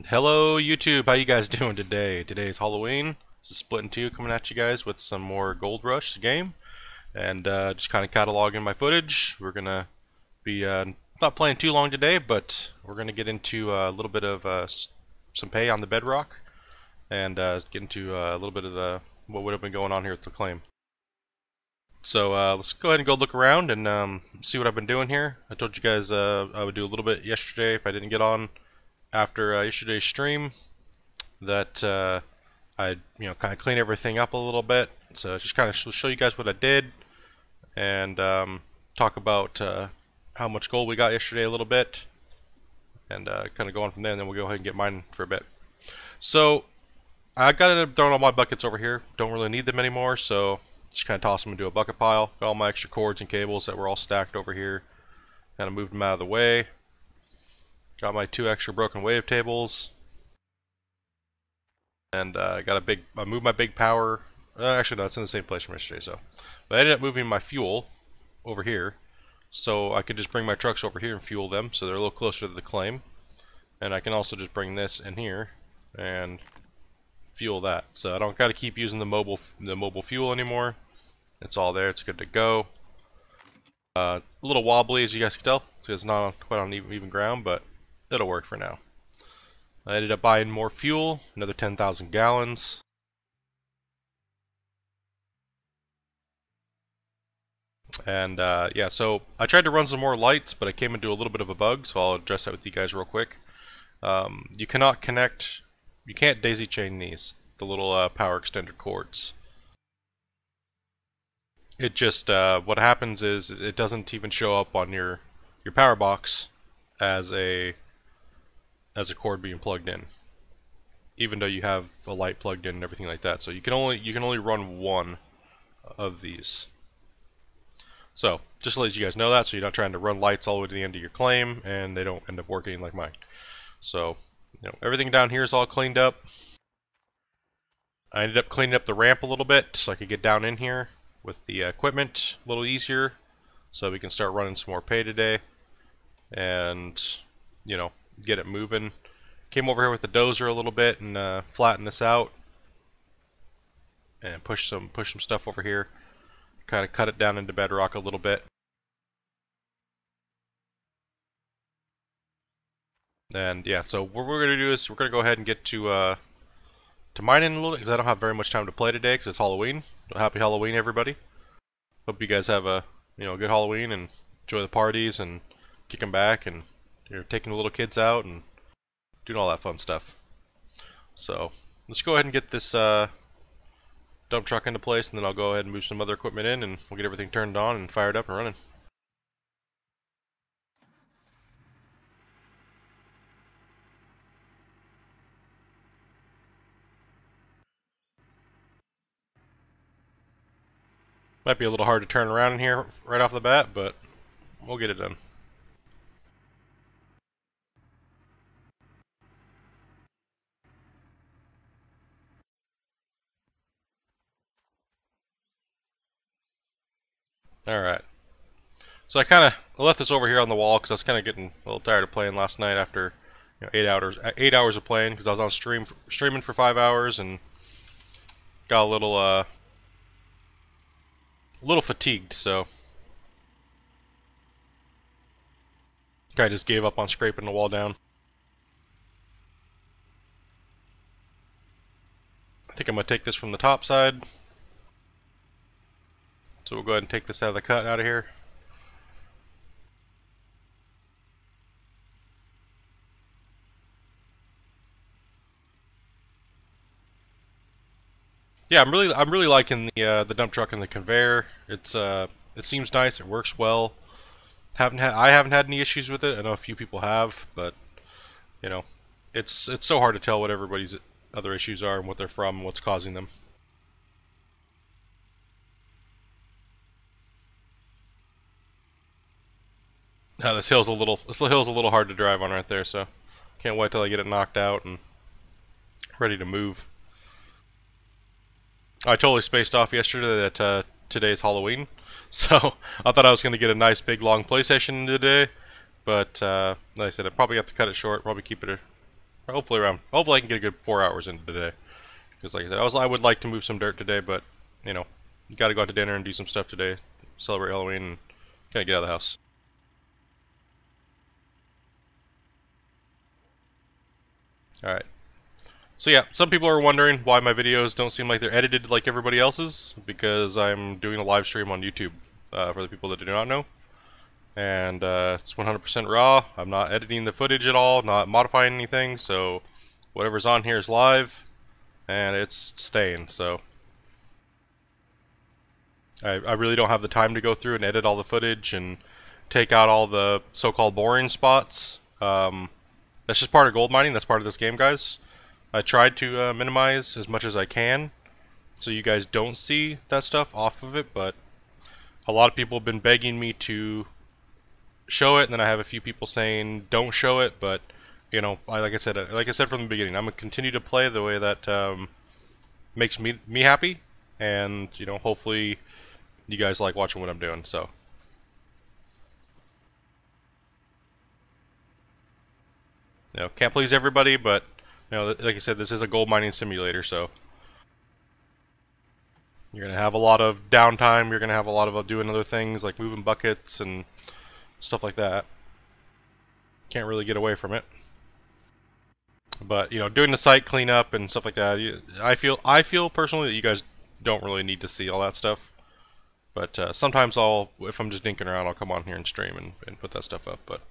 Hello YouTube, how you guys doing today? Today's Halloween. This is Split in Two coming at you guys with some more Gold Rush game. And just kind of cataloging my footage. We're going to be not playing too long today, but we're going to get into a little bit of some pay on the Bedrock. And get into a little bit of what would have been going on here with the claim. So let's go ahead and go look around and see what I've been doing here. I told you guys I would do a little bit yesterday if I didn't get on after yesterday's stream, that I'd kind of clean everything up a little bit. So just kind of show you guys what I did and talk about how much gold we got yesterday a little bit, and kind of go on from there. And then we'll go ahead and get mine for a bit. So I got throwing all my buckets over here. Don't really need them anymore, so just kind of toss them into a bucket pile. Got all my extra cords and cables that were all stacked over here. Kind of moved them out of the way. Got my 2 extra broken wave tables, and I moved my big power. Actually, no, it's in the same place from yesterday. So, but I ended up moving my fuel over here, so I could just bring my trucks over here and fuel them, so they're a little closer to the claim. And I can also just bring this in here and fuel that. So I don't got to keep using the mobile fuel anymore. It's all there. It's good to go. A little wobbly, as you guys can tell, because it's not quite on even ground, but it'll work for now. I ended up buying more fuel, another 10,000 gallons. And yeah, so I tried to run some more lights, but I came into a little bit of a bug, so I'll address that with you guys real quick. You can't daisy chain these, the little power extender cords. It just, what happens is it doesn't even show up on your power box as a cord being plugged in, even though you have a light plugged in and everything like that. So you can only run one of these. So just to let you guys know that, so you're not trying to run lights all the way to the end of your claim and they don't end up working like mine. So everything down here is all cleaned up. I ended up cleaning up the ramp a little bit so I could get down in here with the equipment a little easier, so we can start running some more pay today and get it moving. Came over here with the dozer a little bit and flattened this out and push some stuff over here. Kind of cut it down into bedrock a little bit. And yeah, so what we're gonna do is we're gonna go ahead and get to mining a little bit, because I don't have very much time to play today because it's Halloween. So happy Halloween, everybody. Hope you guys have a good Halloween and enjoy the parties and kicking back and taking the little kids out and doing all that fun stuff. So let's go ahead and get this dump truck into place, and then I'll go ahead and move some other equipment in, and we'll get everything turned on and fired up and running. Might be a little hard to turn around in here right off the bat, but we'll get it done. Alright. So I left this over here on the wall because I was kind of getting a little tired of playing last night after 8 hours of playing, because I was on streaming for 5 hours and got a little fatigued, so I just gave up on scraping the wall down. I think I'm going to take this from the top side. So we'll go ahead and take this out of the cut out of here. Yeah, I'm really liking the dump truck and the conveyor. It seems nice. It works well. I haven't had any issues with it. I know a few people have, but it's so hard to tell what everybody's other issues are and what they're from and what's causing them. This hill's a little hard to drive on right there, so can't wait till I get it knocked out and ready to move. I totally spaced off yesterday that today's Halloween, so I thought I was going to get a nice big long play session today, but like I said, I probably have to cut it short, probably keep it Hopefully I can get a good 4 hours into today. Because like I said, I would like to move some dirt today, but you know, you got to go out to dinner and do some stuff today, celebrate Halloween, and kind of get out of the house. All right. So yeah, some people are wondering why my videos don't seem like they're edited like everybody else's, because I'm doing a live stream on YouTube for the people that do not know. And it's 100% raw. I'm not editing the footage at all, not modifying anything, so whatever's on here is live, and it's staying, so I really don't have the time to go through and edit all the footage and take out all the so-called boring spots. That's just part of gold mining, that's part of this game, guys. I tried to minimize as much as I can, so you guys don't see that stuff off of it, but a lot of people have been begging me to show it, and then I have a few people saying don't show it, but you know, like I said from the beginning, I'm gonna continue to play the way that makes me happy, and you know, hopefully you guys like watching what I'm doing. So you know, can't please everybody, but you know, like I said, this is a gold mining simulator, so you're gonna have a lot of downtime. You're gonna have a lot of doing other things like moving buckets and stuff like that. Can't really get away from it. But you know, doing the site cleanup and stuff like that, I feel personally that you guys don't really need to see all that stuff. But sometimes if I'm just dinking around, I'll come on here and stream and put that stuff up. But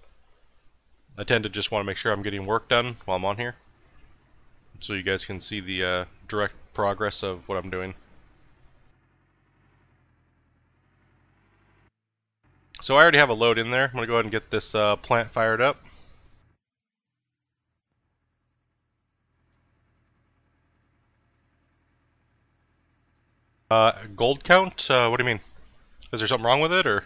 I tend to just want to make sure I'm getting work done while I'm on here, so you guys can see the direct progress of what I'm doing. So I already have a load in there. I'm gonna go ahead and get this plant fired up. Gold count? What do you mean? Is there something wrong with it, or?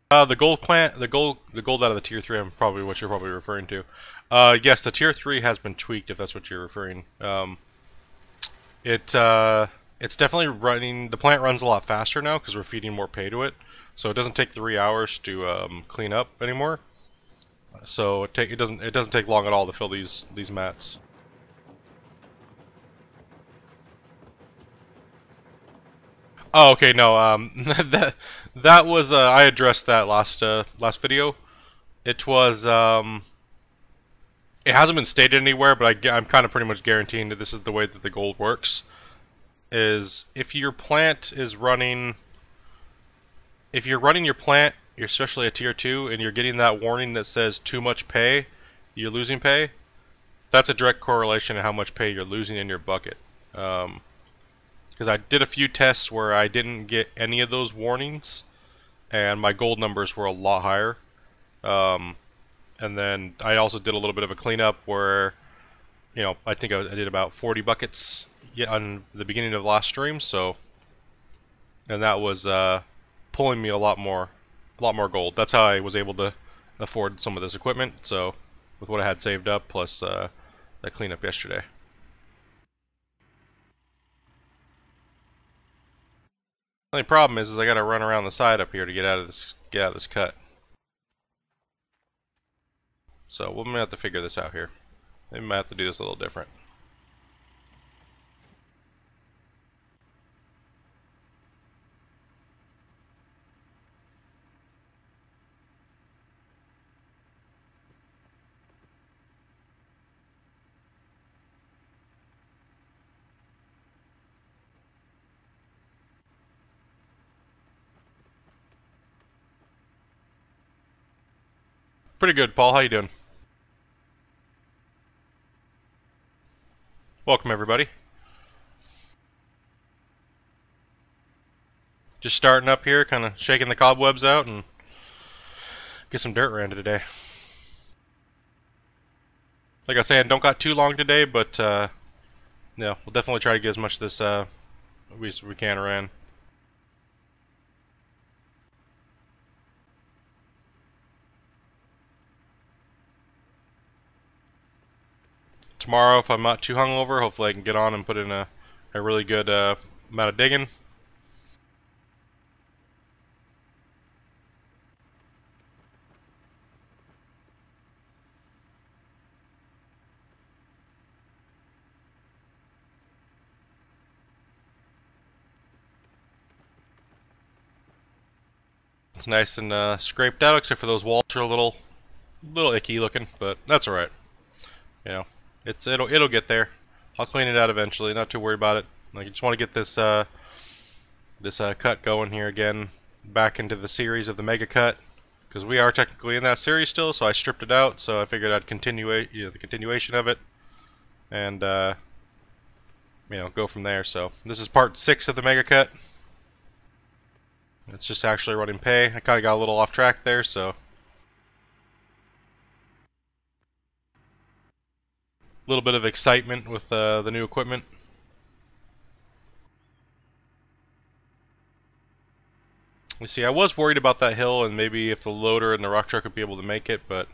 The gold plant, the gold out of the tier 3, I'm probably what you're probably referring to. Yes, the tier 3 has been tweaked, if that's what you're referring. It's definitely running, the plant runs a lot faster now because we're feeding more pay to it. So it doesn't take 3 hours to clean up anymore. So it doesn't take long at all to fill these mats. Oh, okay, no, that was I addressed that last video. It was it hasn't been stated anywhere, but I'm kind of pretty much guaranteeing that this is the way that the gold works. Is if your plant is running, if you're running your plant, especially a tier 2, and you're getting that warning that says too much pay, you're losing pay, that's a direct correlation to how much pay you're losing in your bucket. Because I did a few tests where I didn't get any of those warnings, and my gold numbers were a lot higher. And then I also did a little bit of a cleanup where, you know, I think I did about 40 buckets on the beginning of the last stream, so, and that was pulling me a lot more gold. That's how I was able to afford some of this equipment. So, with what I had saved up plus that cleanup yesterday. The only problem is I got to run around the side up here to get out of this cut. So we're gonna have to figure this out here. Maybe we might have to do this a little different. Pretty good, Paul. How you doing? Welcome, everybody. Just starting up here, kind of shaking the cobwebs out and get some dirt ran today. Like I was saying, don't got too long today, but yeah, we'll definitely try to get as much of this we can ran. tomorrow if I'm not too hungover. Hopefully I can get on and put in a really good amount of digging. It's nice and scraped out, except for those walls are a little icky looking, but that's alright. You know, it'll get there. I'll clean it out eventually. Not too worried about it. Like, I just want to get this cut going here again, back into the series of the mega cut, because we are technically in that series still. So I stripped it out. So I figured I'd continue the continuation of it, and go from there. So this is part 6 of the mega cut. It's just actually running pay. I kind of got a little off track there, so a little bit of excitement with the new equipment. You see, I was worried about that hill and maybe if the loader and the rock truck would be able to make it, but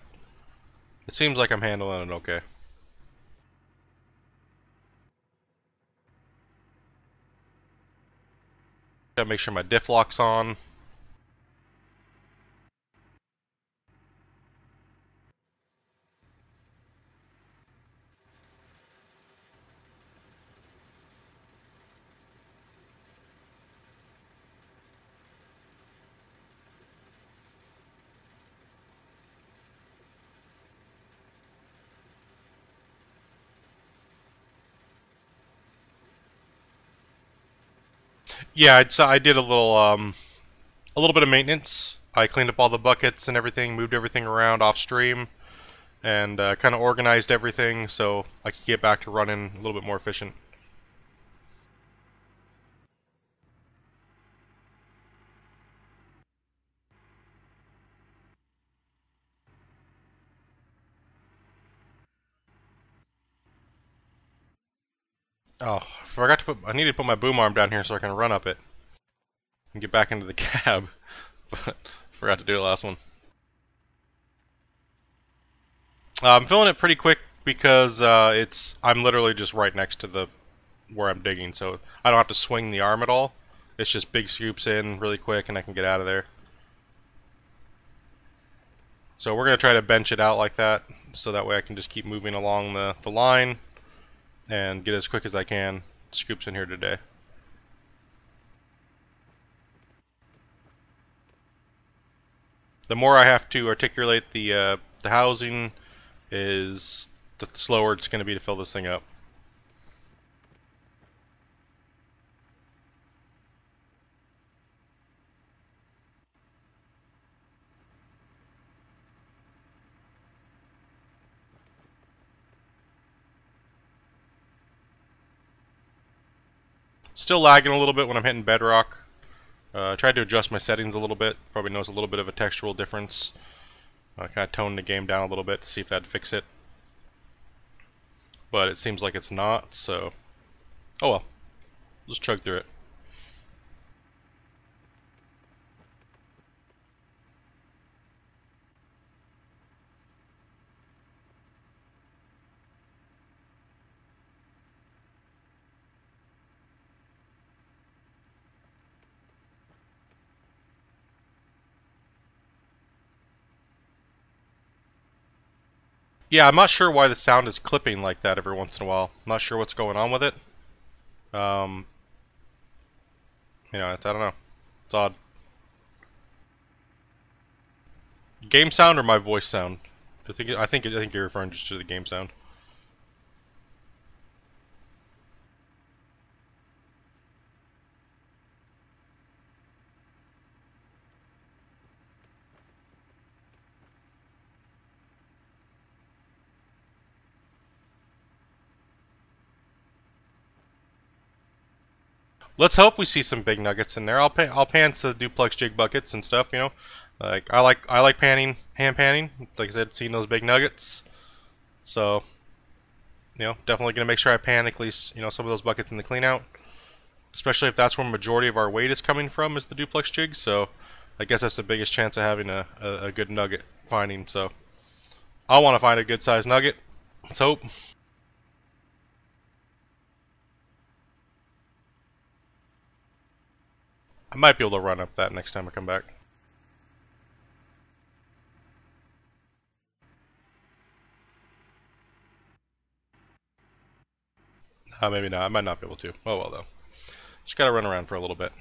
it seems like I'm handling it okay. Gotta make sure my diff lock's on. Yeah, I did a little bit of maintenance. I cleaned up all the buckets and everything, moved everything around off stream, and kind of organized everything so I could get back to running a little bit more efficient. Oh, I forgot to I need to put my boom arm down here so I can run up it and get back into the cab, but forgot to do the last one. I'm filling it pretty quick because I'm literally just right next to the where I'm digging, so I don't have to swing the arm at all. It's just big scoops in really quick and I can get out of there. So we're going to try to bench it out like that, so that way I can just keep moving along the line and get as quick as I can scoops in here today. The more I have to articulate the housing, is the slower it's going to be to fill this thing up. Still lagging a little bit when I'm hitting Bedrock. Tried to adjust my settings a little bit. Probably notice a little bit of a textural difference. Kind of toned the game down a little bit to see if that'd fix it. But it seems like it's not, so... oh well. Just chug through it. Yeah, I'm not sure why the sound is clipping like that every once in a while. I'm not sure what's going on with it. I don't know. It's odd. Game sound or my voice sound? I think you're referring just to the game sound. Let's hope we see some big nuggets in there. I'll pan to the duplex jig buckets and stuff. Like I like panning, hand panning. Like I said, seeing those big nuggets. So, definitely gonna make sure I pan at least some of those buckets in the clean out. Especially if that's where the majority of our weight is coming from, is the duplex jigs. So, I guess that's the biggest chance of having a good nugget finding. So, I want to find a good sized nugget. Let's hope. I might be able to run up that next time I come back. Maybe not. I might not be able to. Oh well, though. Just gotta run around for a little bit.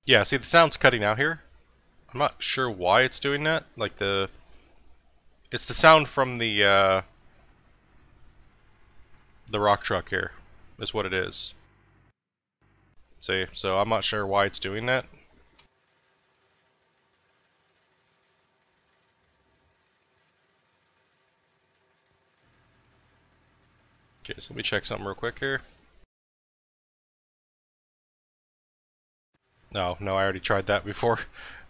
Yeah, see, the sound's cutting out here. I'm not sure why it's doing that. Like it's the sound from the rock truck here, is what it is. See, so I'm not sure why it's doing that. Okay, so let me check something real quick here. No, I already tried that before.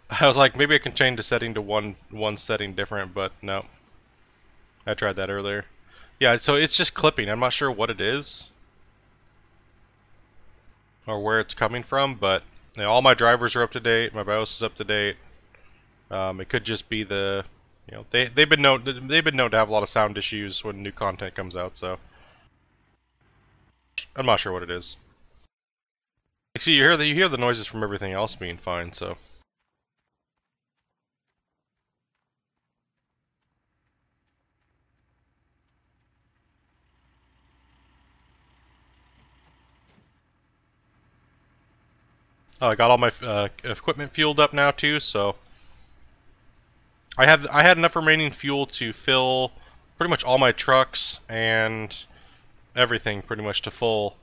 I was like, maybe I can change the setting to one setting different, but no. I tried that earlier. Yeah, so it's just clipping. I'm not sure what it is or where it's coming from, but you know, all my drivers are up to date. My BIOS is up to date. It could just be they've been known to have a lot of sound issues when new content comes out. So I'm not sure what it is. Like, see, you hear the noises from everything else being fine. So I got all my equipment fueled up now too. So I had enough remaining fuel to fill pretty much all my trucks and everything pretty much to full.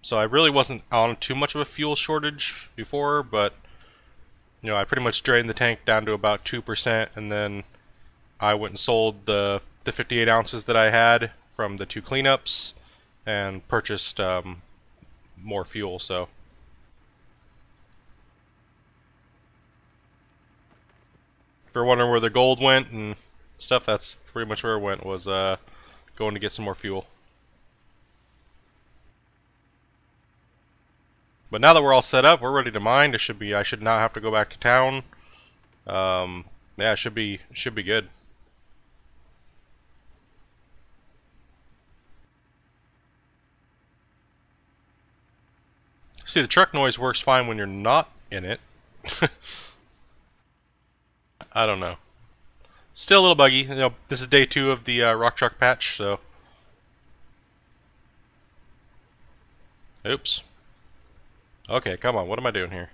So I really wasn't on too much of a fuel shortage before, but you know, I pretty much drained the tank down to about 2%, and then I went and sold the 58 ounces that I had from the 2 cleanups and purchased more fuel. So if you're wondering where the gold went and stuff, that's pretty much where it went, was going to get some more fuel. But now that we're all set up, we're ready to mine. I should not have to go back to town. Yeah, it should be good. See, the truck noise works fine when you're not in it. I don't know. Still a little buggy. You know, this is day 2 of the rock truck patch, so. Oops. Okay, come on. What am I doing here?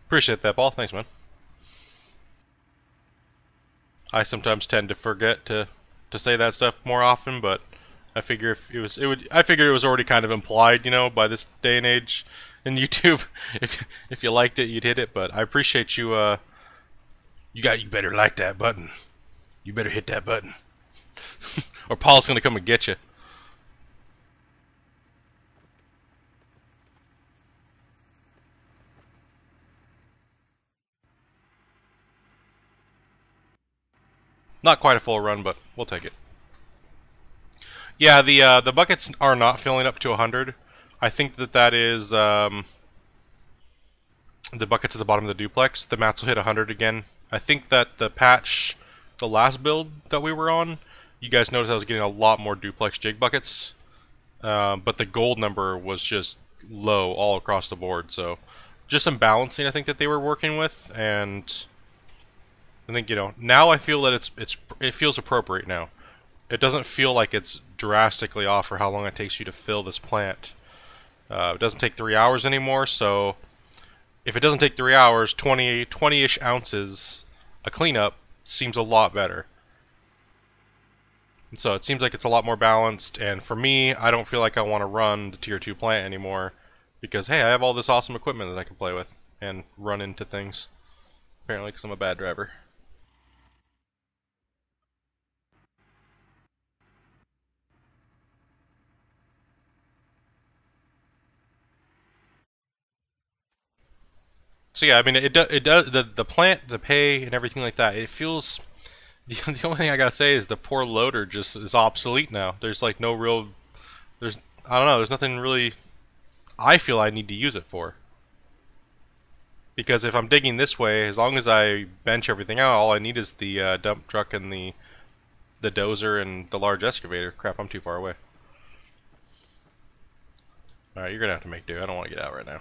Appreciate that, Paul. Thanks, man. I sometimes tend to forget to say that stuff more often, but I figure if it would I figured it was already kind of implied, you know, by this day and age in YouTube. If you liked it, you'd hit it. But I appreciate you. You better like that button. You better hit that button, or Paul's gonna come and get you. Not quite a full run, but we'll take it. Yeah, the buckets are not filling up to 100. I think that is the buckets at the bottom of the duplex. The mats will hit 100 again. I think that the patch, the last build that we were on, you guys noticed I was getting a lot more duplex jig buckets, but the gold number was just low all across the board. So just some balancing I think that they were working with, and I think, you know, now I feel that it feels appropriate now. It doesn't feel like it's drastically off for how long it takes you to fill this plant. It doesn't take 3 hours anymore, so if it doesn't take 3 hours, 20-ish ounces a cleanup seems a lot better. And so it seems like it's a lot more balanced, and for me, I don't feel like I want to run the tier 2 plant anymore because, hey, I have all this awesome equipment that I can play with and run into things. Apparently, because I'm a bad driver. So yeah, I mean, it does the plant, the pay, and everything like that. It feels the only thing I gotta say is the poor loader just is obsolete now. There's like no real there's I don't know. There's nothing really I feel I need to use it for. Because if I'm digging this way, as long as I bench everything out, all I need is the dump truck and the dozer and the large excavator. Crap, I'm too far away. Alright, you're gonna have to make do. I don't want to get out right now.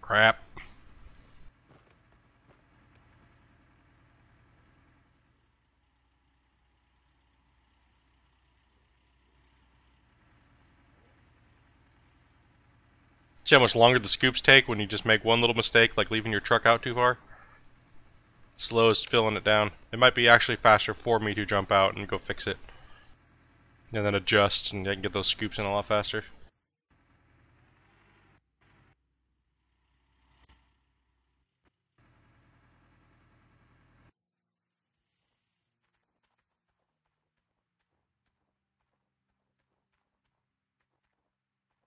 Crap. See how much longer the scoops take when you just make one little mistake, like leaving your truck out too far? Slow as filling it down. It might be actually faster for me to jump out and go fix it. And then adjust, and I can get those scoops in a lot faster.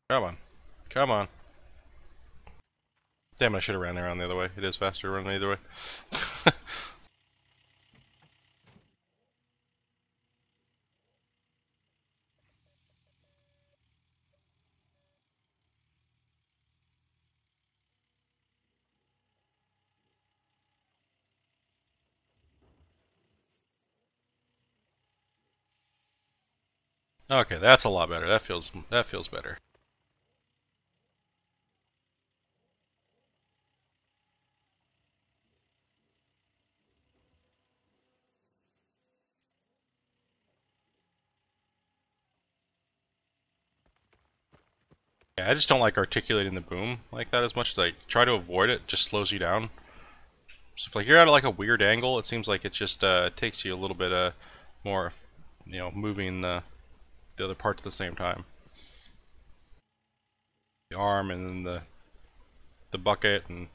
Come on. Come on. Damn, I should have ran around the other way. It is faster to run the other way. Okay, that's a lot better. That feels better. Yeah, I just don't like articulating the boom like that as much as I try to avoid it. It just slows you down. So if like you're at like a weird angle, it seems like it just takes you a little bit more, moving the other parts at the same time. The arm and then the bucket and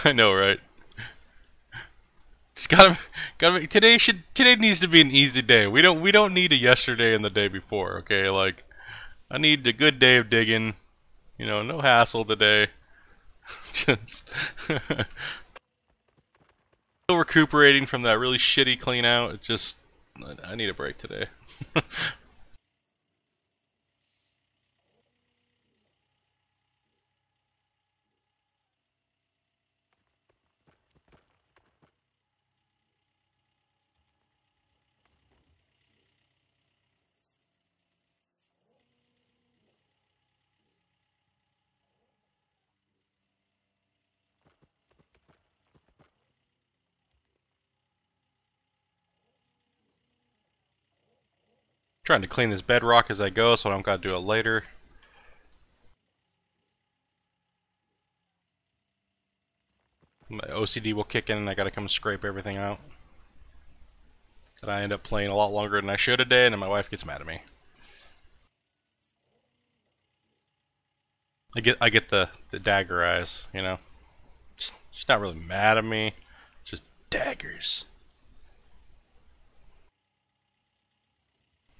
I know, right? It's gotta be, today needs to be an easy day. We don't need a yesterday and the day before, okay? Like I need a good day of digging, no hassle today. Just still recuperating from that really shitty clean out. It just I need a break today. Trying to clean this bedrock as I go so I don't gotta do it later. My OCD will kick in and I gotta come scrape everything out. And I end up playing a lot longer than I should today, and then my wife gets mad at me. I get the dagger eyes, She's not really mad at me, just daggers.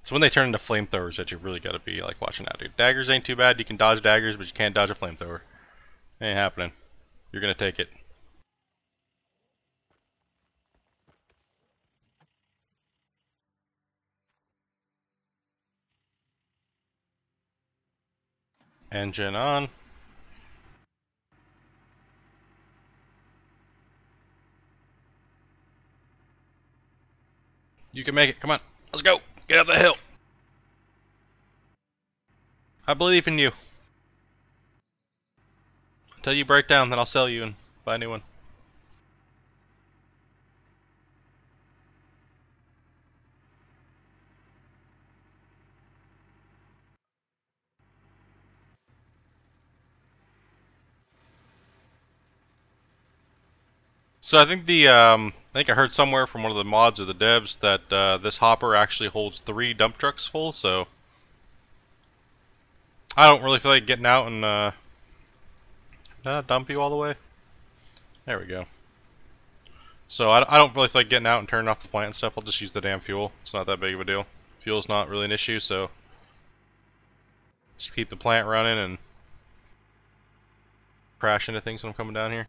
It's when they turn into flamethrowers that you really gotta be like watching out, dude. Daggers ain't too bad. You can dodge daggers, but you can't dodge a flamethrower. Ain't happening. You're gonna take it. Engine on. You can make it. Come on. Let's go. Get up the hill. I believe in you. Until you break down, then I'll sell you and buy a new one. So I think think I heard somewhere from one of the mods or the devs that this hopper actually holds 3 dump trucks full, so I don't really feel like getting out and dump you all the way. There we go. So I don't really feel like getting out and turning off the plant and stuff. I'll just use the damn fuel. It's not that big of a deal. Fuel's not really an issue, so just keep the plant running and crash into things when I'm coming down here.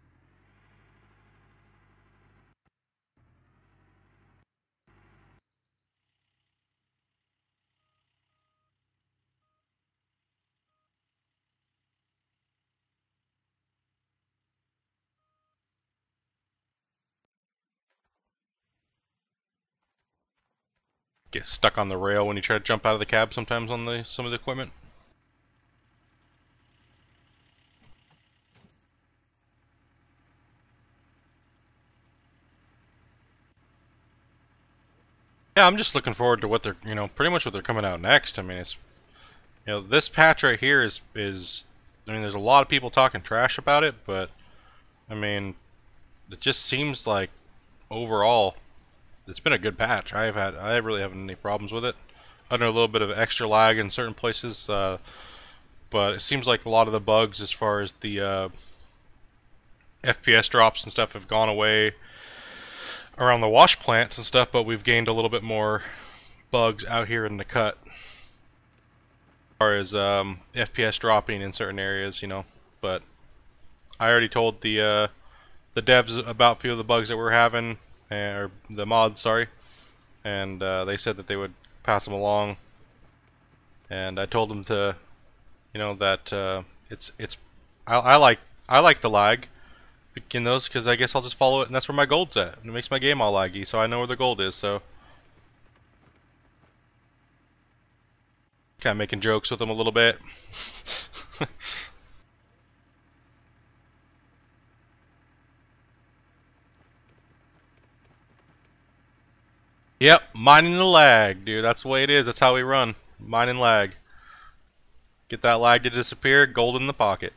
Get stuck on the rail when you try to jump out of the cab sometimes on some of the equipment. Yeah, I'm just looking forward to what they're, pretty much what they're coming out next. I mean, it's, this patch right here is, I mean, there's a lot of people talking trash about it, but, I mean, it just seems like, overall, it's been a good patch. I really haven't any problems with it. Under a little bit of extra lag in certain places, but it seems like a lot of the bugs as far as the FPS drops and stuff have gone away around the wash plants and stuff, but we've gained a little bit more bugs out here in the cut as far as FPS dropping in certain areas, but I already told the devs about a few of the bugs that we're having, or the mods, sorry, and they said that they would pass them along, and I told them to, that I like the lag in those, because I guess I'll just follow it, and that's where my gold's at. And it makes my game all laggy, so I know where the gold is, so kind of making jokes with them a little bit. Yep, mining the lag, dude. That's the way it is. That's how we run. Mining lag. Get that lag to disappear, gold in the pocket.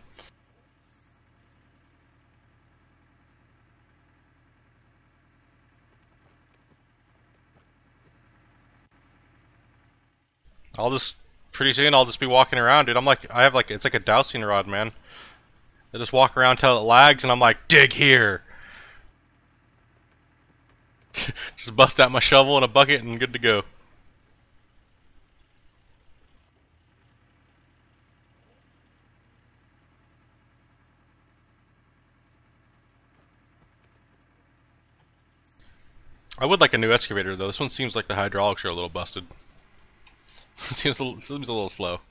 Pretty soon I'll just be walking around, dude. It's like a dowsing rod, man. I just walk around till it lags, and I'm like, dig here. Just bust out my shovel and a bucket and good to go. I would like a new excavator though. This one seems like the hydraulics are a little busted. It seems a little slow.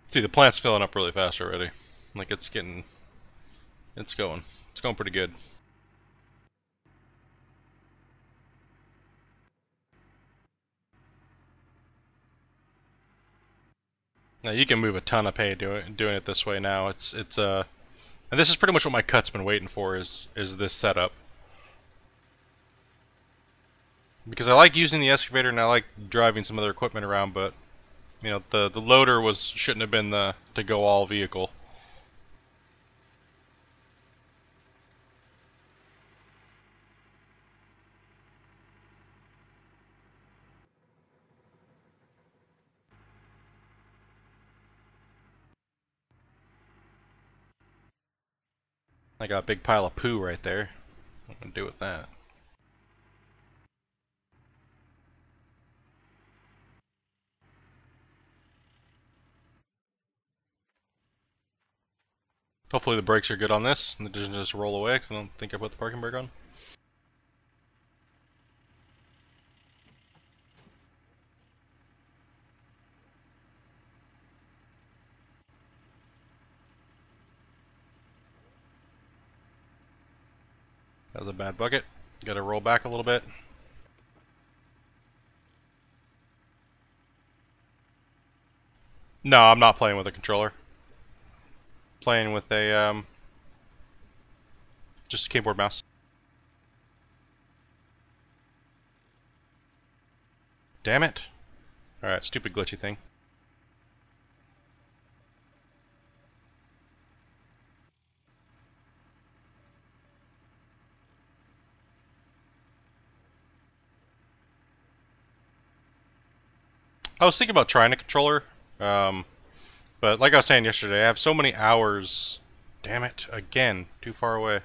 See, the plant's filling up really fast already. Like it's going. It's going pretty good. Now you can move a ton of hay doing it this way now. And this is pretty much what my cut's been waiting for is this setup. Because I like using the excavator and I like driving some other equipment around, but the loader shouldn't have been the to go all vehicle. I got a big pile of poo right there. What am I gonna do with that? Hopefully the brakes are good on this and it doesn't just roll away because I don't think I put the parking brake on. That was a bad bucket. Gotta roll back a little bit. No, I'm not playing with a controller. Playing with a just a keyboard mouse. Damn it. Alright, stupid glitchy thing. I was thinking about trying a controller, um, but like I was saying yesterday, I have so many hours. Damn it! Again, too far away.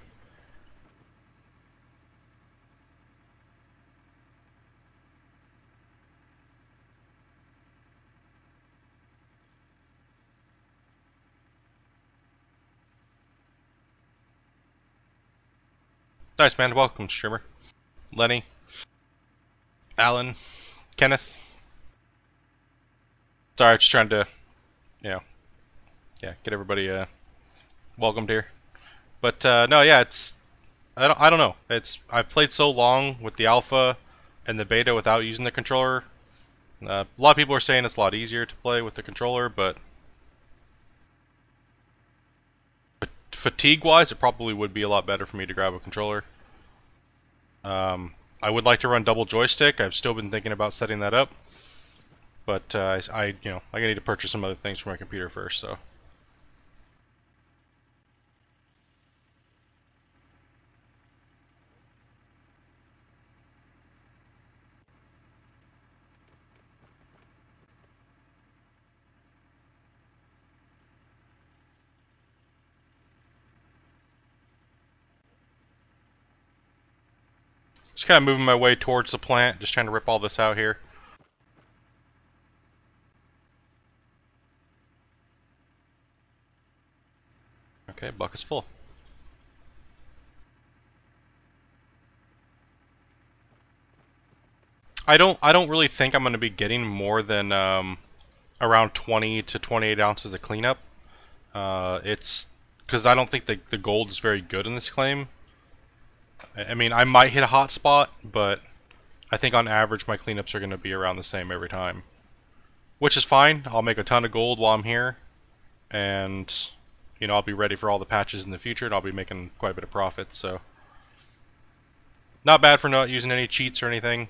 Nice man, welcome streamer. Lenny, Alan, Kenneth. Sorry, just trying to, you know, yeah, get everybody welcomed here. But no, yeah, it's I don't know. It's I've played so long with the alpha and the beta without using the controller. A lot of people are saying it's a lot easier to play with the controller, but fatigue-wise, it probably would be a lot better for me to grab a controller. I would like to run double joystick. I've still been thinking about setting that up, but I need to purchase some other things for my computer first. So just kind of moving my way towards the plant, just trying to rip all this out here. Okay, bucket's full. I don't really think I'm going to be getting more than around 20 to 28 ounces of cleanup. It's because I don't think the gold is very good in this claim. I mean, I might hit a hot spot, but I think on average my cleanups are going to be around the same every time. Which is fine. I'll make a ton of gold while I'm here, and I'll be ready for all the patches in the future, and I'll be making quite a bit of profit. So not bad for not using any cheats or anything.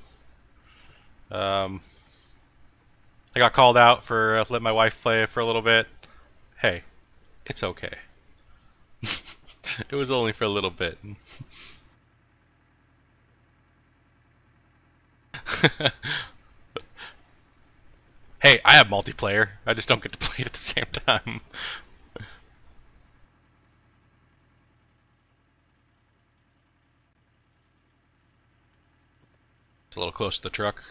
Um, I got called out for letting my wife play for a little bit. Hey, it's okay. It was only for a little bit. Hey, I have multiplayer. I just don't get to play it at the same time. It's a little close to the truck.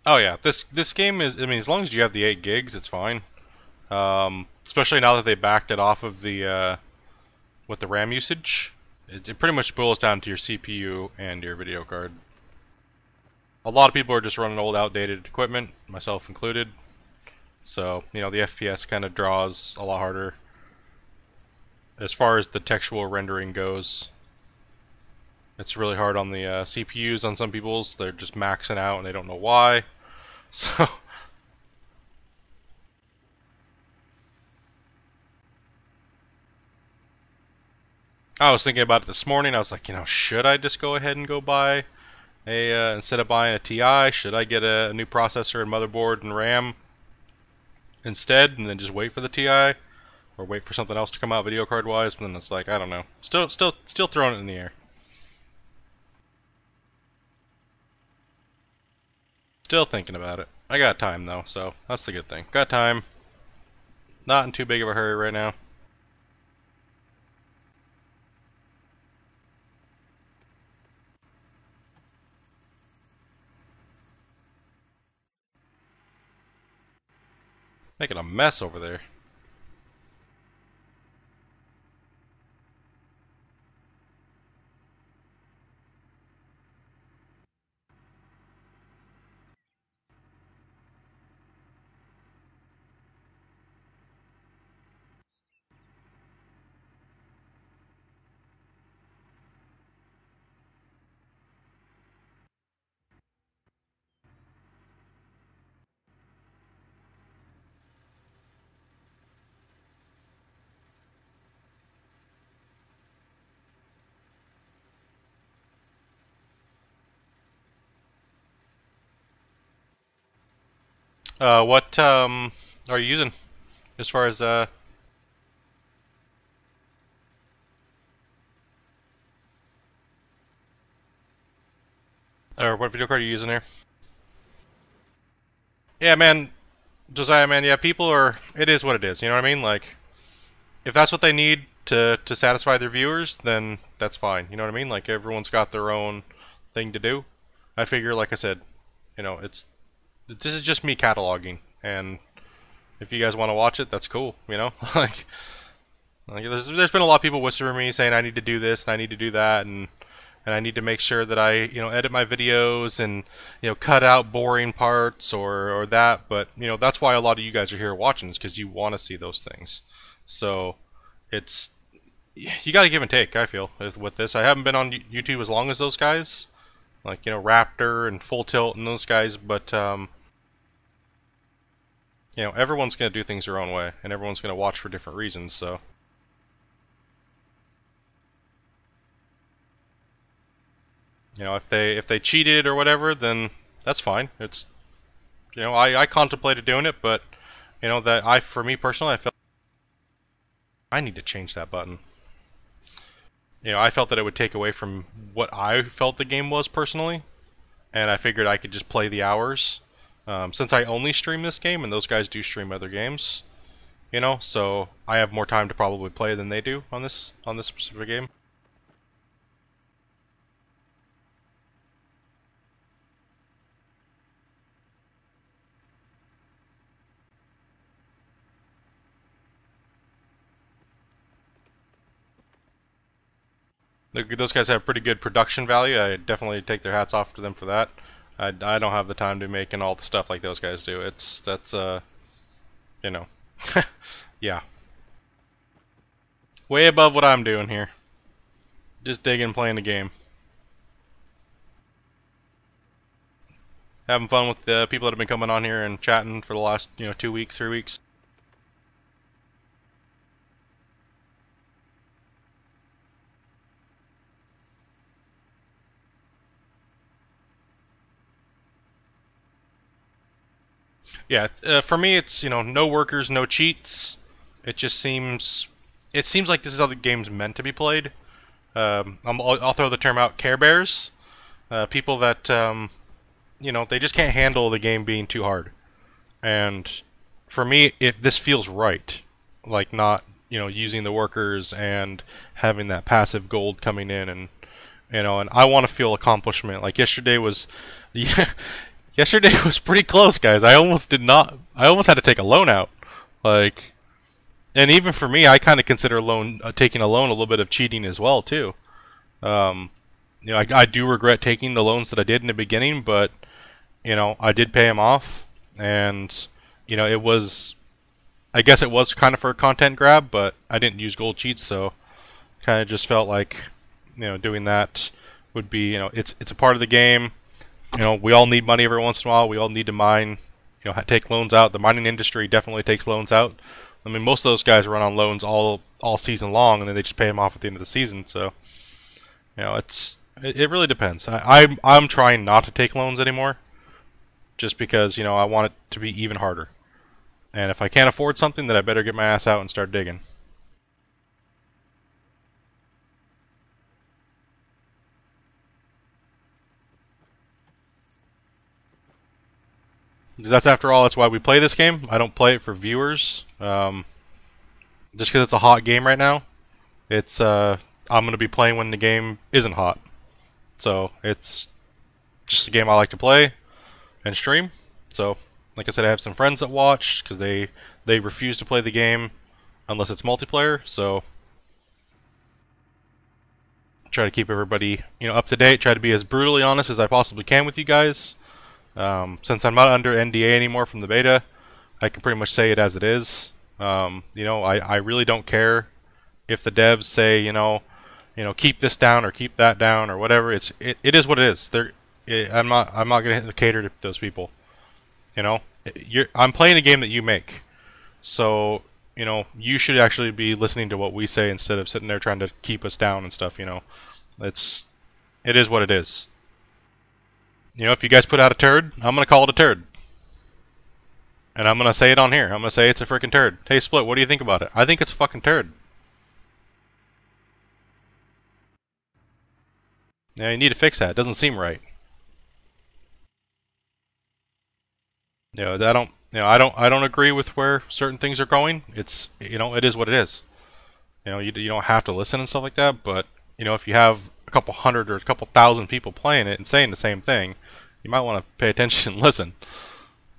Oh yeah, this game is. I mean, as long as you have the 8 gigs, it's fine. Especially now that they backed it off of the with the RAM usage. It pretty much boils down to your CPU and your video card. A lot of people are just running old, outdated equipment, myself included. So the FPS kind of draws a lot harder as far as the textual rendering goes. It's really hard on the CPUs on some people's. They're just maxing out and they don't know why. So I was thinking about it this morning. I was like, should I just go ahead and go buy instead of buying a TI, should I get a new processor and motherboard and RAM instead, and then just wait for the TI, or wait for something else to come out video card wise? But then it's like, I don't know. Still throwing it in the air. Still thinking about it. I got time though, so that's the good thing. Got time. Not in too big of a hurry right now. Making a mess over there. What are you using as far as or what video card are you using here? Yeah, man, Josiah, man, yeah, people are. It is what it is. You know what I mean? Like, if that's what they need to satisfy their viewers, then that's fine. You know what I mean? Like, everyone's got their own thing to do. I figure, like I said, you know, this is just me cataloging, and if you guys want to watch it, that's cool. You know, like there's been a lot of people whispering me saying I need to do this and I need to do that, and I need to make sure that I, you know, edit my videos and, you know, cut out boring parts or that. But, you know, that's why a lot of you guys are here watching, is because you want to see those things. So it's, you got to give and take, I feel, with this. I haven't been on YouTube as long as those guys, like, you know, Raptor and Full Tilt and those guys, but you know, everyone's going to do things their own way, and everyone's going to watch for different reasons. So you know, if they cheated or whatever, then that's fine. It's, you know, I contemplated doing it, but, you know, that for me personally, I felt I need to change that button. You know, I felt that it would take away from what I felt the game was personally, and I figured I could just play the hours. Since I only stream this game, and those guys do stream other games, you know, so I have more time to probably play than they do on this specific game. Those guys have pretty good production value. I definitely take their hats off to them for that. I don't have the time to make and all the stuff like those guys do. That's you know, yeah, way above what I'm doing here. Just digging, playing the game, having fun with the people that have been coming on here and chatting for the last, you know, 2 weeks, 3 weeks. Yeah, for me, it's, you know, no workers, no cheats. It just seems, it seems like this is how the game's meant to be played. I'll throw the term out: Care Bears, people that you know, they just can't handle the game being too hard. And for me, if this feels right, like not, you know, using the workers and having that passive gold coming in, and, you know, and I want to feel accomplishment. Like yesterday was, yeah, yesterday was pretty close, guys. I almost did not. I almost had to take a loan out. Like, and even for me, I kind of consider taking a loan a little bit of cheating as well too. Um, you know, I do regret taking the loans that I did in the beginning, but, you know, I did pay them off, and, you know, it was, I guess it was kind of for a content grab, but I didn't use gold cheats, so kind of just felt like, you know, doing that would be, you know, it's a part of the game. You know, we all need money every once in a while. We all need to mine, you know, take loans out. The mining industry definitely takes loans out. I mean, most of those guys run on loans all season long, and then they just pay them off at the end of the season. So, you know, it really depends. I'm trying not to take loans anymore, just because, you know, I want it to be even harder. And if I can't afford something, then I better get my ass out and start digging. Because that's, after all, that's why we play this game. I don't play it for viewers. Just because it's a hot game right now. It's I'm gonna be playing when the game isn't hot. So it's just a game I like to play and stream. So, like I said, I have some friends that watch because they refuse to play the game unless it's multiplayer. So try to keep everybody, you know, up to date. Try to be as brutally honest as I possibly can with you guys. Since I'm not under NDA anymore from the beta, I can pretty much say it as it is. You know, I really don't care if the devs say, you know, keep this down or keep that down or whatever. It is what it is. I'm not gonna cater to those people. You know, I'm playing a game that you make, so, you know, you should actually be listening to what we say instead of sitting there trying to keep us down and stuff. You know, it is what it is. You know, if you guys put out a turd, I'm gonna call it a turd. And I'm gonna say it on here. I'm gonna say it's a freaking turd. Hey, Split, what do you think about it? I think it's a fucking turd. Yeah, you need to fix that. It doesn't seem right. I don't. I don't agree with where certain things are going. It's it is what it is. You don't have to listen and stuff like that. But if you have a couple hundred or a couple thousand people playing it and saying the same thing, you might want to pay attention and listen.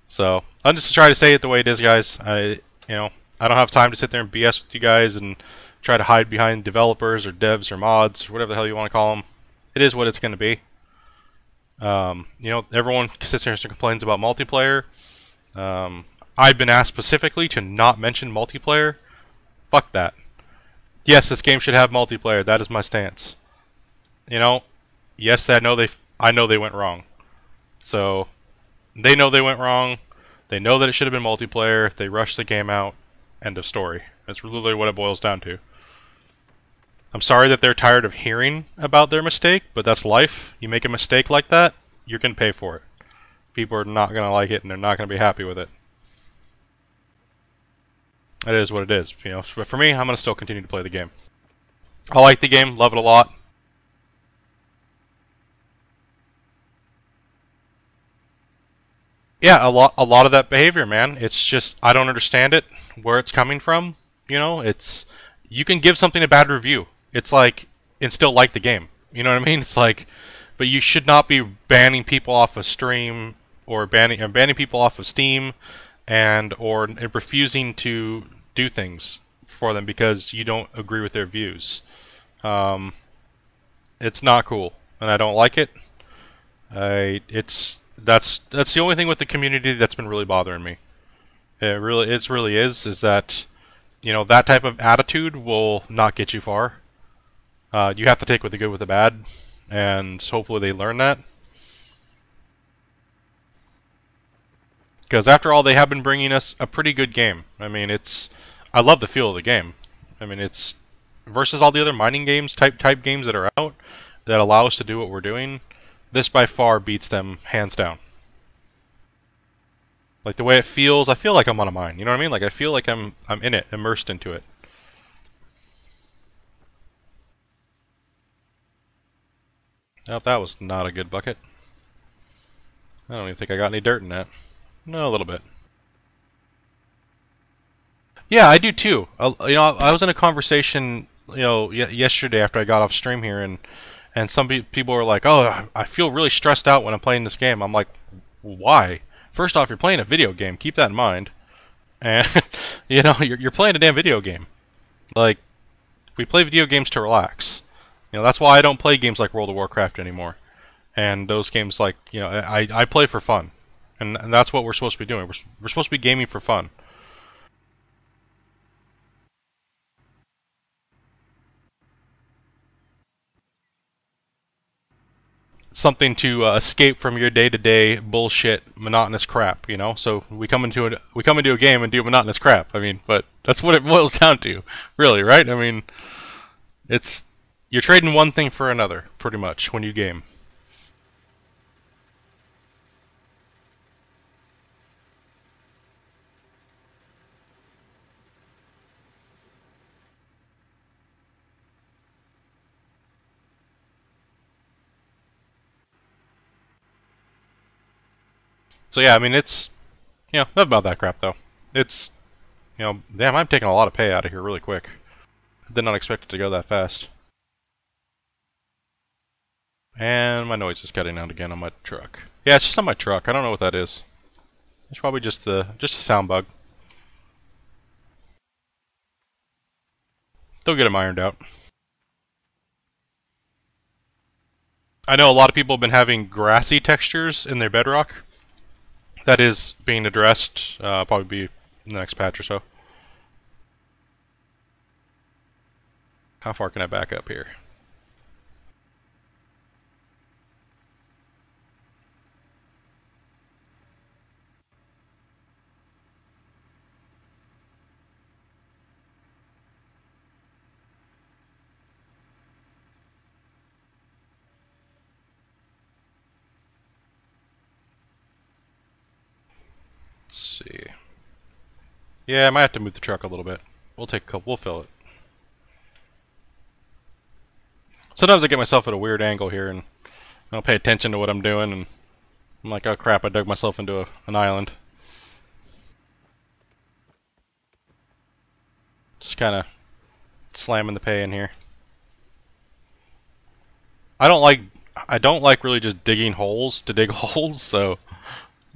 So I'm just trying to say it the way it is, guys. I don't have time to sit there and BS with you guys and try to hide behind developers or devs or mods or whatever the hell you want to call them. It is what it's going to be. Everyone sits there and complains about multiplayer. I've been asked specifically to not mention multiplayer. Fuck that. Yes, this game should have multiplayer. That is my stance. Yes, I know they went wrong. So they know they went wrong. They know that it should have been multiplayer. They rushed the game out. End of story. That's literally what it boils down to. I'm sorry that they're tired of hearing about their mistake, but that's life. You make a mistake like that, you're going to pay for it. People are not going to like it, and they're not going to be happy with it. It is what it is. But for me, I'm going to still continue to play the game. I like the game, love it a lot. Yeah, a lot of that behavior, man. It's just I don't understand it, where it's coming from. It's you can give something a bad review. It's like and still like the game. You know what I mean? It's like, but you should not be banning people off of stream or banning people off of Steam, or refusing to do things for them because you don't agree with their views. It's not cool, and I don't like it. That's the only thing with the community that's been really bothering me. It really is that that type of attitude will not get you far. You have to take with the good with the bad, and hopefully they learn that. Because after all, they have been bringing us a pretty good game. I mean, I love the feel of the game. I mean, it's versus all the other mining games, type games that are out that allow us to do what we're doing. This by far beats them hands down. Like the way it feels, I feel like I'm on a mine. You know what I mean? Like I feel like I'm in it, immersed into it. Oh, that was not a good bucket. I don't even think I got any dirt in that. No, a little bit. Yeah, I do too. I was in a conversation, yesterday after I got off stream here, and some people were like, "Oh, I feel really stressed out when I'm playing this game." I'm like, "Why?" First off, you're playing a video game. Keep that in mind. And you're playing a damn video game. Like, we play video games to relax. That's why I don't play games like World of Warcraft anymore. And those games like, I play for fun. And that's what we're supposed to be doing. We're supposed to be gaming for fun. Something to escape from your day-to-day bullshit, monotonous crap. So we come into a game and do monotonous crap. I mean, but that's what it boils down to, really, right? I mean, you're trading one thing for another, pretty much, when you game. So yeah, I mean, it's not about that crap though. It's damn, I'm taking a lot of pay out of here really quick. I did not expect it to go that fast. And my noise is cutting out again on my truck. Yeah, it's just on my truck. I don't know what that is. It's probably just a sound bug. They'll get them ironed out. I know a lot of people have been having grassy textures in their Bedrock. That is being addressed. Probably be in the next patch or so. How far can I back up here? Let's see. Yeah, I might have to move the truck a little bit. We'll take a couple. We'll fill it. Sometimes I get myself at a weird angle here and I don't pay attention to what I'm doing, and I'm like, oh crap, I dug myself into an island. Just kind of slamming the pay in here. I don't like really just digging holes to dig holes, so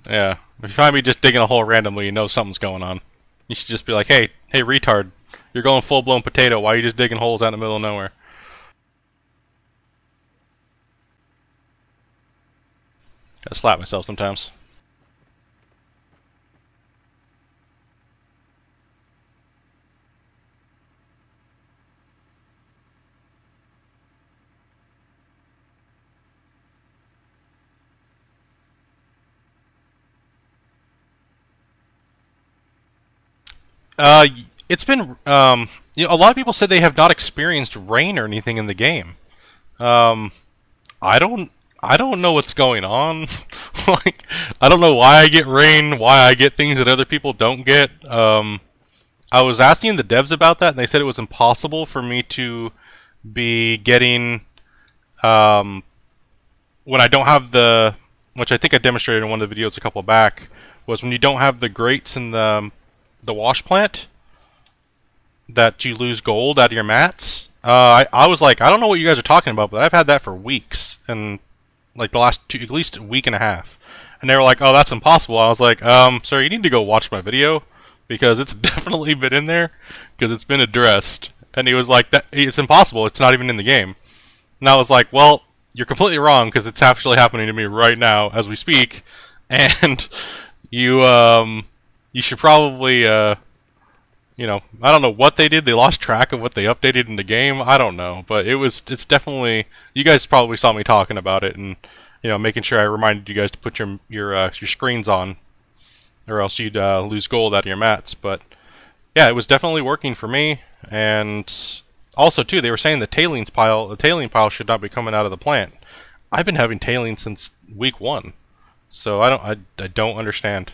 yeah. If you find me just digging a hole randomly, you know something's going on. You should just be like, hey, retard, you're going full-blown potato, why are you just digging holes out in the middle of nowhere? I slap myself sometimes. Uh, it's been a lot of people said they have not experienced rain or anything in the game. Um, I don't I don't know what's going on. Like, I don't know why I get rain, why I get things that other people don't get. I was asking the devs about that, and they said it was impossible for me to be getting when I don't have the, which I think I demonstrated in one of the videos a couple back, was when you don't have the grates in the wash plant, that you lose gold out of your mats. I was like, I don't know what you guys are talking about, but I've had that for weeks, and like the last at least a week and a half. And they were like, oh, that's impossible. I was like, sir, you need to go watch my video, because it's definitely been in there, because it's been addressed. And he was like, that it's impossible, it's not even in the game. And I was like, well, you're completely wrong, because it's actually happening to me right now as we speak. And you should probably you know, I don't know what they did. They lost track of what they updated in the game. I don't know, but it's definitely, you guys probably saw me talking about it, and you know, making sure I reminded you guys to put your screens on, or else you'd lose gold out of your mats. But yeah, it was definitely working for me. And also too, they were saying the tailing pile should not be coming out of the plant. I've been having tailing since week 1, so I don't understand.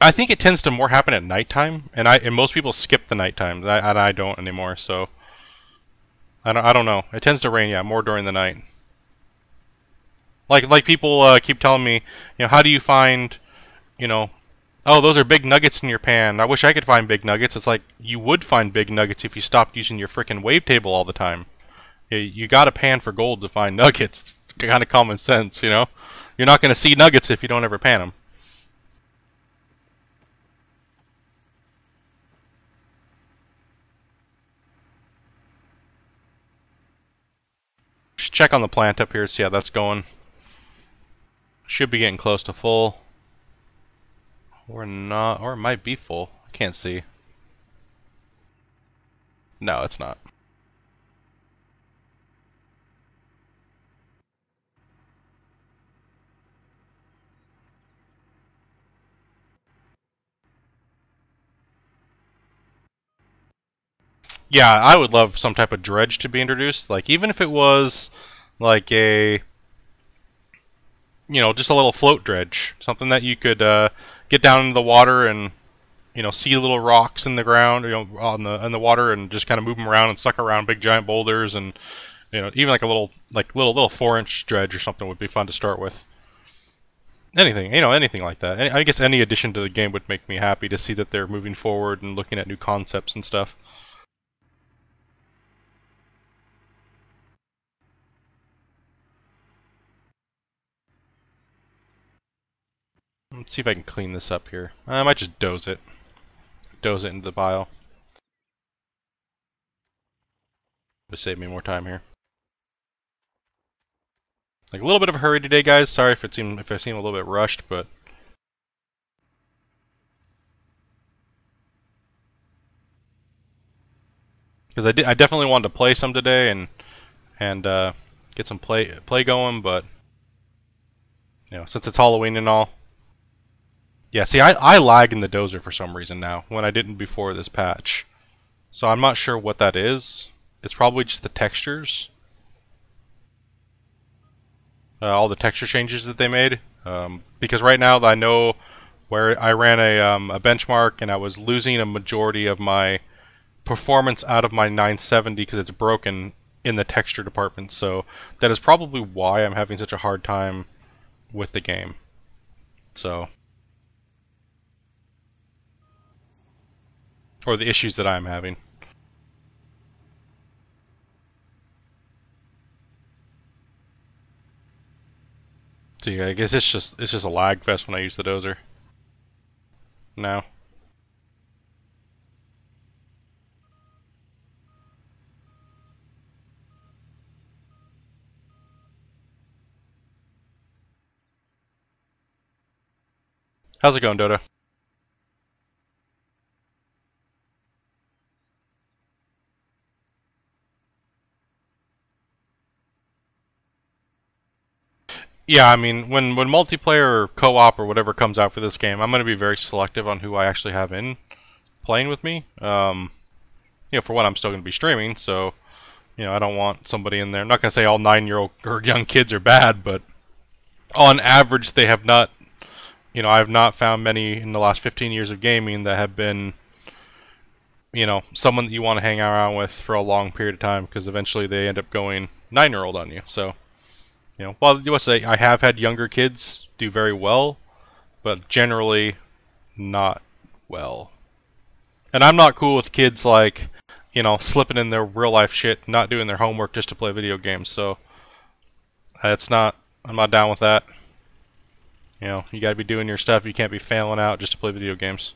I think it tends to more happen at nighttime, and most people skip the nighttime, and I don't anymore. So I don't know. It tends to rain, yeah, more during the night. Like people keep telling me, you know, how do you find, you know, oh, those are big nuggets in your pan. I wish I could find big nuggets. It's like, you would find big nuggets if you stopped using your frickin' wavetable all the time. You got to pan for gold to find nuggets. It's kind of common sense, you know. You're not going to see nuggets if you don't ever pan them. Just check on the plant up here, see how that's going. Should be getting close to full. Or not, or it might be full. I can't see. No, it's not. Yeah, I would love some type of dredge to be introduced. Like, even if it was like a, you know, just a little float dredge, something that you could get down into the water and, you know, see little rocks in the ground, you know, on the in the water, and just kind of move them around and suck around big giant boulders, and you know, even like a little 4-inch dredge or something would be fun to start with. Anything, you know, anything like that. I guess any addition to the game would make me happy to see that they're moving forward and looking at new concepts and stuff. Let's see if I can clean this up here. I might just doze it into the pile to save me more time here. Like, a little bit of a hurry today, guys. Sorry if I seem a little bit rushed, but because I definitely wanted to play some today and get some play going, but you know, since it's Halloween and all. Yeah, see, I lag in the dozer for some reason now, when I didn't before this patch. So I'm not sure what that is. It's probably just the textures. all the texture changes that they made. Because right now I know where I ran a benchmark and I was losing a majority of my performance out of my 970 because it's broken in the texture department. So that is probably why I'm having such a hard time with the game. So, or the issues that I'm having. So yeah, I guess it's just a lag fest when I use the dozer. Now, how's it going, Dodo? Yeah, I mean, when multiplayer or co-op or whatever comes out for this game, I'm going to be very selective on who I actually have in playing with me. For one, I'm still going to be streaming, so I don't want somebody in there. I'm not going to say all 9-year-old or young kids are bad, but on average, they have not. I have not found many in the last 15 years of gaming that have been, someone that you want to hang around with for a long period of time, because eventually they end up going 9-year-old on you. So, well, let's say I have had younger kids do very well, but generally not well. And I'm not cool with kids like, slipping in their real life shit, not doing their homework just to play video games. So I'm not down with that. You gotta be doing your stuff. You can't be failing out just to play video games.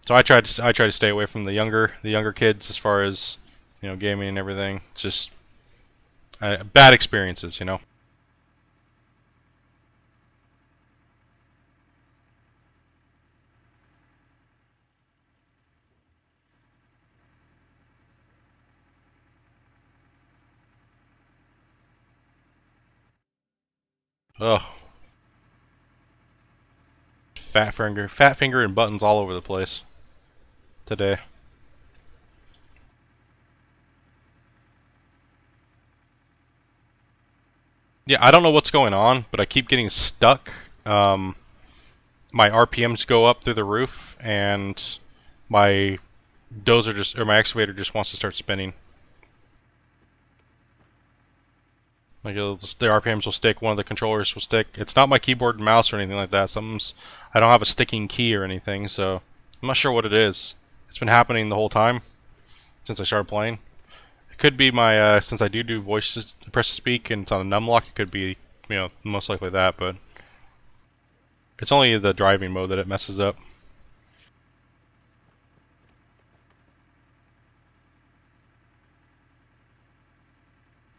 So I try to stay away from the younger kids as far as gaming and everything. It's just bad experiences. Ugh, fat finger, and buttons all over the place today. Yeah, I don't know what's going on, but I keep getting stuck. My RPMs go up through the roof, and my my excavator just wants to start spinning. Like the RPMs will stick, one of the controllers will stick. It's not my keyboard and mouse or anything like that. I don't have a sticking key or anything, so I'm not sure what it is. It's been happening the whole time since I started playing. It could be my since I do voice press to speak and it's on a numlock. It could be most likely that, but it's only the driving mode that it messes up.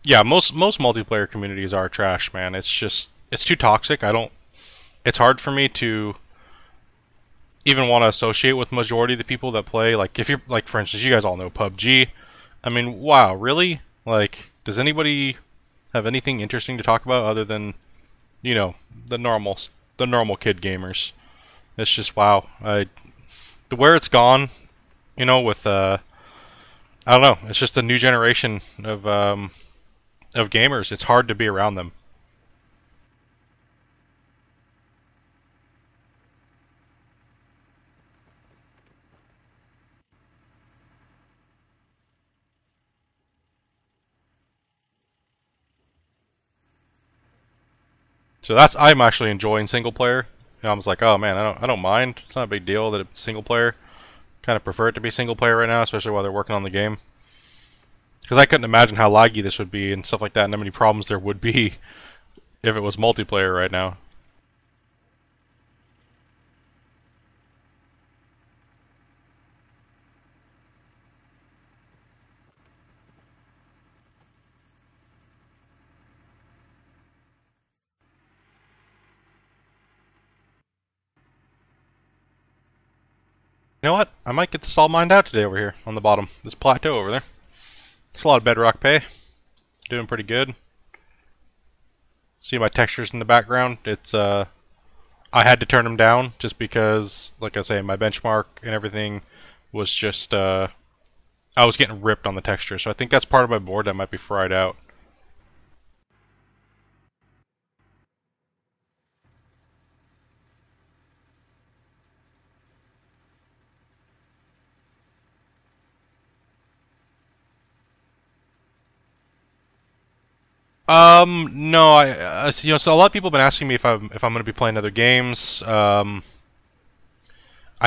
Yeah, most multiplayer communities are trash, man. It's too toxic. I don't. It's hard for me to even want to associate with majority of the people that play. Like if you're like, for instance, you guys all know PUBG. I mean, wow, really? Like, does anybody have anything interesting to talk about other than you know the normal kid gamers? It's just wow. The where it's gone, with I don't know. It's just a new generation of gamers. It's hard to be around them. So I'm actually enjoying single player. I was like, oh man, I don't mind. It's not a big deal that it's single player. Kind of prefer it to be single player right now, especially while they're working on the game. Because I couldn't imagine how laggy this would be and stuff like that, and how many problems there would be if it was multiplayer right now. You know what? I might get this all mined out today over here on the bottom. This plateau over there. It's a lot of bedrock pay. Doing pretty good. See my textures in the background? I had to turn them down just because, like I say, my benchmark and everything was just, I was getting ripped on the texture. So I think that's part of my board that might be fried out. No, so a lot of people have been asking me if I'm going to be playing other games. I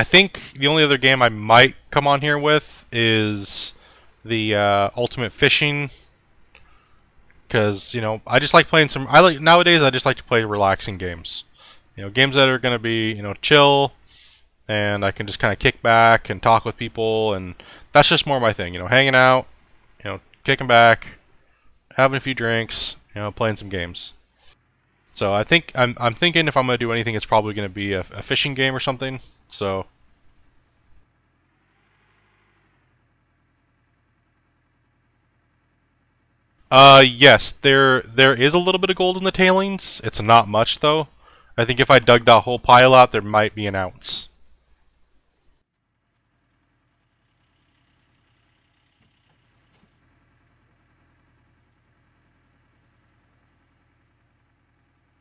think the only other game I might come on here with is the Ultimate Fishing, because I just like playing some. I like nowadays. I just like to play relaxing games. Games that are going to be chill, and I can just kind of kick back and talk with people, and that's just more my thing. Hanging out, kicking back, having a few drinks, playing some games. So I think I'm thinking if I'm gonna do anything, it's probably gonna be a fishing game or something. So yes, there is a little bit of gold in the tailings. It's not much though. I think if I dug that whole pile out, there might be an ounce.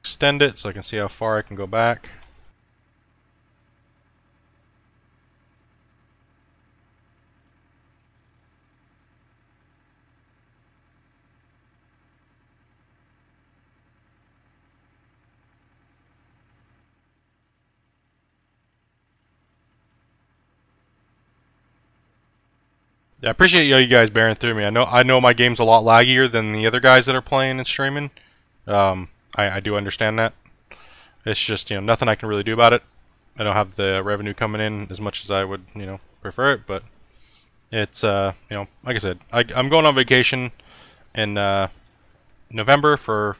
Extend it so I can see how far I can go back. Yeah, I appreciate you guys bearing through me. I know my game's a lot laggier than the other guys that are playing and streaming. I do understand that. It's just nothing I can really do about it. I don't have the revenue coming in as much as I would prefer it, but it's like I said, I'm going on vacation in November for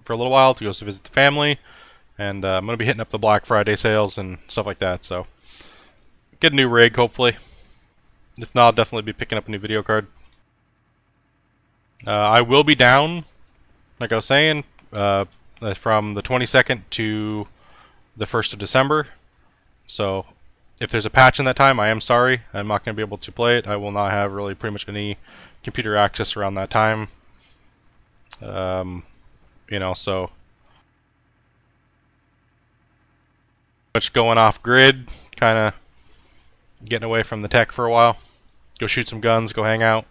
a little while to go visit the family, and I'm gonna be hitting up the Black Friday sales and stuff like that. So get a new rig hopefully. If not, I'll definitely be picking up a new video card. I will be down, like I was saying, from the 22nd to the 1st of December. So if there's a patch in that time, I am sorry. I'm not going to be able to play it. I will not have really pretty much any computer access around that time. So much going off grid, kind of getting away from the tech for a while. Go shoot some guns, go hang out,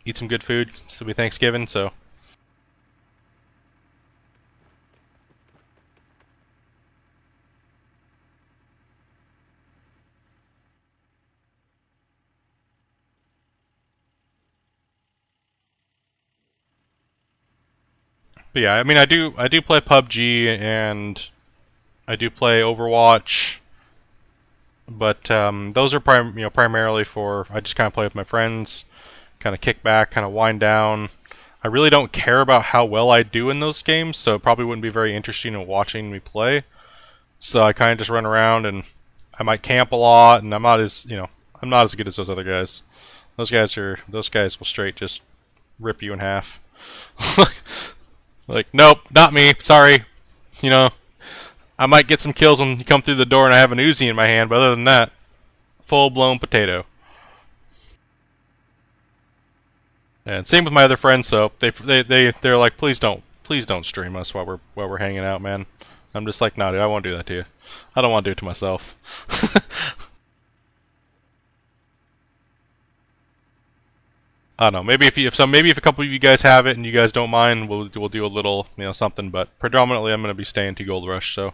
eat some good food. It'll be Thanksgiving, so. But yeah, I mean, I do play PUBG and I do play Overwatch, but those are primarily for I just kind of play with my friends, kind of kick back, kind of wind down. I really don't care about how well I do in those games, so it probably wouldn't be very interesting in watching me play. So I kind of just run around and I might camp a lot, and I'm not as good as those other guys. Those guys will straight just rip you in half. Like, nope, not me. Sorry. You know, I might get some kills when you come through the door and I have an Uzi in my hand, but other than that, full blown potato. And same with my other friends. So they're like, please don't stream us while we're hanging out, man. I'm just like, nah, dude, I won't do that to you. I don't want to do it to myself. I don't know. Maybe if a couple of you guys have it and you guys don't mind, we'll do a little something. But predominantly, I'm gonna be staying to Gold Rush. So.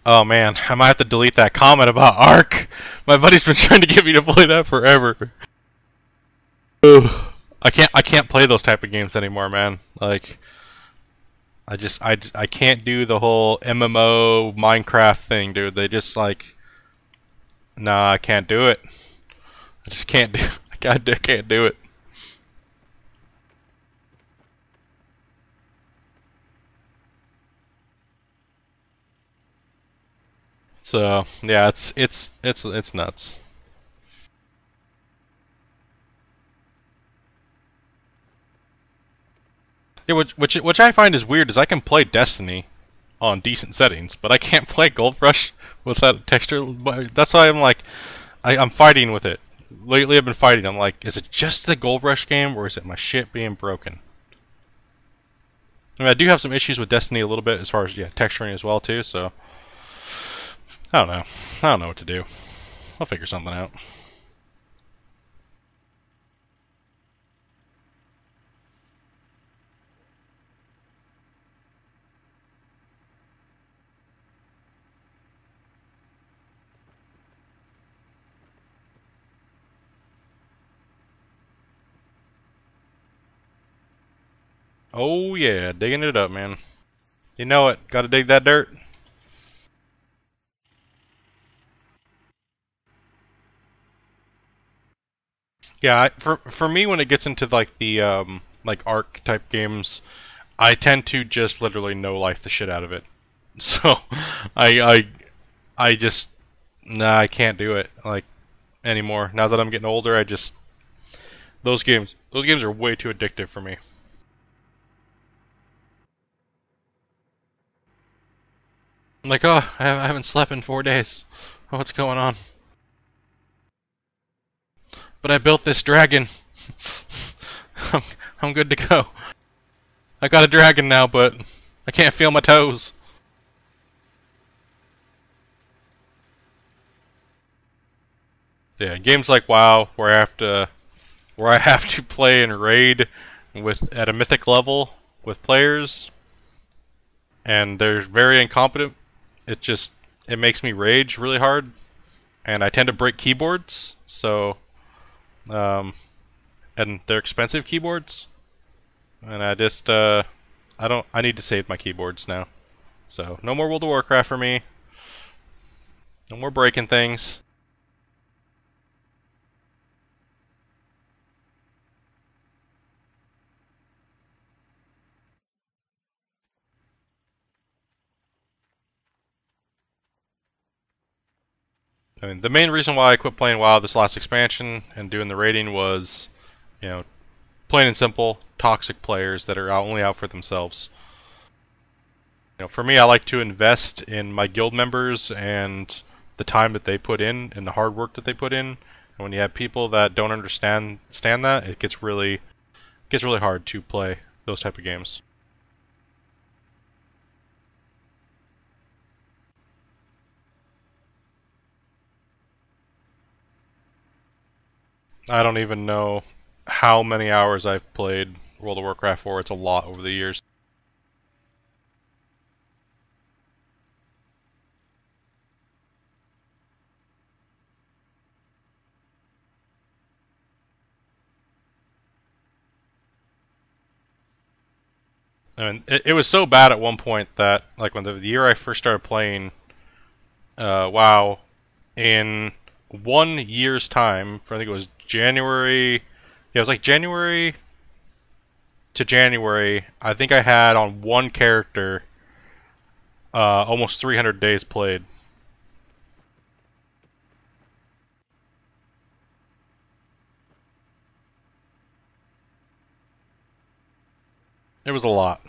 Oh man, I might have to delete that comment about Ark. My buddy's been trying to get me to play that forever. Ugh. I can't play those type of games anymore, man. Like I can't do the whole MMO Minecraft thing, dude. They just like nah, I can't do it. I just can't do I can't do it. So, yeah, it's nuts. Yeah, which I find is weird is I can play Destiny on decent settings, but I can't play Gold Rush with that texture. That's why I'm like, I'm fighting with it. Lately, I've been fighting. I'm like, is it just the Gold Rush game, or is it my shit being broken? I mean, I do have some issues with Destiny a little bit as far as texturing as well too. So I don't know. I don't know what to do. I'll figure something out. Oh yeah, digging it up, man. You know it. Got to dig that dirt. Yeah, for me, when it gets into like the like Arc type games, I tend to just literally no life the shit out of it. So I I I just nah, I can't do it like anymore. Now that I'm getting older, I just those games are way too addictive for me. I'm like, oh, I haven't slept in 4 days. Oh, what's going on? But I built this dragon. I'm, I'm good to go. I got a dragon now, but I can't feel my toes. Yeah, games like WoW where I have to play and raid with at a mythic level with players and they're very incompetent. It makes me rage really hard, and I tend to break keyboards. So um, and they're expensive keyboards, and I need to save my keyboards now. So no more World of Warcraft for me. No more breaking things. I mean, the main reason why I quit playing WoW this last expansion and doing the raiding was, you know, plain and simple, toxic players that are only out for themselves. For me, I like to invest in my guild members and the time that they put in and the hard work that they put in. And when you have people that don't understand that, it gets really hard to play those type of games. I don't even know how many hours I've played World of Warcraft for. It's a lot over the years. I mean, it was so bad at one point that, like, when the year I first started playing WoW, in 1 year's time, I think it was January. Yeah, it was like January to January. I think I had on one character almost 300 days played. It was a lot.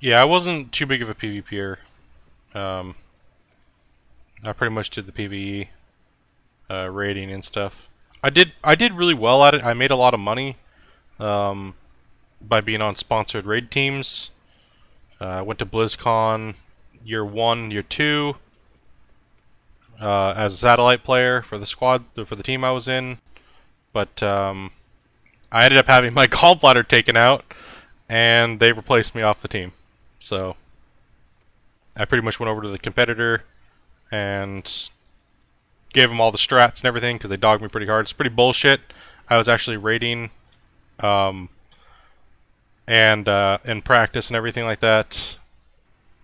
Yeah, I wasn't too big of a PvPer. Um, I pretty much did the PvE raiding and stuff. I did really well at it. I made a lot of money um, by being on sponsored raid teams. I went to BlizzCon year 1, year 2 as a satellite player for the squad for the team I was in. But I ended up having my gallbladder taken out, and they replaced me off the team. So I pretty much went over to the competitor and gave them all the strats and everything because they dogged me pretty hard. It's pretty bullshit. I was actually raiding um, and in practice and everything like that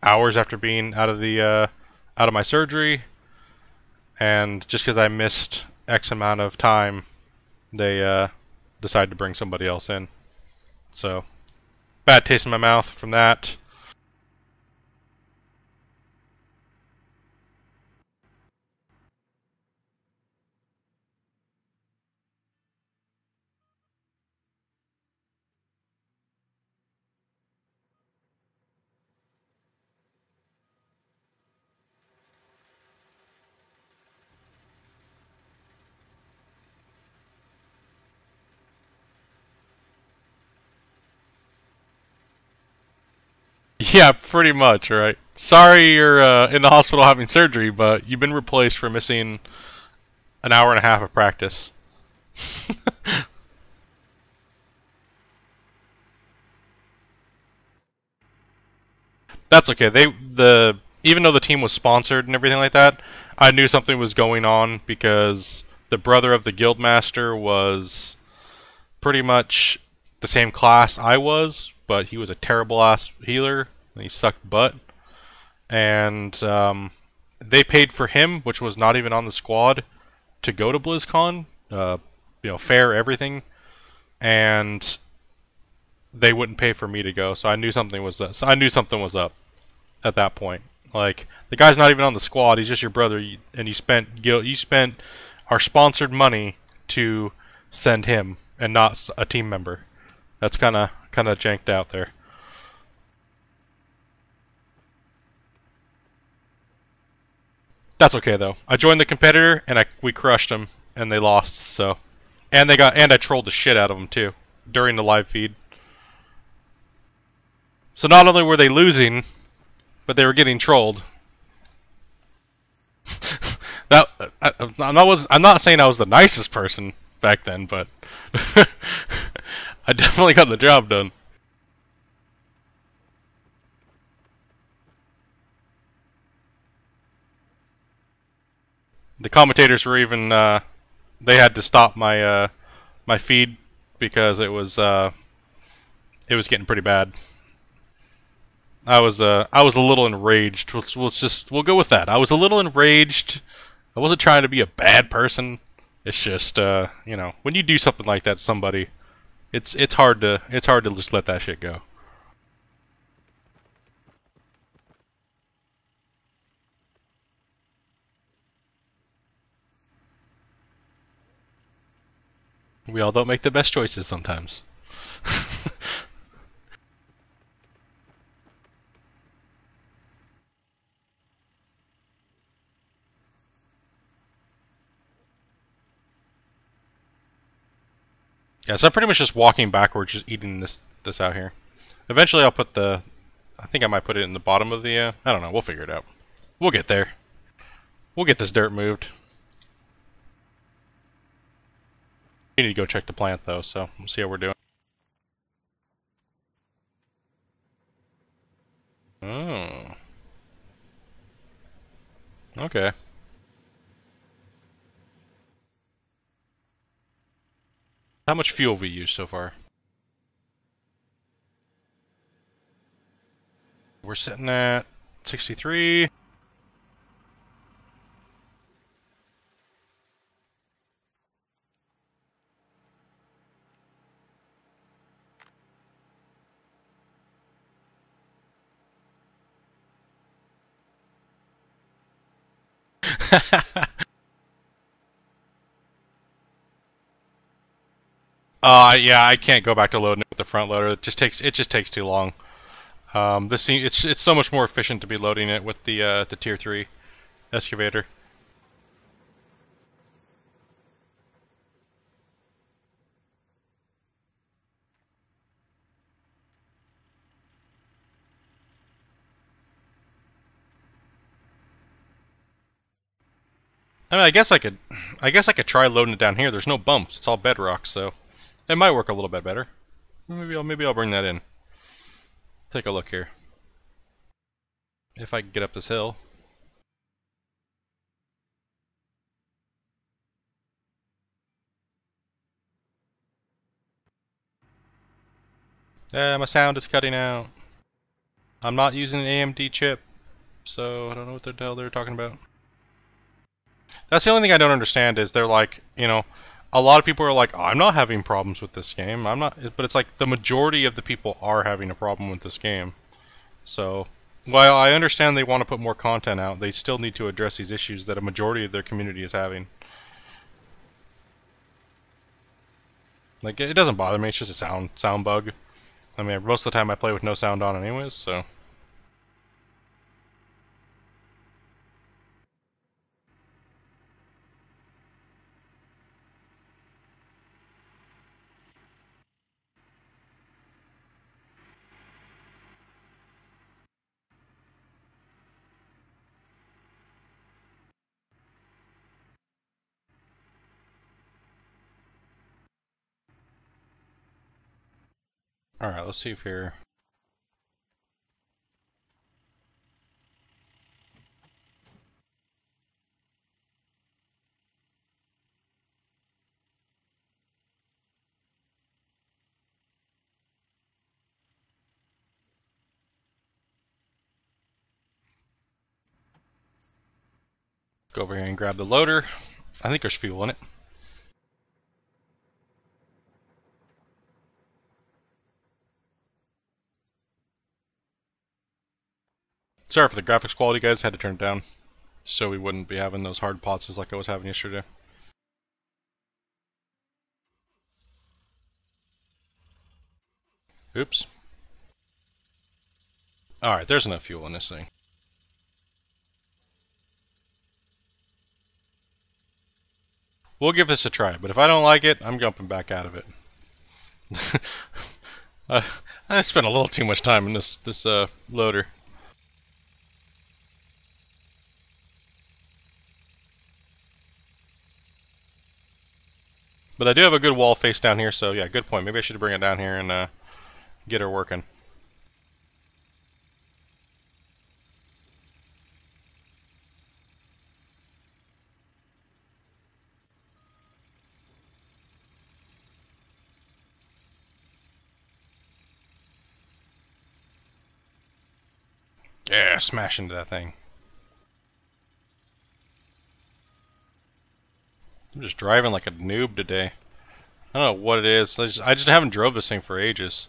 hours after being out of my surgery, and just because I missed X amount of time, they decided to bring somebody else in. So bad taste in my mouth from that. Yeah, pretty much, right? Sorry you're in the hospital having surgery, but you've been replaced for missing an hour and a half of practice. That's okay. The even though the team was sponsored and everything like that, I knew something was going on because the brother of the guildmaster was pretty much the same class I was, but he was a terrible ass healer and he sucked butt. And they paid for him, which was not even on the squad, to go to BlizzCon. Fair everything, and they wouldn't pay for me to go. So I knew something was up. So I knew something was up at that point. Like the guy's not even on the squad; he's just your brother, and you spent our sponsored money to send him, and not a team member. That's kind of janked out there. That's okay though. I joined the competitor, and we crushed them, and they lost. So, and I trolled the shit out of them too during the live feed. So not only were they losing, but they were getting trolled. That I'm not saying I was the nicest person back then, but I definitely got the job done. The commentators were even they had to stop my feed because it was getting pretty bad. I was a little enraged. We'll go with that. I was a little enraged. I wasn't trying to be a bad person. It's just when you do something like that to somebody, it's hard to just let that shit go. We all don't make the best choices sometimes. Yeah, so I'm pretty much just walking backwards, just eating this out here. Eventually, I'll put the. I think I might put it in the bottom of the. I don't know. We'll figure it out. We'll get there. We'll get this dirt moved. We need to go check the plant though, so we'll see how we're doing. Oh, okay. How much fuel have we used so far? We're sitting at 63. Yeah, I can't go back to loading it with the front loader. It just takes too long. It's so much more efficient to be loading it with the tier 3 excavator. I mean, I guess I could try loading it down here. There's no bumps. It's all bedrock, so it might work a little bit better. Maybe I'll bring that in. Take a look here. If I can get up this hill. My sound is cutting out. I'm not using an AMD chip, so I don't know what the hell they're talking about. That's the only thing I don't understand is they're like, you know, a lot of people are like, oh, I'm not having problems with this game. I'm not, but it's like the majority of the people are having a problem with this game. So, while I understand they want to put more content out, they still need to address these issues that a majority of their community is having. Like, it doesn't bother me. It's just a sound bug. I mean, most of the time I play with no sound on anyways, so. Alright, let's see if here. Go over here and grab the loader. I think there's fuel in it. Sorry for the graphics quality, guys. Had to turn it down so we wouldn't be having those hard pauses like I was having yesterday. Oops. Alright, there's enough fuel in this thing. We'll give this a try, but if I don't like it, I'm jumping back out of it. I spent a little too much time in this loader. But I do have a good wall face down here, so yeah, good point. Maybe I should bring it down here and get her working. Yeah, smash into that thing. I'm just driving like a noob today. I don't know what it is. I just haven't drove this thing for ages.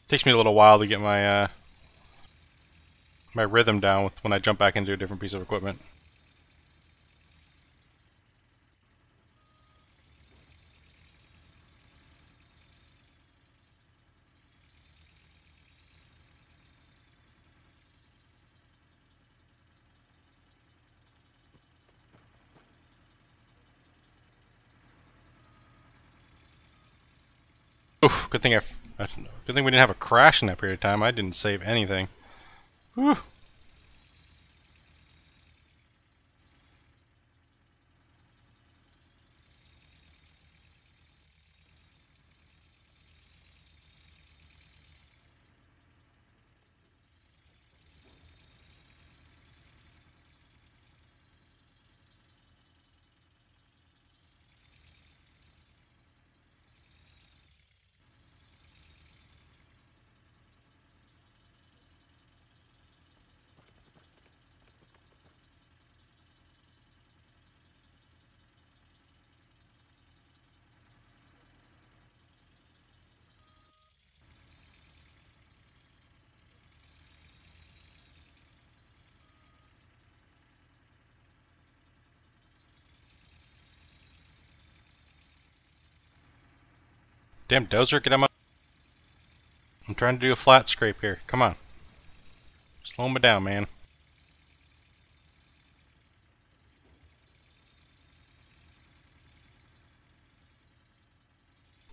Takes me a little while to get my my rhythm down with when I jump back into a different piece of equipment. Oof, good thing good thing we didn't have a crash in that period of time. I didn't save anything. Whew. Damn dozer, get out my... trying to do a flat scrape here. Come on. Slow me down, man.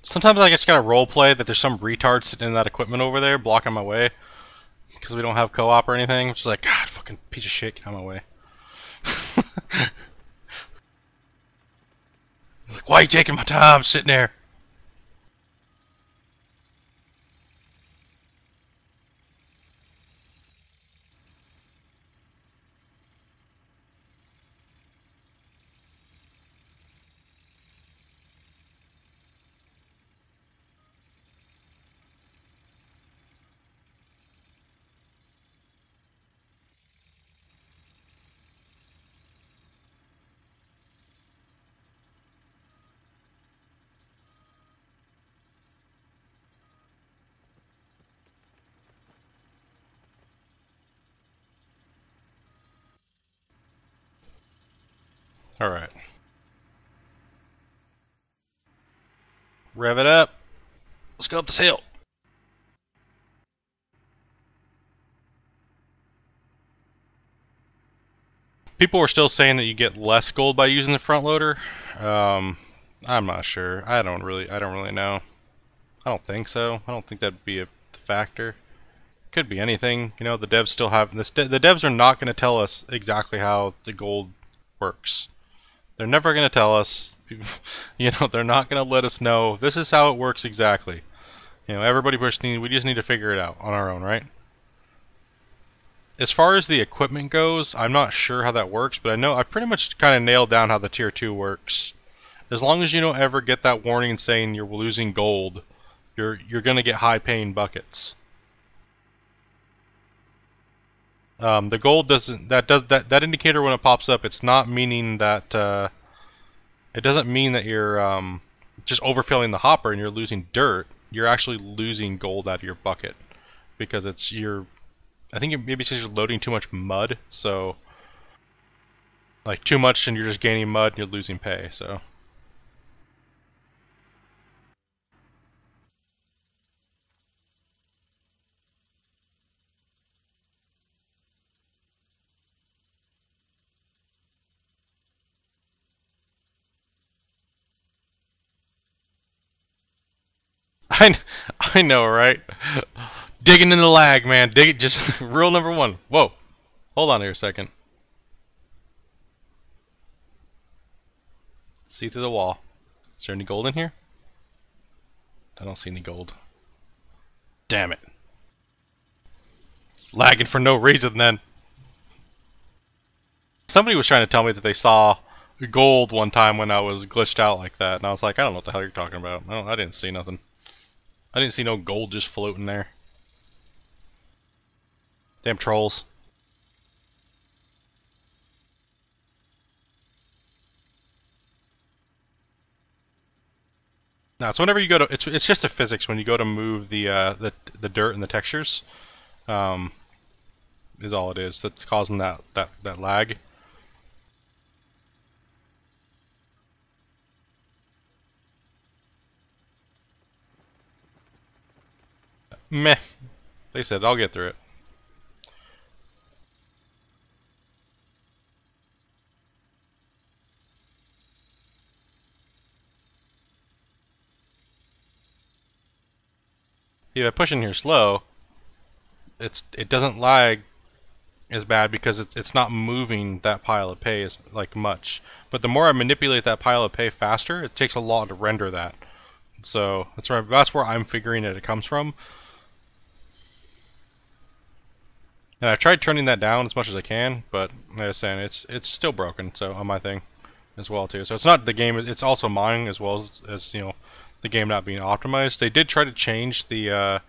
Sometimes I just gotta roleplay that there's some retard sitting in that equipment over there blocking my way. Because we don't have co-op or anything. Which is like, God, fucking piece of shit, get out of my way. Like, why are you taking my time sitting there? Alright. Rev it up. Let's go up this hill. People were still saying that you get less gold by using the front loader. I'm not sure. I don't really know. I don't think so. I don't think that'd be a factor. Could be anything. You know, the devs still have this. The devs are not going to tell us exactly how the gold works. They're never going to tell us. You know, they're not going to let us know this is how it works exactly. You know, everybody we just need to figure it out on our own, right? As far as the equipment goes, I'm not sure how that works, but I know I pretty much kind of nailed down how the tier 2 works. As long as you don't ever get that warning saying you're losing gold, you're going to get high paying buckets. The gold doesn't that indicator when it pops up, it's not meaning that it doesn't mean that you're just overfilling the hopper and you're losing dirt. You're actually losing gold out of your bucket because I think maybe it's because you're loading too much mud, so like too much and you're just gaining mud and you're losing pay, so. I know, right? Digging in the lag, man. Dig it. Just rule number 1. Whoa. Hold on here a second. See through the wall. Is there any gold in here? I don't see any gold. Damn it. It's lagging for no reason then. Somebody was trying to tell me that they saw gold one time when I was glitched out like that, and I was like, I don't know what the hell you're talking about. I didn't see nothing. I didn't see no gold just floating there. Damn trolls. No, it's whenever you go to it's just a physics when you go to move the dirt and the textures, is all it is that's causing that lag. Meh. They said I'll get through it. Yeah, pushing here slow, it doesn't lag as bad because it's not moving that pile of pay as like much. But the more I manipulate that pile of pay faster, it takes a lot to render that. So that's where I'm figuring it comes from. And I've tried turning that down as much as I can, but like I was saying, it's still broken. So on my thing as well too. So it's not the game; it's also mine as well as you know the game not being optimized. They did try to change the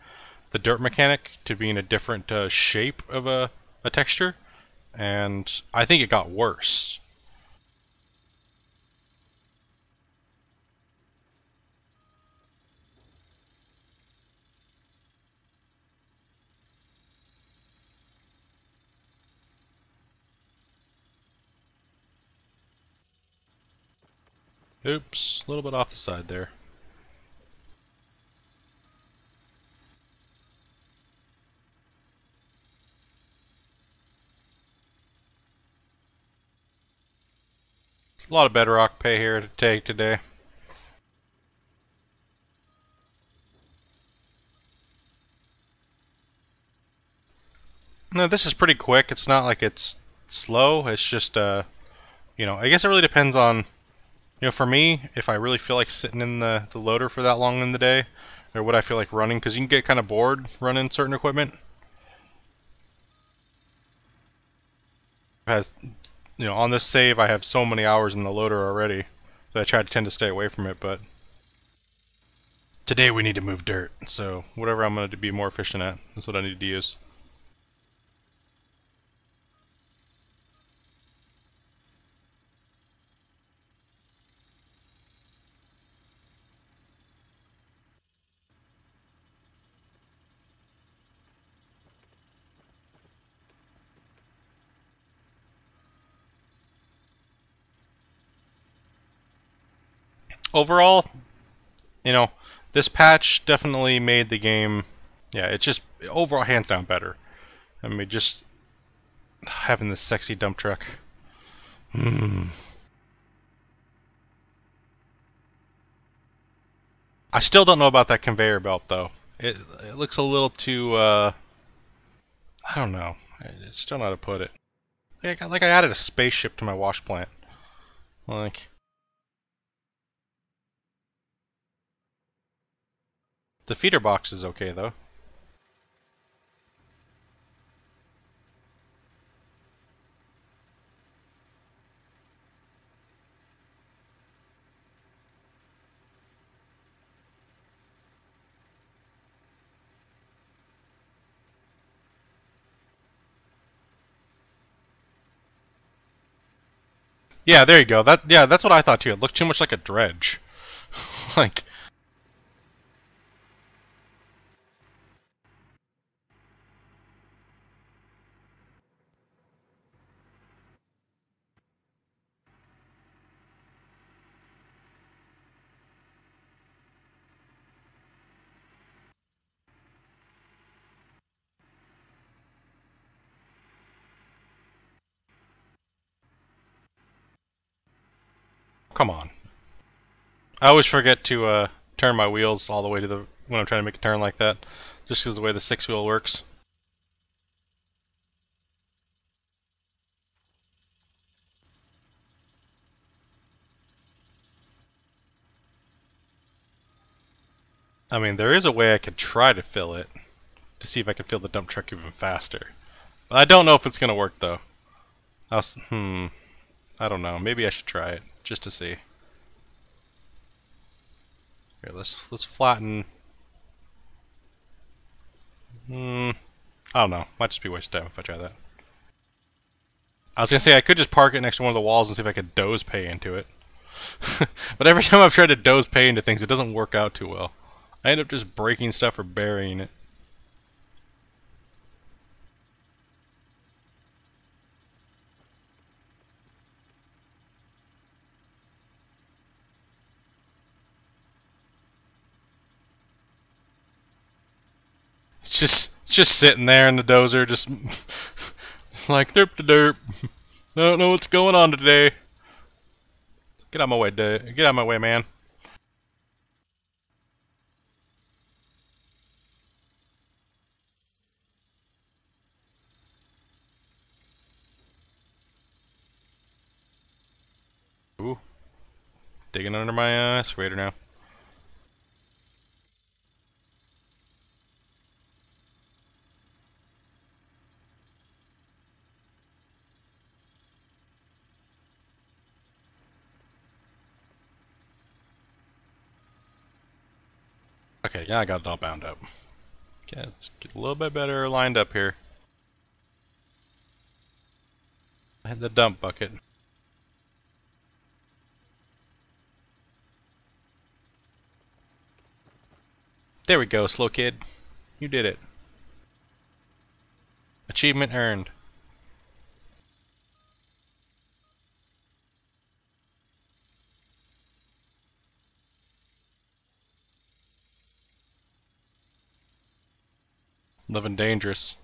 dirt mechanic to being a different shape of a texture, and I think it got worse. Oops, a little bit off the side there. It's a lot of bedrock pay here to take today. No, this is pretty quick. It's not like it's slow. It's just, I guess it really depends on, for me, if I really feel like sitting in the loader for that long in the day, or what I feel like running, because you can get kind of bored running certain equipment. Has, on this save, I have so many hours in the loader already that I try to tend to stay away from it, but today we need to move dirt, so whatever I'm going to be more efficient at, that's what I need to use. Overall, this patch definitely made the game, yeah, it's just overall hands down better. I mean, just having this sexy dump truck. I still don't know about that conveyor belt though. It looks a little too, I don't know. I just don't know how to put it. Like I added a spaceship to my wash plant. Like, the feeder box is okay though. Yeah, there you go. That's what I thought too. It looked too much like a dredge. Like, come on. I always forget to turn my wheels all the way to the when I'm trying to make a turn like that, just because of the way the six wheel works. I mean, there is a way I could try to fill it to see if I can fill the dump truck even faster. But I don't know if it's gonna work though. I don't know. Maybe I should try it just to see. Here, let's flatten. I don't know. Might just be a waste of time if I try that. I was gonna say I could just park it next to one of the walls and see if I could doze pay into it. But every time I've tried to doze pay into things, it doesn't work out too well. I end up just breaking stuff or burying it. It's just sitting there in the dozer, just like derp to derp. I don't know what's going on today. Get out of my way, get out of my way, man. Ooh, digging under my excavator now. Okay, yeah, I got it all bound up. Okay, let's get a little bit better lined up here. I had the dump bucket. There we go, slow kid. You did it. Achievement earned. Living dangerous.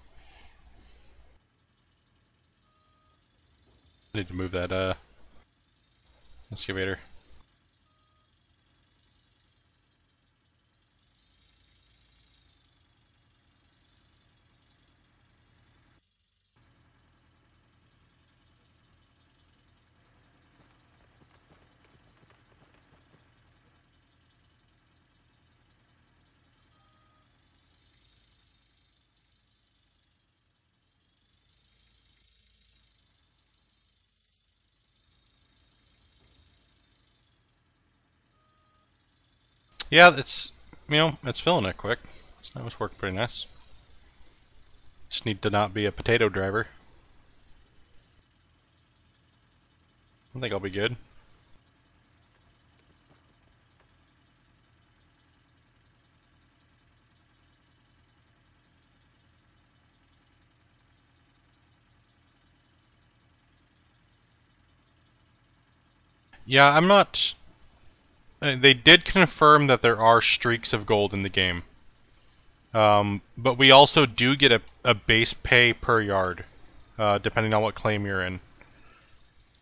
I need to move that, Excavator. Yeah, it's, it's filling it quick. So that was working pretty nice. Just need to not be a potato driver. I think I'll be good. Yeah, I'm not... They did confirm that there are streaks of gold in the game. But we also do get a base pay per yard, depending on what claim you're in.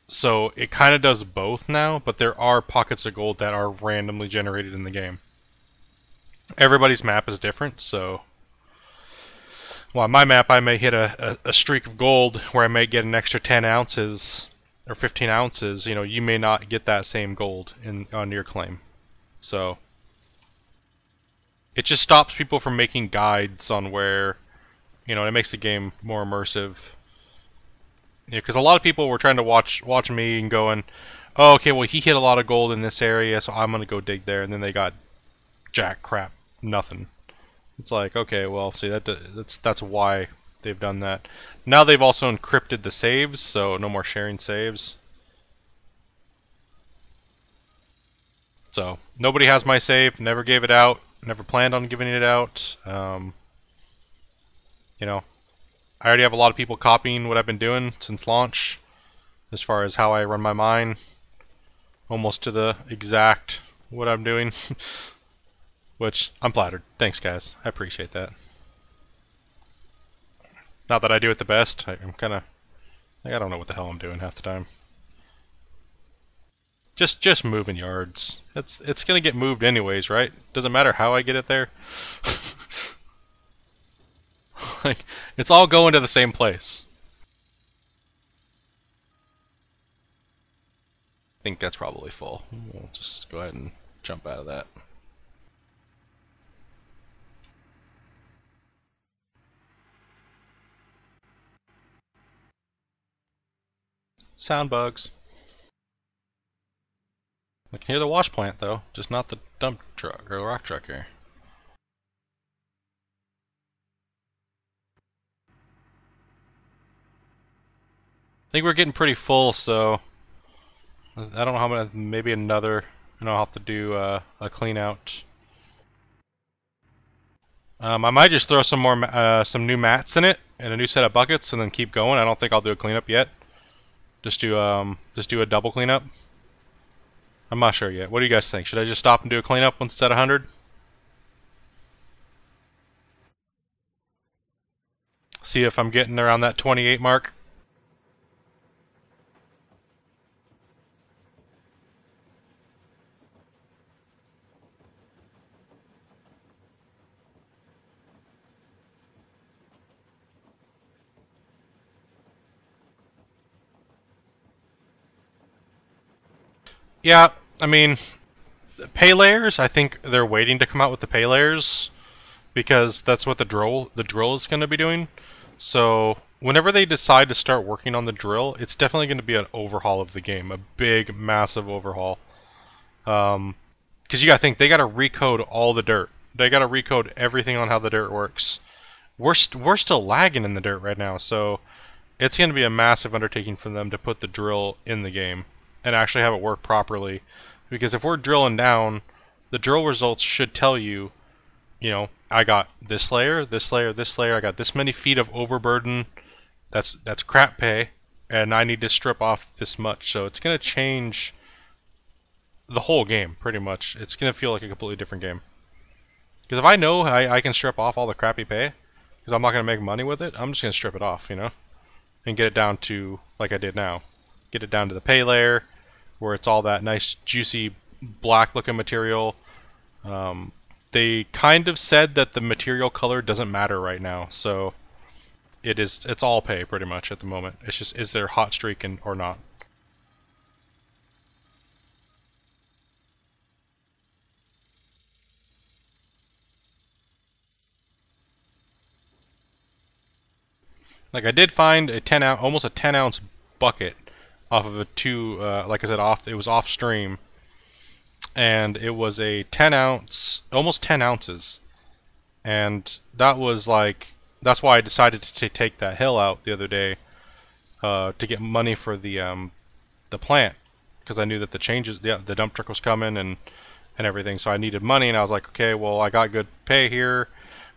So it kind of does both now, but there are pockets of gold that are randomly generated in the game. Everybody's map is different, so... Well, on my map I may hit a streak of gold where I may get an extra 10 ounces or 15 ounces. You may not get that same gold on your claim. So... It just stops people from making guides on where... it makes the game more immersive. Because a lot of people were trying to watch me and going, oh, okay, well, he hit a lot of gold in this area, so I'm going to go dig there. And then they got jack crap, nothing. It's like, okay, well, see, that's why they've done that. Now they've also encrypted the saves, so no more sharing saves. So, nobody has my save, never gave it out, never planned on giving it out. I already have a lot of people copying what I've been doing since launch, as far as how I run my mine, almost to the exact what I'm doing, which I'm flattered. Thanks, guys. I appreciate that. Not that I do it the best. I'm kind of, I don't know what the hell I'm doing half the time. Just moving yards. It's gonna get moved anyways, right? Doesn't matter how I get it there. Like, it's all going to the same place. I think that's probably full. We'll just go ahead and jump out of that. Sound bugs. I can hear the wash plant though, just not the dump truck or rock truck here. I think we're getting pretty full, so I don't know how many. Maybe another. I'll have to do a clean out. I might just throw some more, some new mats in it and a new set of buckets, and then keep going. I don't think I'll do a cleanup yet. Just do a double cleanup. I'm not sure yet. What do you guys think? Should I just stop and do a cleanup once it's at 100? See if I'm getting around that 28 mark. Yeah, I mean, pay layers, I think they're waiting to come out with the pay layers because that's what the drill is going to be doing. So whenever they decide to start working on the drill, it's definitely going to be an overhaul of the game, a big, massive overhaul. Because you got to think, they got to recode all the dirt. They got to recode everything on how the dirt works. We're still lagging in the dirt right now, so it's going to be a massive undertaking for them to put the drill in the game and actually have it work properly. Because if we're drilling down, the drill results should tell you, I got this layer, this layer, this layer, I got this many feet of overburden, that's crap pay, and I need to strip off this much. So it's going to change the whole game, pretty much. It's going to feel like a completely different game. Because if I know I can strip off all the crappy pay, because I'm not going to make money with it, I'm just going to strip it off, and get it down to, like I did now. Get it down to the pay layer, where it's all that nice juicy black looking material. They kind of said that the material color doesn't matter right now, so it's all pay pretty much at the moment. It's just, is there hot streak or not? Like I did find a 10 ounce, almost a 10 ounce bucket off of a like I said, it was off stream, and it was a 10 ounce, almost 10 ounces, and that was like, that's why I decided to take that hill out the other day, to get money for the plant, because I knew that the dump truck was coming and everything, so I needed money, and I was like, okay, well I got good pay here,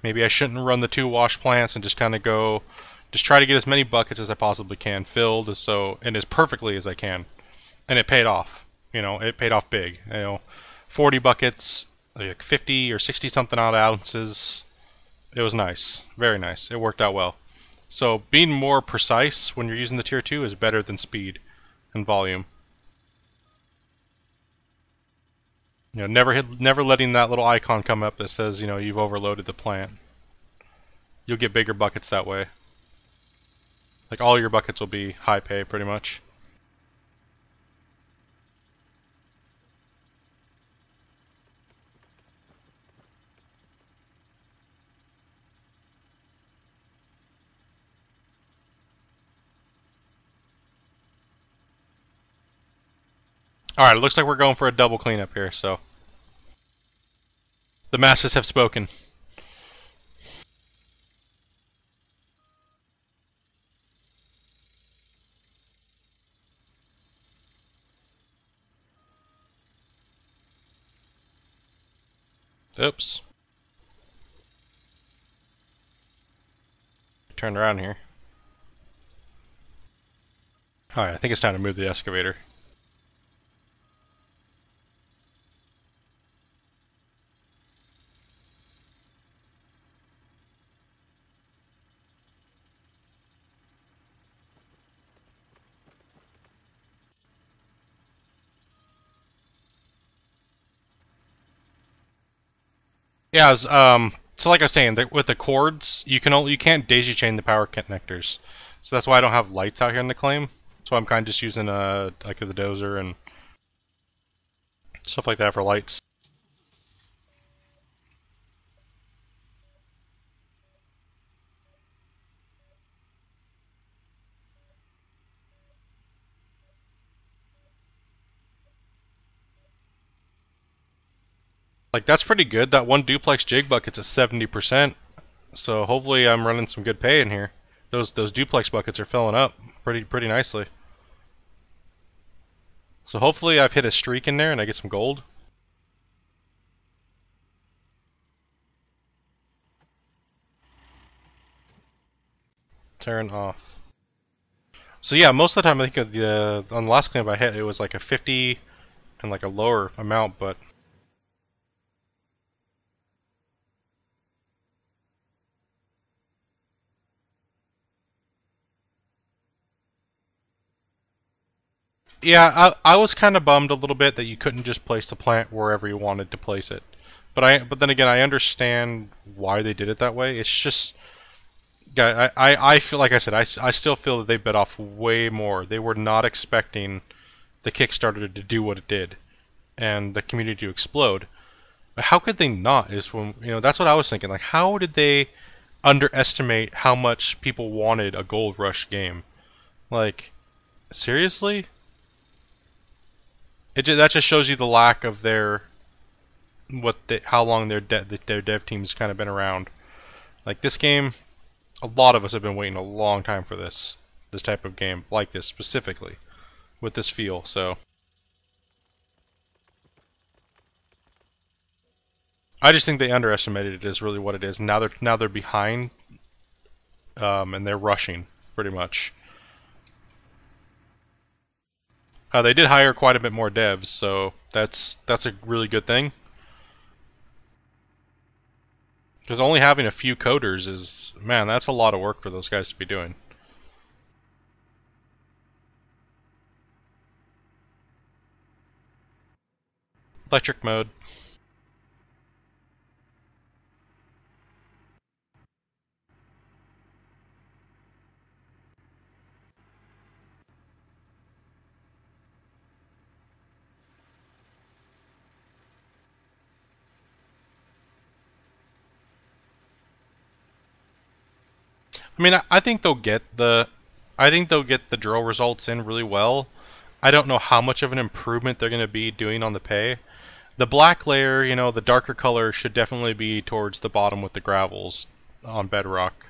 maybe I shouldn't run the 2 wash plants and just kind of go, just try to get as many buckets as I possibly can filled, so, and as perfectly as I can, and it paid off. You know, it paid off big. You know, 40 buckets, like 50 or 60 something odd ounces. It was nice, very nice. It worked out well. So being more precise when you're using the tier 2 is better than speed and volume. You know, never letting that little icon come up that says, you know, you've overloaded the plant. You'll get bigger buckets that way. Like all your buckets will be high pay pretty much. Alright, it looks like we're going for a double cleanup here, so. The masses have spoken. Oops. Turn around here. Alright, I think it's time to move the excavator. Yeah, so like I was saying, with the cords, you can't daisy chain the power connectors. So that's why I don't have lights out here in the claim. So I'm kind of just using like the dozer and stuff like that for lights. Like that's pretty good. That one duplex jig bucket's at 70%. So hopefully I'm running some good pay in here. Those duplex buckets are filling up pretty nicely. So hopefully I've hit a streak in there and I get some gold. Turn off. So yeah, most of the time I think on the last cleanup I hit, it was like a 50 and like a lower amount, but yeah, I was kind of bummed a little bit that you couldn't just place the plant wherever you wanted to place it. But then again, I understand why they did it that way. It's just, I feel like I said, I still feel that they bit off way more. They were not expecting the Kickstarter to do what it did, and the community to explode. But how could they not? Is when that's what I was thinking. Like, how did they underestimate how much people wanted a Gold Rush game? Like, seriously? That just shows you the lack of how long their dev team's kind of been around. Like this game, a lot of us have been waiting a long time for this type of game like this specifically with this feel. So I just think they underestimated it is really what it is. Now they're behind, and they're rushing pretty much. They did hire quite a bit more devs, so that's a really good thing. Because only having a few coders is, man, that's a lot of work for those guys to be doing. Electric mode. I mean, I think they'll get the drill results in really well. I don't know how much of an improvement they're going to be doing on the pay. The black layer, the darker color should definitely be towards the bottom with the gravels on Bedrock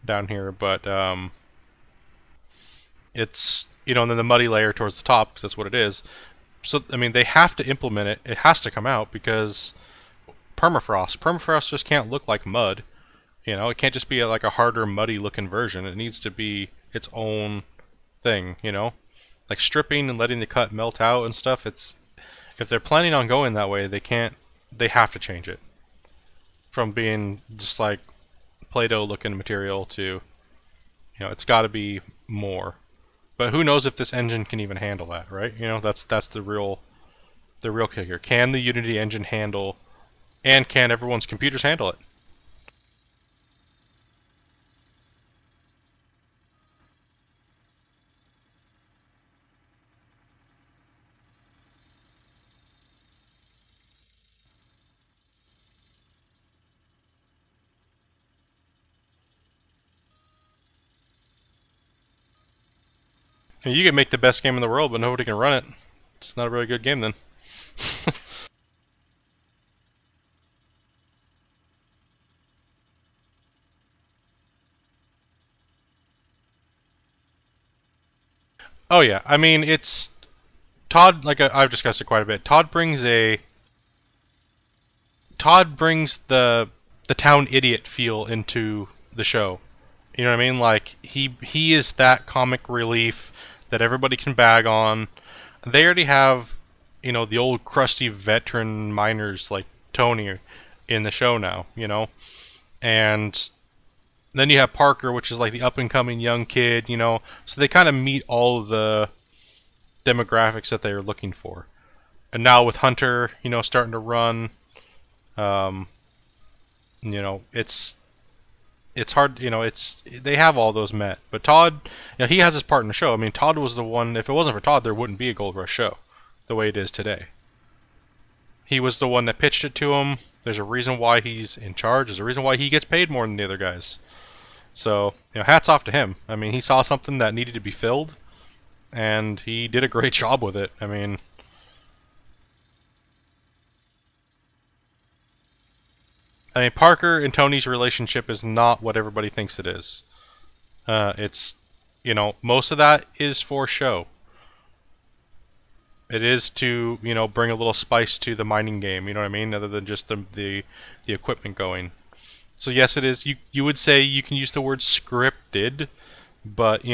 down here, but it's and then the muddy layer towards the top because that's what it is. So I mean, they have to implement it. It has to come out because permafrost. Permafrost just can't look like mud. It can't just be like a harder, muddy looking version. It needs to be its own thing. Like stripping and letting the cut melt out and stuff. It's if they're planning on going that way, they can't. They have to change it from being just like Play-Doh looking material to it's got to be more. But who knows if this engine can even handle that, right? That's the real kicker. Can the Unity engine handle, and can everyone's computers handle it? And you can make the best game in the world, but nobody can run it. It's not a really good game then. Oh yeah, I mean it's Todd. Like I've discussed it quite a bit. Todd brings the town idiot feel into the show. You know what I mean? Like he is that comic relief that everybody can bag on. They already have the old crusty veteran miners like Tony in the show now. And then you have Parker, which is like the up and coming young kid. So they kind of meet all of the demographics that they are looking for. And now with Hunter, starting to run, um, it's hard. It's they have all those met, but Todd, he has his part in the show. I mean, Todd was the one. If it wasn't for Todd, there wouldn't be a Gold Rush show, the way it is today. He was the one that pitched it to him. There's a reason why he's in charge. There's a reason why he gets paid more than the other guys. So, hats off to him. I mean, he saw something that needed to be filled, and he did a great job with it. I mean, Parker and Tony's relationship is not what everybody thinks it is. It's, most of that is for show. It is to, bring a little spice to the mining game. You know what I mean? Other than just the equipment going. So yes, it is. You would say you can use the word scripted, but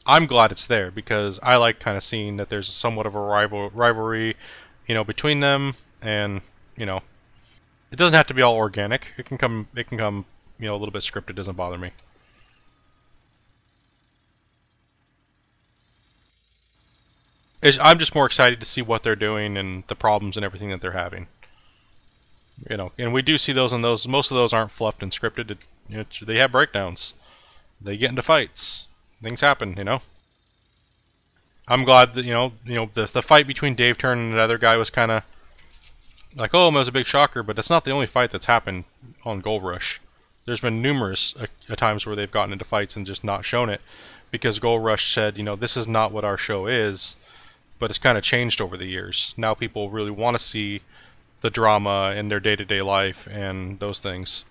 I'm glad it's there because I like kind of seeing that there's somewhat of a rivalry, between them, and it doesn't have to be all organic. It can come a little bit scripted. It doesn't bother me. I'm just more excited to see what they're doing and the problems and everything that they're having. And we do see those, and those most of those aren't fluffed and scripted. They have breakdowns. They get into fights. Things happen. I'm glad that the fight between Dave Turn and the other guy was kind of like, oh, it was a big shocker, but that's not the only fight that's happened on Gold Rush. There's been numerous times where they've gotten into fights and just not shown it because Gold Rush said, this is not what our show is, but it's kind of changed over the years. Now people really want to see the drama in their day-to-day life and those things.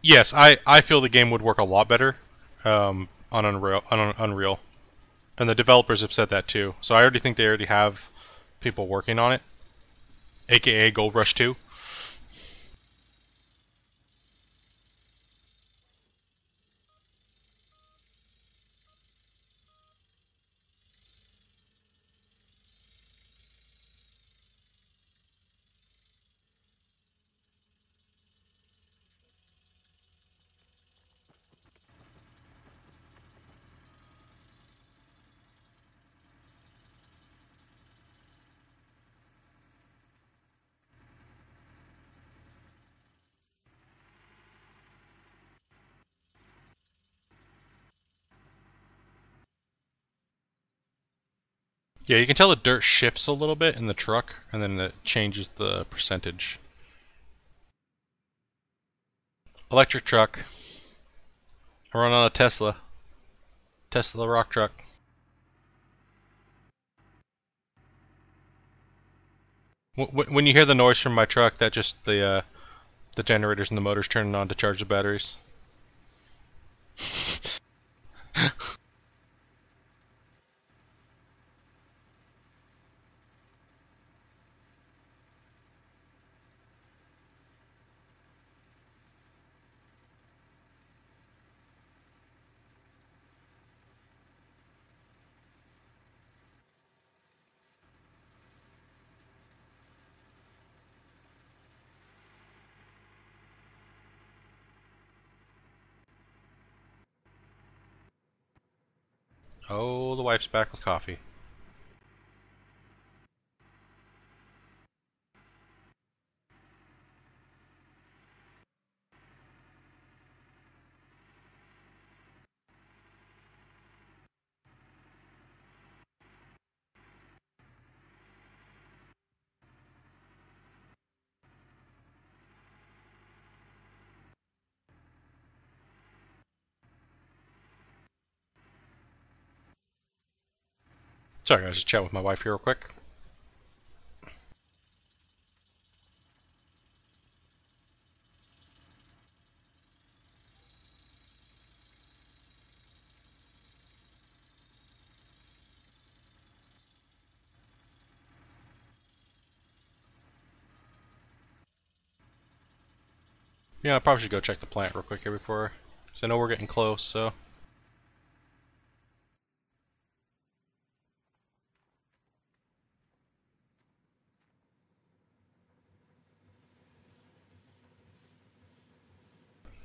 Yes, I feel the game would work a lot better on Unreal, and the developers have said that too. So I already think they already have people working on it, aka Gold Rush 2. Yeah, you can tell the dirt shifts a little bit in the truck, and then it changes the percentage. Electric truck. I run on a Tesla. Tesla rock truck. When you hear the noise from my truck, that just the generators and the motors turning on to charge the batteries. Oh, the wife's back with coffee. Sorry guys, just chat with my wife here real quick. Yeah, I probably should go check the plant real quick here before, because I know we're getting close, so.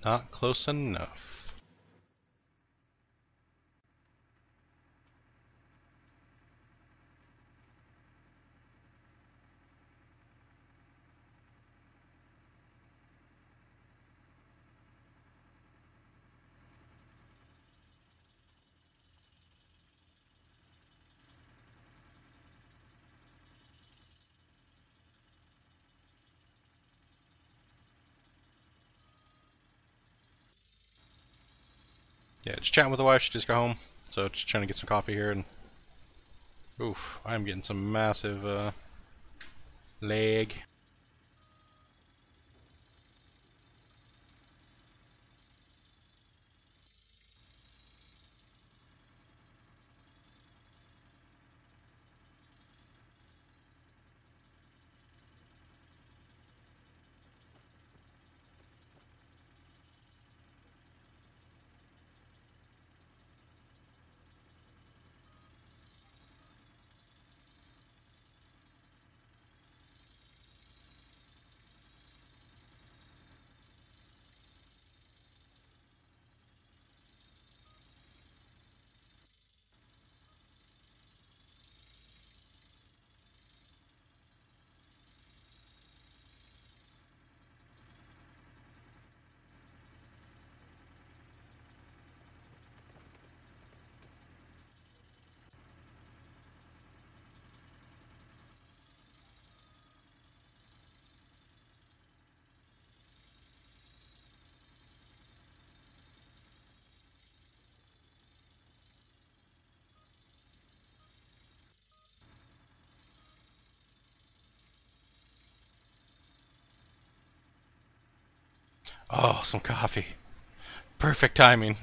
Not close enough. Yeah, just chatting with the wife, she just got home, so just trying to get some coffee here, and oof, I'm getting some massive leg. Oh, some coffee. Perfect timing.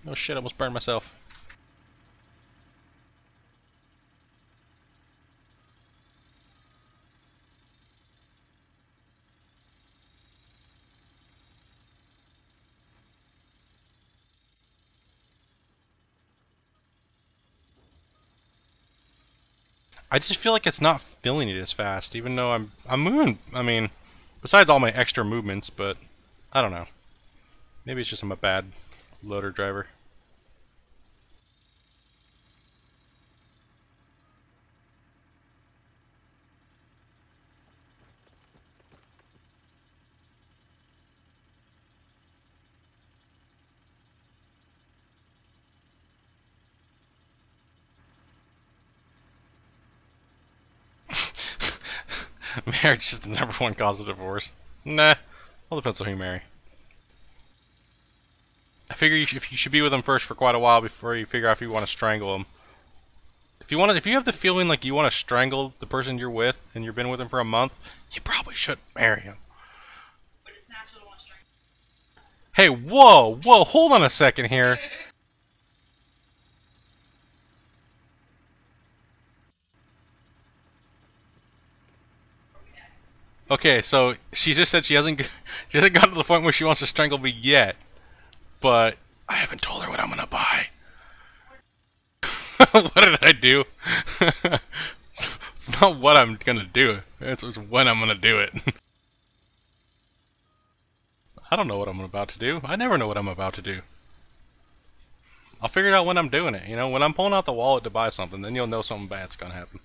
Oh shit, I almost burned myself. I just feel like it's not filling it as fast, even though I'm moving. I mean, besides all my extra movements, but I don't know. Maybe it's just I'm a bad loader driver. Marriage is the number one cause of divorce. Nah. All depends on who you marry. I figure if you should be with them first for quite a while before you figure out if you want to strangle them. If you have the feeling like you want to strangle the person you're with and you've been with them for a month, you probably shouldn't marry him. But it's natural to want to strangle. Hey, whoa, hold on a second here. Okay, so she just said she hasn't gotten to the point where she wants to strangle me yet, but I haven't told her what I'm gonna buy. What did I do? It's not what I'm gonna do. It's when I'm gonna do it. I don't know what I'm about to do. I never know what I'm about to do. I'll figure it out when I'm doing it. You know, when I'm pulling out the wallet to buy something, then you'll know something bad's gonna happen.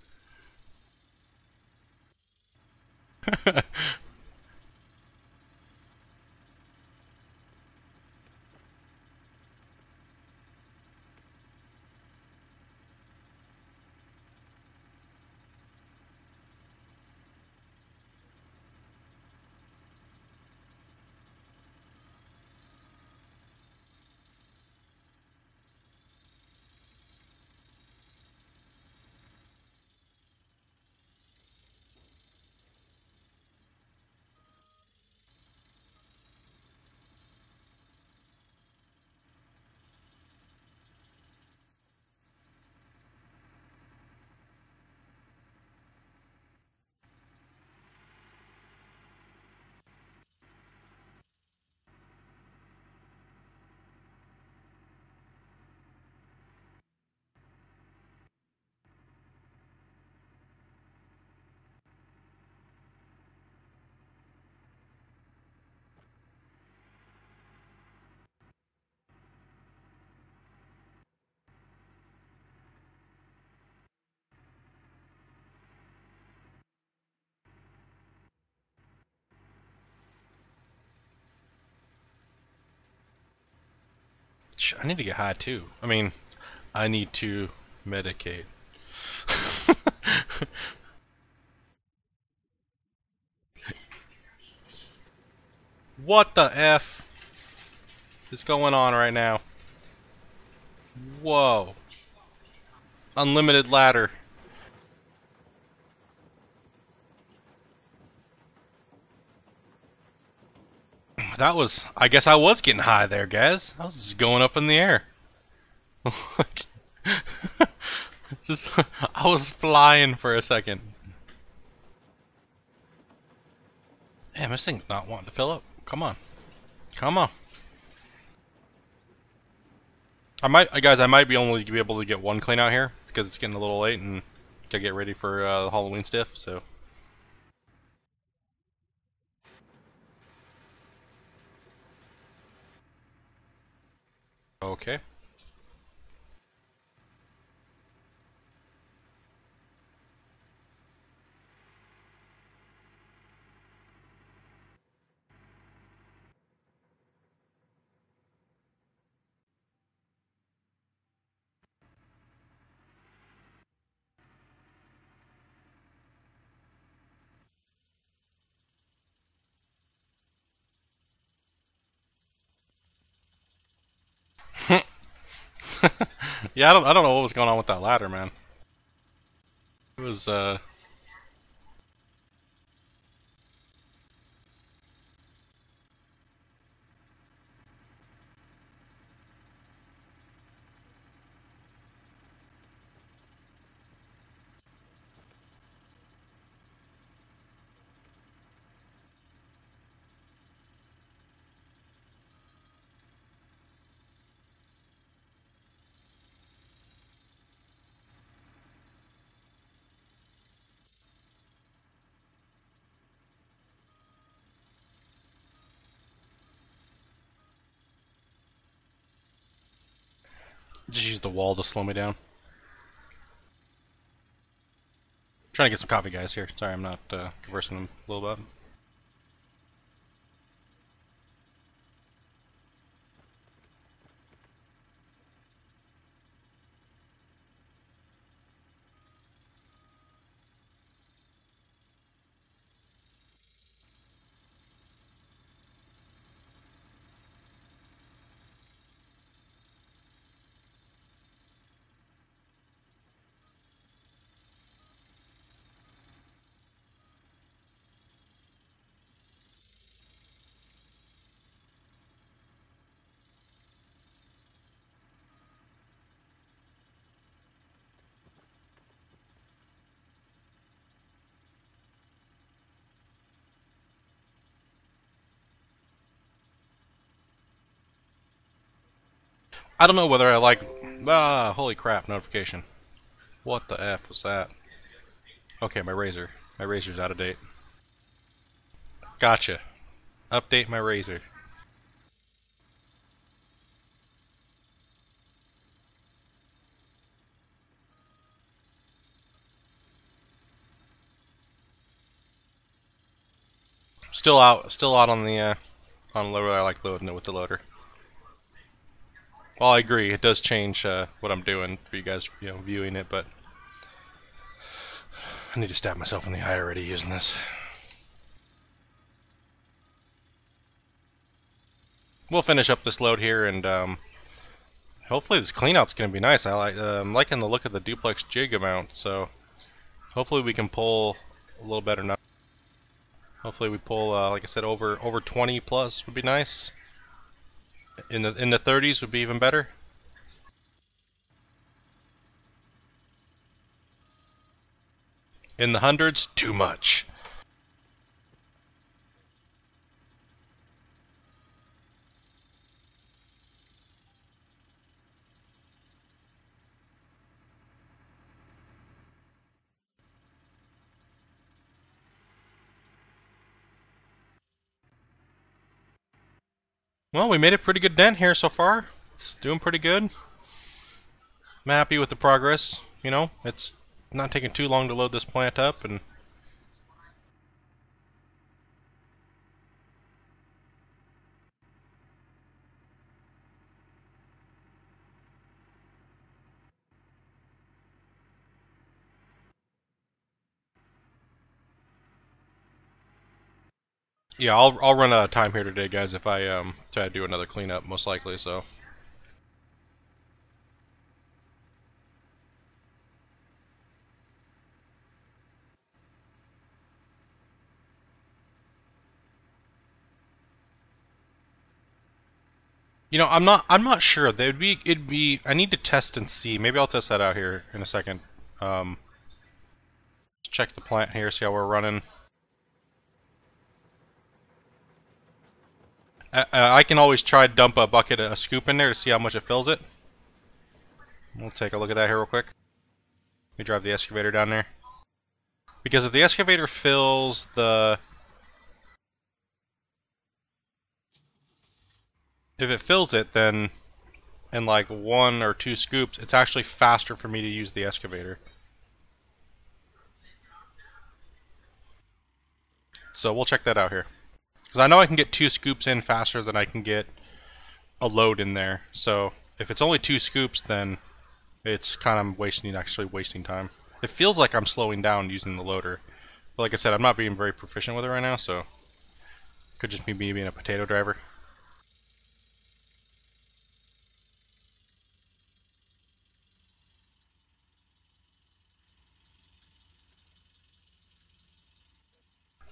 I need to get high too. I mean, I need to medicate. What the F is going on right now? Whoa. Unlimited ladder. That was... I guess I was getting high there, guys. I was just going up in the air. Just... I was flying for a second. Damn, this thing's not wanting to fill up. Come on. Come on. I might be only be able to get one clean out here because it's getting a little late and to get ready for the Halloween stuff. So. Okay. Yeah, I don't know what was going on with that ladder, man. It was just use the wall to slow me down. Trying to get some coffee, guys. Here, sorry, I'm not conversing them a little bit. I don't know whether I like... Ah, holy crap, notification. What the F was that? Okay, my razor. My razor's out of date. Gotcha. Update my razor. Still out on the loader. I like loading it with the loader. Well, I agree. It does change what I'm doing for you guys, viewing it, but I need to stab myself in the eye already using this. We'll finish up this load here, and hopefully this cleanout's gonna be nice. I'm liking the look of the duplex jig amount, so hopefully we can pull a little better now. Hopefully we pull, like I said, over 20 plus would be nice. In the 30s would be even better. In the hundreds, too much. Well, we made a pretty good dent here so far. It's doing pretty good. I'm happy with the progress. It's not taking too long to load this plant up, and yeah, I'll run out of time here today, guys, if I try to do another cleanup, most likely. So. I'm not sure. I need to test and see. Maybe I'll test that out here in a second. Check the plant here, see how we're running. I can always try to dump a scoop in there to see how much it fills it. We'll take a look at that here real quick. Let me drive the excavator down there. Because if the excavator fills the... If it fills it, then in like 1 or 2 scoops, it's actually faster for me to use the excavator. So we'll check that out here. Because I know I can get 2 scoops in faster than I can get a load in there. So if it's only 2 scoops, then it's kind of actually wasting time. It feels like I'm slowing down using the loader. But like I said, I'm not being very proficient with it right now, so could just be me being a potato driver.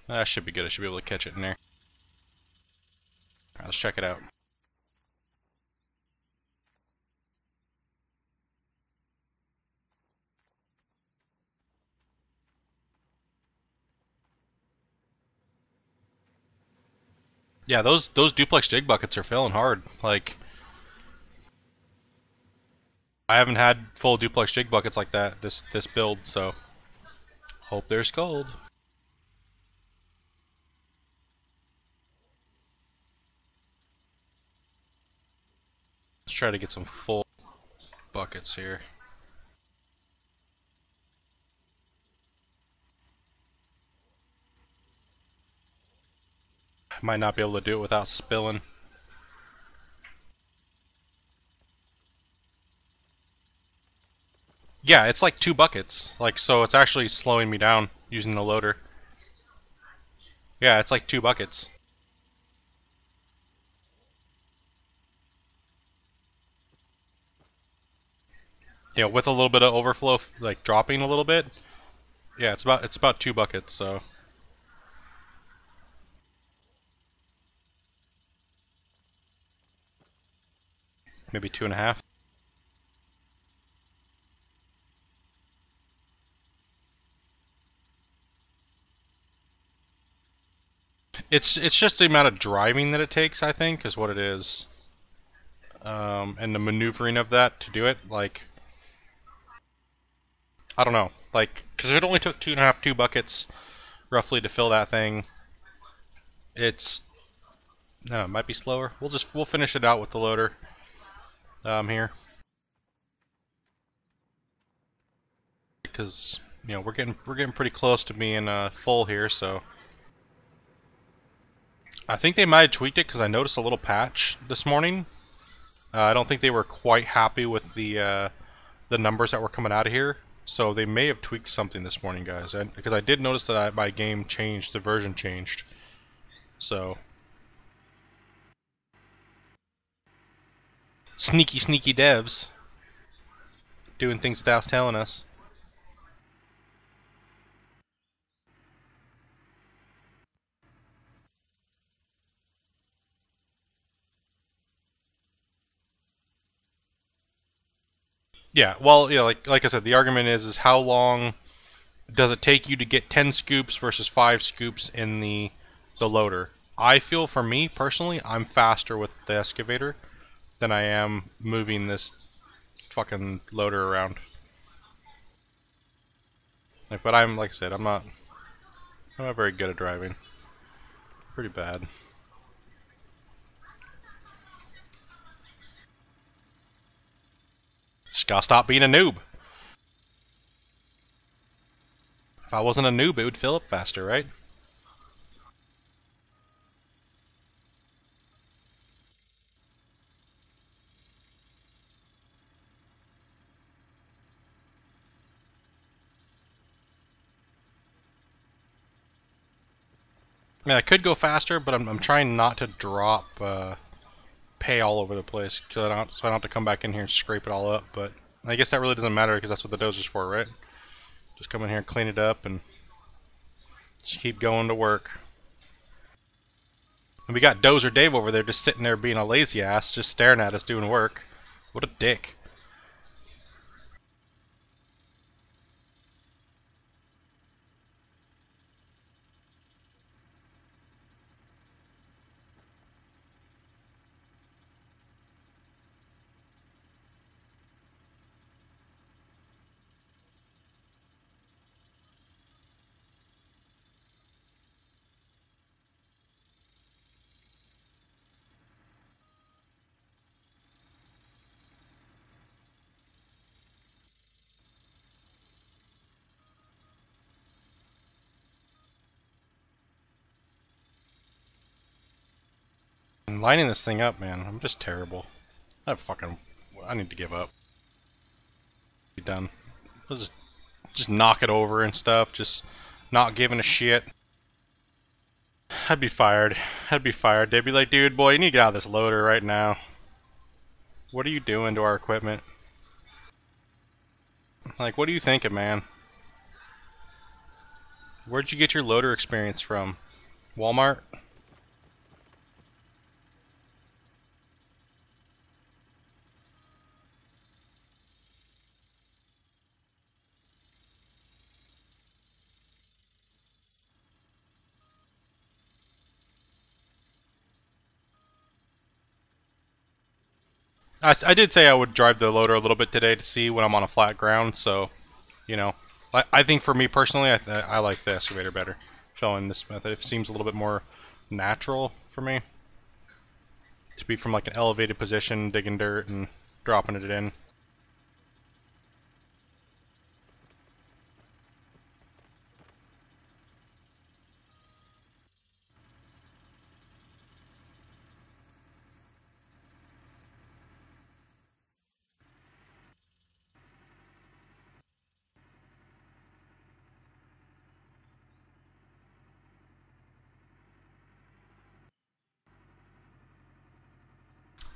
That should be good. I should be able to catch it in there. Alright, let's check it out. Yeah, those duplex jig buckets are filling hard. Like, I haven't had full duplex jig buckets like that this build, so hope there's gold. Let's try to get some full buckets here. I might not be able to do it without spilling. Yeah, it's like 2 buckets. Like, so it's actually slowing me down using the loader. Yeah, it's like 2 buckets. With a little bit of overflow, like dropping a little bit. Yeah, it's about 2 buckets, so maybe 2.5. It's just the amount of driving that it takes, I think, is what it is. and the maneuvering of that to do it. Like, I don't know. Like, because it only took 2 buckets roughly to fill that thing. It's no, it might be slower. We'll finish it out with the loader here, because we're getting pretty close to being full here. So I think they might have tweaked it because I noticed a little patch this morning. I don't think they were quite happy with the numbers that were coming out of here. So they may have tweaked something this morning, guys. Because I did notice that my game changed, the version changed. So sneaky, sneaky devs doing things without telling us. Yeah, well, yeah, like I said, the argument is how long does it take you to get 10 scoops versus 5 scoops in the loader? I feel for me personally, I'm faster with the excavator than I am moving this fucking loader around. Like, but like I said, I'm not very good at driving. Pretty bad. Just gotta stop being a noob. If I wasn't a noob, it would fill up faster, right? Yeah, I could go faster, but I'm trying not to drop pay all over the place so I don't have to come back in here and scrape it all up. But I guess that really doesn't matter because that's what the dozer's for, right? Just come in here and clean it up and just keep going to work. And we got Dozer Dave over there just sitting there being a lazy ass, just staring at us doing work. What a dick. And lining this thing up, man, I'm just terrible. I need to give up. Be done. Just knock it over and stuff. Just not giving a shit. I'd be fired. I'd be fired. They'd be like, dude, boy, you need to get out of this loader right now. What are you doing to our equipment? Like, what are you thinking, man? Where'd you get your loader experience from? Walmart? I did say I would drive the loader a little bit today to see when I'm on a flat ground, so, you know. I think for me personally, I like the excavator better. Showing this method, it seems a little bit more natural for me. To be from like an elevated position, digging dirt and dropping it in.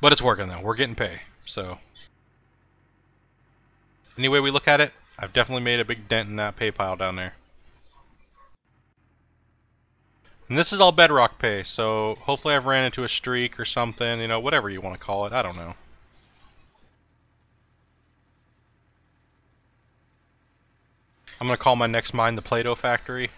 But it's working though. We're getting pay. So, any way we look at it, I've definitely made a big dent in that pay pile down there. And this is all Bedrock pay, so hopefully I've ran into a streak or something, you know, whatever you want to call it. I don't know. I'm going to call my next mine the Play-Doh Factory.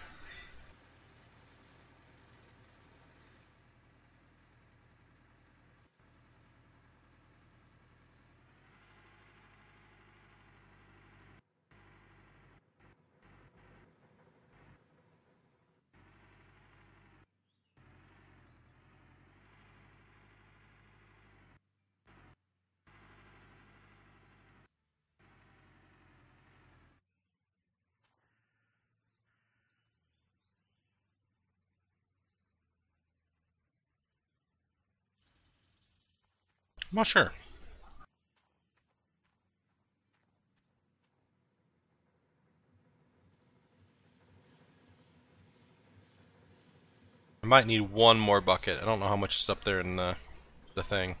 Well, sure. I might need one more bucket. I don't know how much is up there in the thing.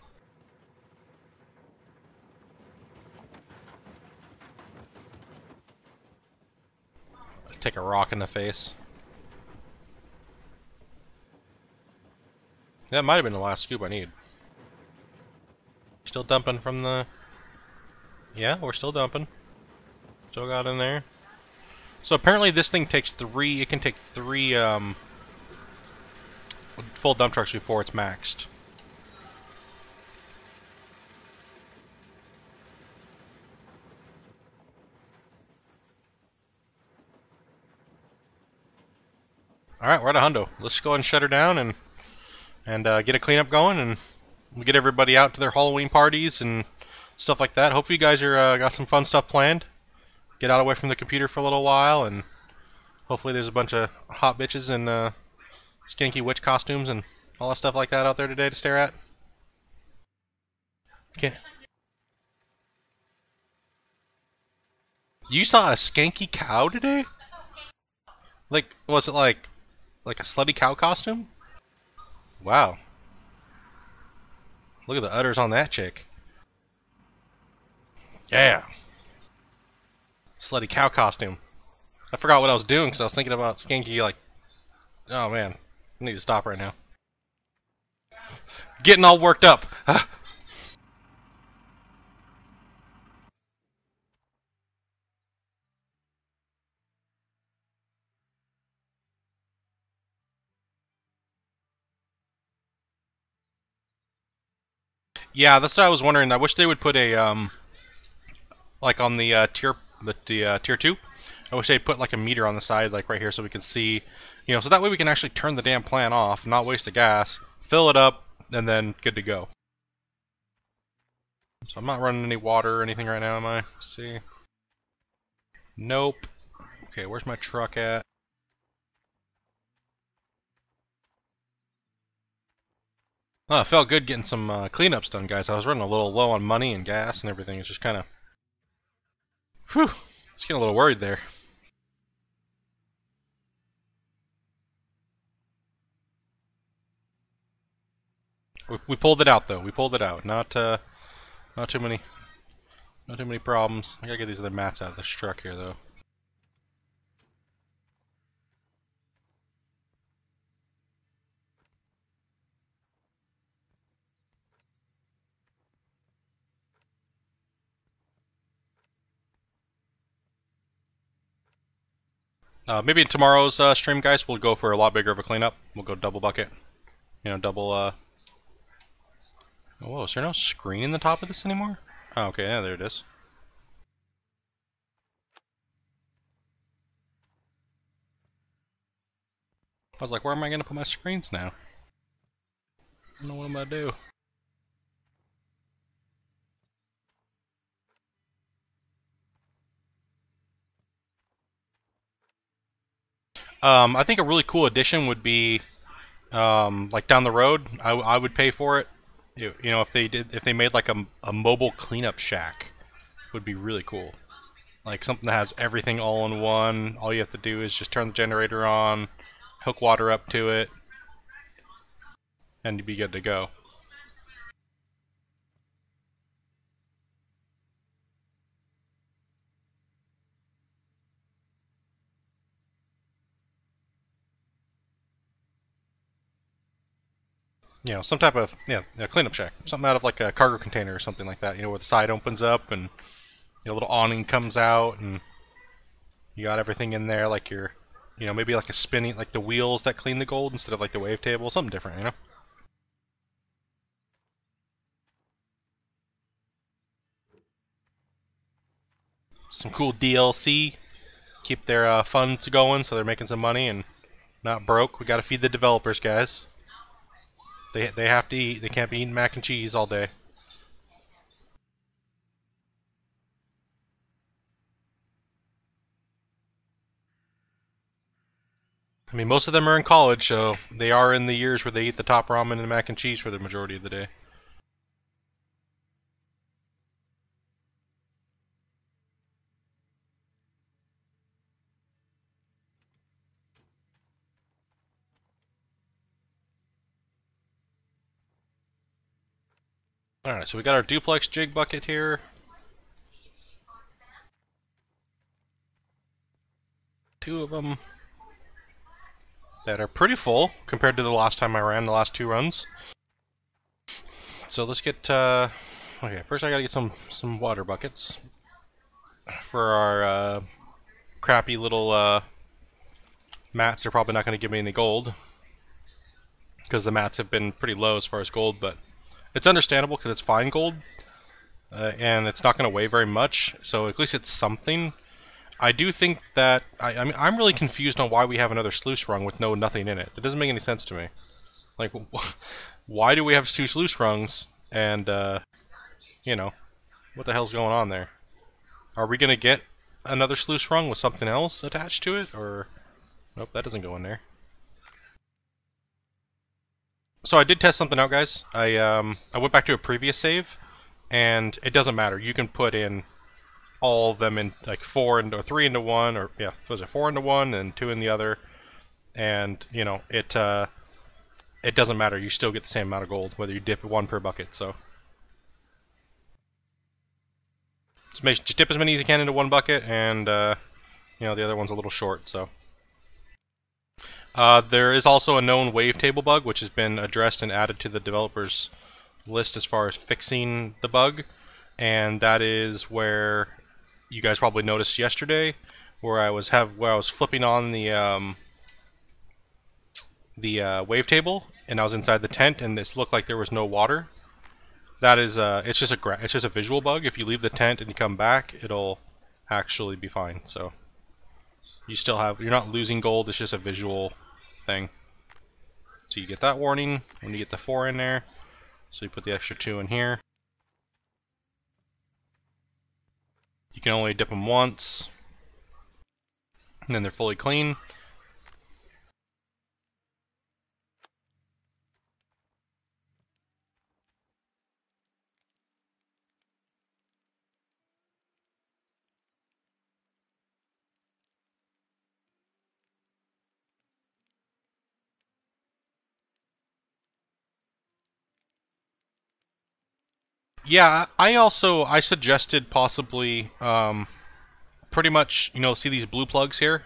Take a rock in the face. That might have been the last scoop I need. Still dumping from the... Yeah, we're still dumping. Still got in there. So apparently this thing takes three... It can take three full dump trucks before it's maxed. Alright, we're at a hundo. Let's go ahead and shut her down and get a cleanup going, and we get everybody out to their Halloween parties and stuff like that. Hopefully you guys are got some fun stuff planned. Get out away from the computer for a little while, and hopefully there's a bunch of hot bitches and skanky witch costumes and all that stuff like that out there today to stare at. Okay. You saw a skanky cow today? Like, was it like a slutty cow costume? Wow. Look at the udders on that chick. Yeah. Slutty cow costume. I forgot what I was doing because I was thinking about skanky, like... Oh, man. I need to stop right now. Getting all worked up. Yeah, that's what I was wondering. I wish they would put a, like on the tier 2. I wish they'd put like a meter on the side, like right here, so we can see, you know, so that way we can actually turn the damn plant off, not waste the gas, fill it up, and then good to go. So I'm not running any water or anything right now, am I? Let's see. Nope. Okay, where's my truck at? Oh, it felt good getting some cleanups done, guys. I was running a little low on money and gas and everything. It's just kind of... Whew. Just getting a little worried there. We pulled it out, though. We pulled it out. Not too many problems. I gotta get these other mats out of this truck here, though. Maybe in tomorrow's stream, guys, we'll go for a lot bigger of a cleanup. We'll go double bucket. You know, double, Oh, whoa, is there no screen in the top of this anymore? Oh, okay, yeah, there it is. I was like, where am I gonna put my screens now? I don't know what I'm gonna do. I think a really cool addition would be, like down the road, I would pay for it. You know, if they made like a mobile cleanup shack, would be really cool. Like something that has everything all in one. All you have to do is just turn the generator on, hook water up to it, and you'd be good to go. You know, some type of cleanup shack, something out of like a cargo container or something like that. You know, where the side opens up and a little awning comes out, and you got everything in there, like your, you know, maybe like a spinning, like the wheels that clean the gold instead of like the wave table, something different, you know. Some cool DLC, keep their funds going, so they're making some money and not broke. We got to feed the developers, guys. They have to eat. They can't be eating mac and cheese all day. I mean, most of them are in college, so they are in the years where they eat the top ramen and mac and cheese for the majority of the day. Alright, so we got our duplex jig bucket here. Two of them that are pretty full compared to the last time I ran, the last 2 runs. So let's get, okay, first I gotta get some water buckets for our crappy little mats. They're probably not going to give me any gold because the mats have been pretty low as far as gold, but it's understandable because it's fine gold and it's not going to weigh very much, so at least it's something. I do think that I mean, I'm really confused on why we have another sluice rung with nothing in it. It doesn't make any sense to me. Like, why do we have 2 sluice rungs? And you know, what the hell's going on there? Are we gonna get another sluice rung with something else attached to it, or nope, that doesn't go in there. So I did test something out, guys. I went back to a previous save, and it doesn't matter. You can put in all of them in like 4 into 3 into 1, or yeah, was it 4 into 1 and 2 in the other, and you know it doesn't matter. You still get the same amount of gold whether you dip 1 per bucket. So just dip as many as you can into 1 bucket, and you know the other one's a little short. So there is also a known wavetable bug which has been addressed and added to the developers list as far as fixing the bug, and that is where you guys probably noticed yesterday, where I was flipping on the wavetable, and I was inside the tent, and this looked like there was no water. That is it's just a visual bug. If you leave the tent and you come back, it'll actually be fine. So you're not losing gold. It's just a visual thing. So you get that warning when you get the 4 in there. So you put the extra 2 in here. You can only dip them once, and then they're fully clean. Yeah, I suggested possibly pretty much, you know, see these blue plugs here.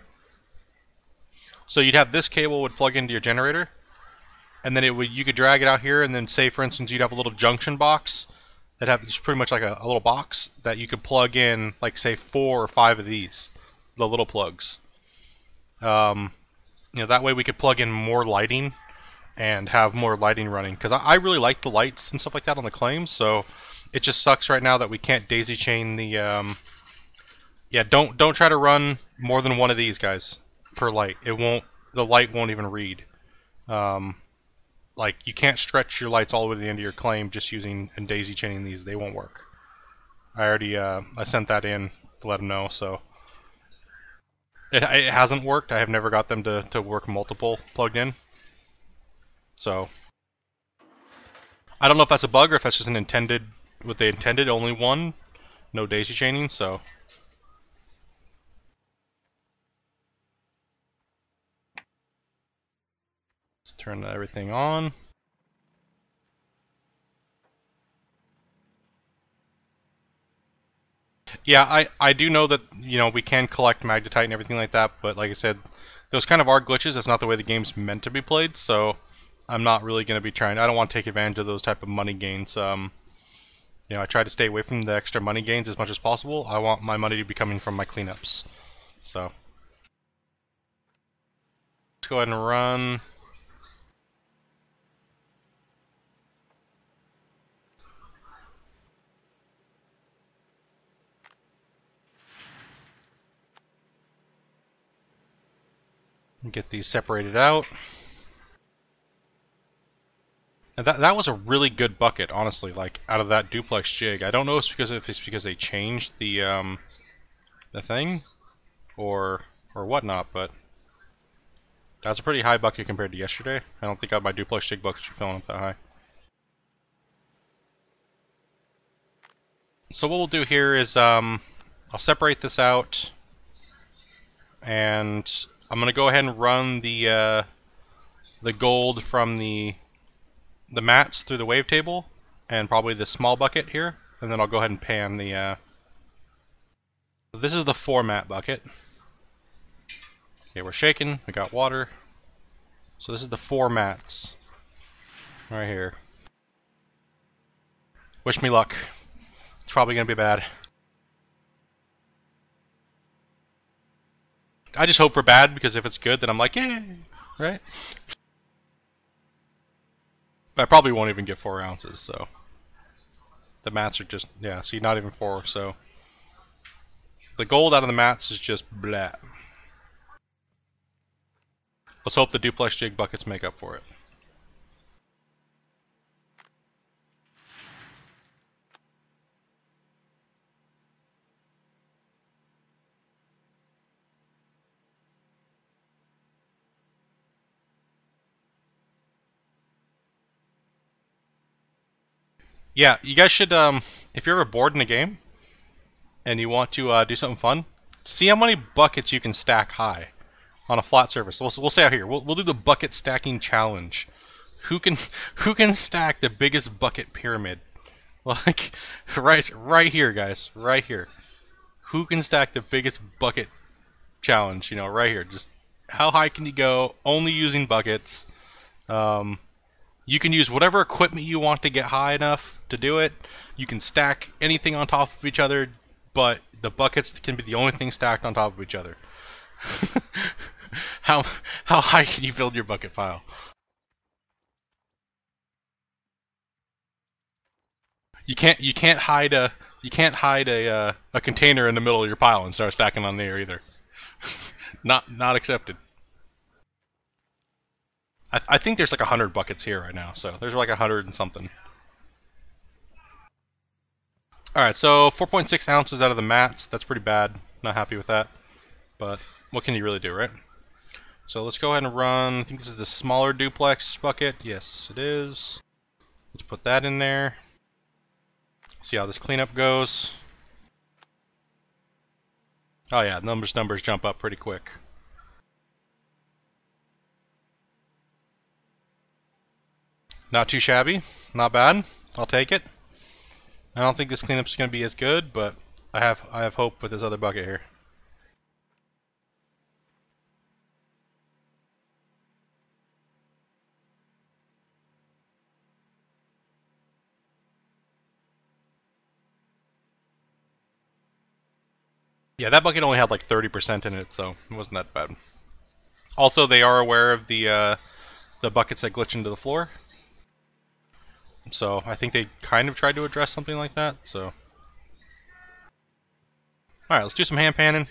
So you'd have this cable would plug into your generator, and then you could drag it out here, and then say for instance you'd have a little junction box that have just pretty much like a little box that you could plug in, like say 4 or 5 of these, the little plugs. You know, that way we could plug in more lighting and have more lighting running, because I really like the lights and stuff like that on the claims. So it just sucks right now that we can't daisy chain the yeah, don't try to run more than 1 of these guys per light. The light won't even read. Like, you can't stretch your lights all the way to the end of your claim just using and daisy chaining these. They won't work. I already I sent that in to let them know. So it hasn't worked. I have never got them to work multiple plugged in. So I don't know if that's a bug or if that's just what they intended, only 1, no daisy chaining. So let's turn everything on. Yeah, I do know that, you know, we can collect magnetite and everything like that, but like I said, those kind of are glitches. That's not the way the game's meant to be played, so I'm not really going to be trying. I don't want to take advantage of those type of money gains. You know, I try to stay away from the extra money gains as much as possible. I want my money to be coming from my cleanups. So let's go ahead and run. Get these separated out. And that was a really good bucket, honestly. Like, out of that duplex jig, I don't know if it's because they changed the thing or whatnot, but that's a pretty high bucket compared to yesterday. I don't think my duplex jig buckets were filling up that high. So what we'll do here is I'll separate this out, and I'm gonna go ahead and run the gold from the mats through the wavetable, and probably the small bucket here, and then I'll go ahead and pan the. This is the 4-mat bucket. Okay, we're shaking. We got water. So this is the 4 mats right here. Wish me luck. It's probably gonna be bad. I just hope for bad, because if it's good, then I'm like, yay, right? I probably won't even get 4 ounces, so. The mats are just, yeah, see, not even 4, so. The gold out of the mats is just blah. Let's hope the duplex jig buckets make up for it. Yeah, you guys should, if you're ever bored in a game and you want to do something fun, see how many buckets you can stack high on a flat surface. We'll say out here, we'll do the bucket stacking challenge. Who can stack the biggest bucket pyramid? Like right here, guys, right here. Who can stack the biggest bucket challenge? You know, right here. Just how high can you go? Only using buckets. You can use whatever equipment you want to get high enough to do it. You can stack anything on top of each other, but the buckets can be the only thing stacked on top of each other. How high can you build your bucket pile? You can't hide a container in the middle of your pile and start stacking on there either. Not accepted. I think there's like 100 buckets here right now, so there's like 100 and something. Alright, so 4.6 ounces out of the mats. That's pretty bad. Not happy with that. But what can you really do, right? So let's go ahead and run. I think this is the smaller duplex bucket. Yes, it is. Let's put that in there. See how this cleanup goes. Oh yeah, numbers jump up pretty quick. Not too shabby. Not bad. I'll take it. I don't think this cleanup's going to be as good, but I have hope with this other bucket here. Yeah, that bucket only had like 30% in it, so it wasn't that bad. Also, they are aware of the buckets that glitch into the floor. So I think they kind of tried to address something like that, so. Alright, let's do some hand panning.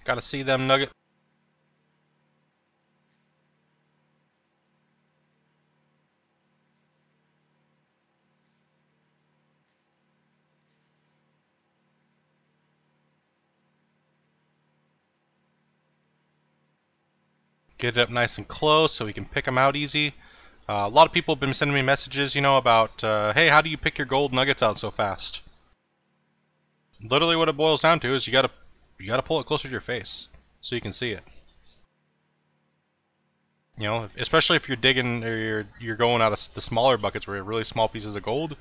Gotta see them nugget. Get it up nice and close so we can pick them out easy. A lot of people have been sending me messages, you know, about, hey, how do you pick your gold nuggets out so fast? Literally what it boils down to is you gotta pull it closer to your face so you can see it. You know, especially if you're digging or you're going out of the smaller buckets where you have really small pieces of gold.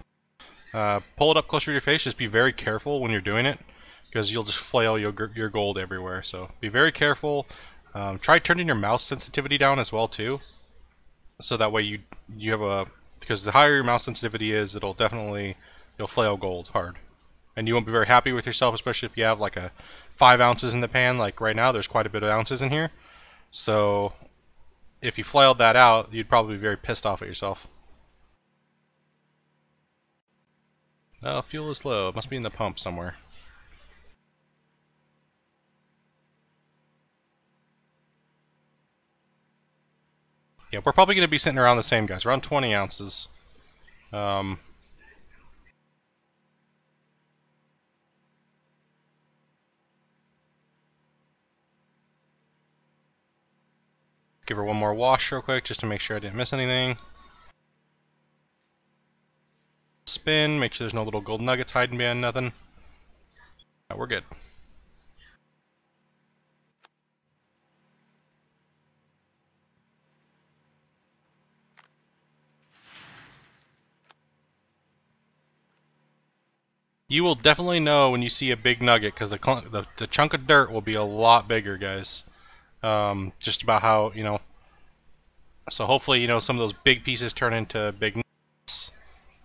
Pull it up closer to your face. Just be very careful when you're doing it, because you'll just flail your gold everywhere. So be very careful. Try turning your mouse sensitivity down as well too, so that way you have a, because the higher your mouse sensitivity is, you'll flail gold hard, and you won't be very happy with yourself, especially if you have like a 5 ounces in the pan. Like right now, there's quite a bit of ounces in here. So if you flailed that out, you'd probably be very pissed off at yourself. Oh, fuel is low. It must be in the pump somewhere. Yeah, we're probably going to be sitting around the same, guys. Around 20 ounces. Give her one more wash real quick just to make sure I didn't miss anything. spin, make sure there's no little gold nuggets hiding behind nothing. We're good. You will definitely know when you see a big nugget, because the chunk of dirt will be a lot bigger, guys. Just about how, you know. So hopefully, you know, some of those big pieces turn into big nuggets.